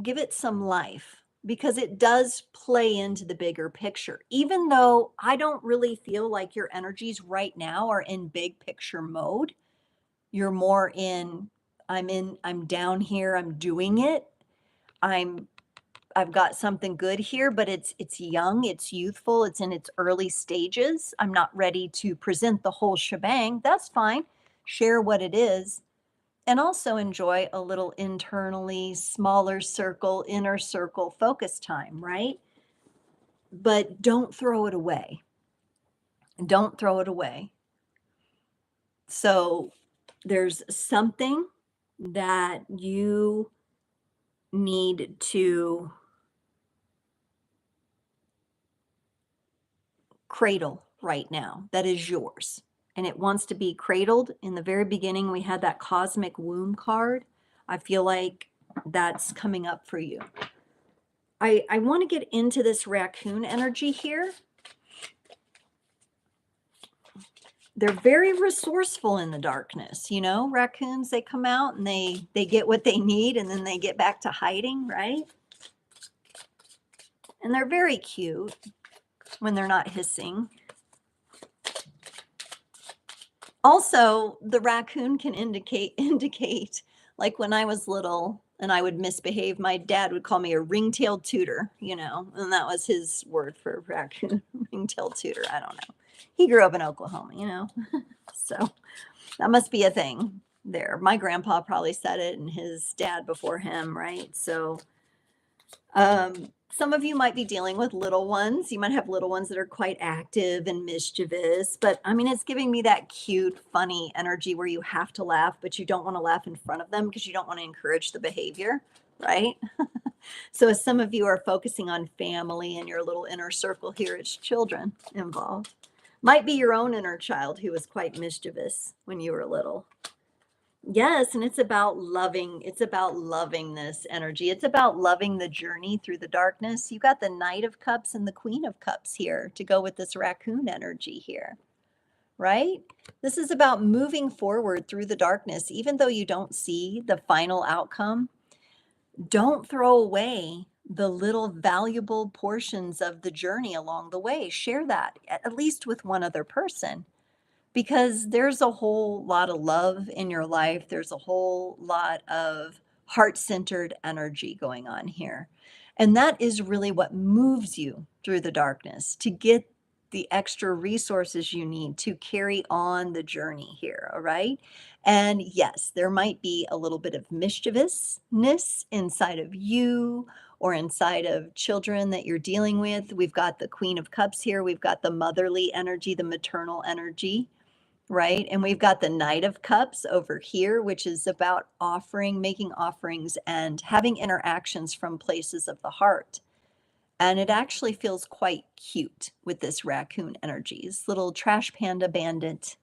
give it some life because it does play into the bigger picture. Even though I don't really feel like your energies right now are in big picture mode, you're more I'm down here, I'm doing it. I've got something good here, but it's young, it's youthful, it's in its early stages. I'm not ready to present the whole shebang. That's fine. Share what it is and also enjoy a little internally smaller circle, inner circle focus time, right? But don't throw it away. Don't throw it away. So there's something that you need to cradle right now that is yours. And it wants to be cradled. In the very beginning, we had that cosmic womb card. I feel like that's coming up for you. I want to get into this raccoon energy here. They're very resourceful in the darkness, raccoons, they come out and they get what they need and then they get back to hiding, right? And they're very cute when they're not hissing. Also, the raccoon can indicate like when I was little and I would misbehave, my dad would call me a ring-tailed tutor, and that was his word for raccoon, ring-tailed tutor. I don't know. He grew up in Oklahoma, so that must be a thing there. My grandpa probably said it and his dad before him, right? So some of you might be dealing with little ones. You might have little ones that are quite active and mischievous, but it's giving me that cute, funny energy where you have to laugh, but you don't want to laugh in front of them because you don't want to encourage the behavior, right? So as some of you are focusing on family and your little inner circle here, it's children involved. Might be your own inner child who was quite mischievous when you were little. Yes, and it's about loving. It's about loving this energy. It's about loving the journey through the darkness. You got the Knight of Cups and the Queen of Cups here to go with this raccoon energy here, right? This is about moving forward through the darkness. Even though you don't see the final outcome, don't throw away the little valuable portions of the journey along the way. Share that at least with one other person. Because there's a whole lot of love in your life. There's a whole lot of heart-centered energy going on here. And that is really what moves you through the darkness to get the extra resources you need to carry on the journey here, all right? And yes, there might be a little bit of mischievousness inside of you or inside of children that you're dealing with. We've got the Queen of Cups here. We've got the motherly energy, the maternal energy. Right. And we've got the Knight of Cups over here, which is about making offerings and having interactions from places of the heart. And it actually feels quite cute with this raccoon energy, this little trash panda bandit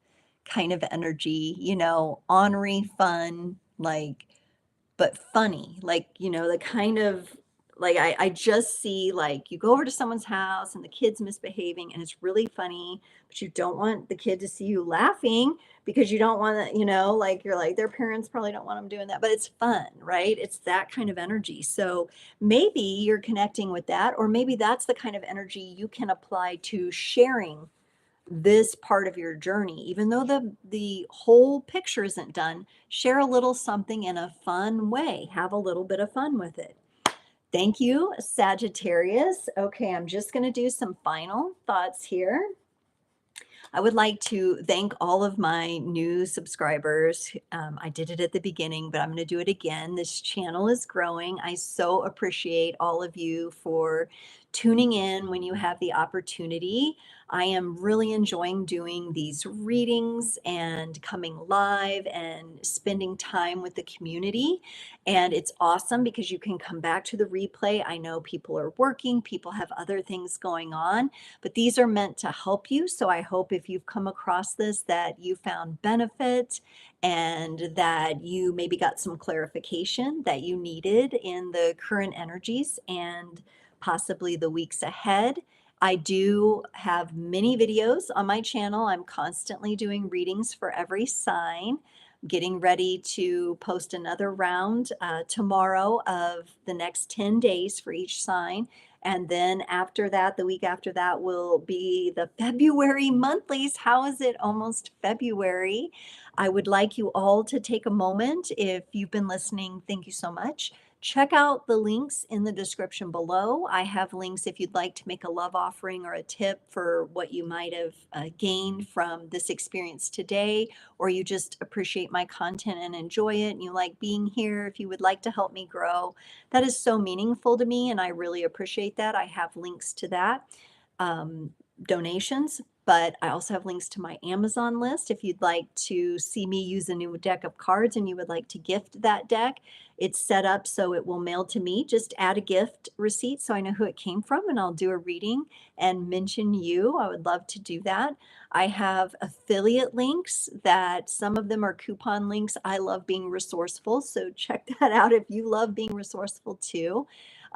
kind of energy, ornery, fun, like but funny. Like, you know, the kind of like I just see like you go over to someone's house and the kid's misbehaving and it's really funny, but you don't want the kid to see you laughing because you don't want to, you know, like you're like their parents probably don't want them doing that, but it's fun, right? It's that kind of energy. So maybe you're connecting with that, or maybe that's the kind of energy you can apply to sharing this part of your journey. Even though the whole picture isn't done, share a little something in a fun way. Have a little bit of fun with it. Thank you, Sagittarius. Okay, I'm just going to do some final thoughts here. I would like to thank all of my new subscribers. I did it at the beginning, but I'm going to do it again. This channel is growing. I so appreciate all of you for tuning in when you have the opportunity. I am really enjoying doing these readings and coming live and spending time with the community. And it's awesome because you can come back to the replay. I know people are working, people have other things going on, but these are meant to help you. So I hope if you've come across this that you found benefit and that you maybe got some clarification that you needed in the current energies and possibly the weeks ahead. I do have many videos on my channel. I'm constantly doing readings for every sign. Getting ready to post another round tomorrow of the next 10 days for each sign. And then after that, the week after that will be the February monthlies. How is it almost February? I would like you all to take a moment. If you've been listening, thank you so much. Check out the links in the description below. I have links if you'd like to make a love offering or a tip for what you might have gained from this experience today, or you just appreciate my content and enjoy it and you like being here. If you would like to help me grow, that is so meaningful to me and I really appreciate that. I have links to that. Donations, but I also have links to my Amazon list. If you'd like to see me use a new deck of cards and you would like to gift that deck, it's set up so it will mail to me. Just add a gift receipt so I know who it came from and I'll do a reading and mention you. I would love to do that. I have affiliate links that some of them are coupon links. I love being resourceful, so check that out if you love being resourceful too.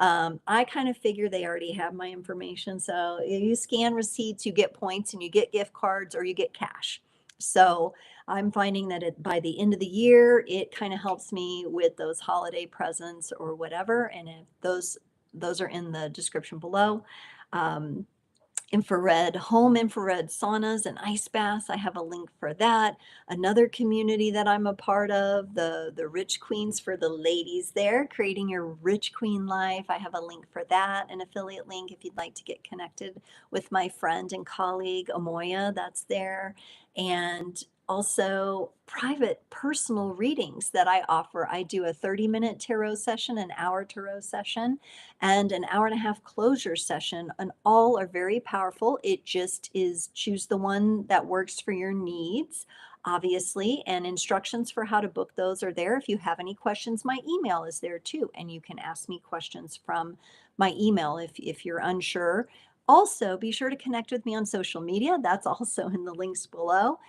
I kind of figure they already have my information. So if you scan receipts, you get points and you get gift cards or you get cash. So I'm finding that by the end of the year, it kind of helps me with those holiday presents or whatever. And if those are in the description below. Home infrared saunas and ice baths. I have a link for that. Another community that I'm a part of, the Rich Queens for the ladies there, creating your rich queen life. I have a link for that, an affiliate link if you'd like to get connected with my friend and colleague, Amoya, that's there. And also private personal readings that I offer. I do a 30-minute tarot session, an hour tarot session, and an hour and a half closure session, and all are very powerful. It just is choose the one that works for your needs, obviously, and instructions for how to book those are there. If you have any questions, my email is there too, and you can ask me questions from my email if you're unsure. Also, be sure to connect with me on social media. That's also in the links below.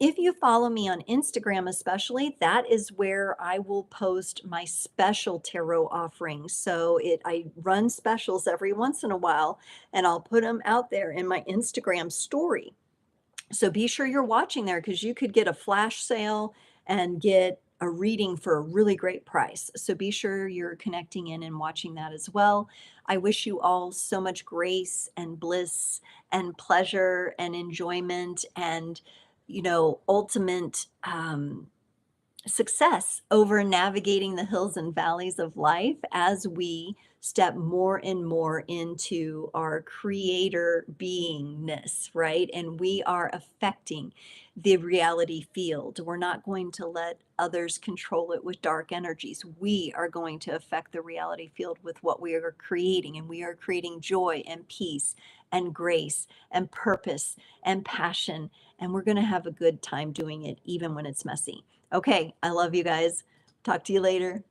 If you follow me on Instagram especially, that is where I will post my special tarot offerings. So I run specials every once in a while, and I'll put them out there in my Instagram story. So be sure you're watching there because you could get a flash sale and get a reading for a really great price. So be sure you're connecting in and watching that as well. I wish you all so much grace and bliss and pleasure and enjoyment and, ultimate success over navigating the hills and valleys of life as we step more and more into our creator beingness, right? And we are affecting the reality field. We're not going to let others control it with dark energies. We are going to affect the reality field with what we are creating, and we are creating joy and peace and grace and purpose and passion, and we're going to have a good time doing it even when it's messy. Okay, I love you guys. Talk to you later.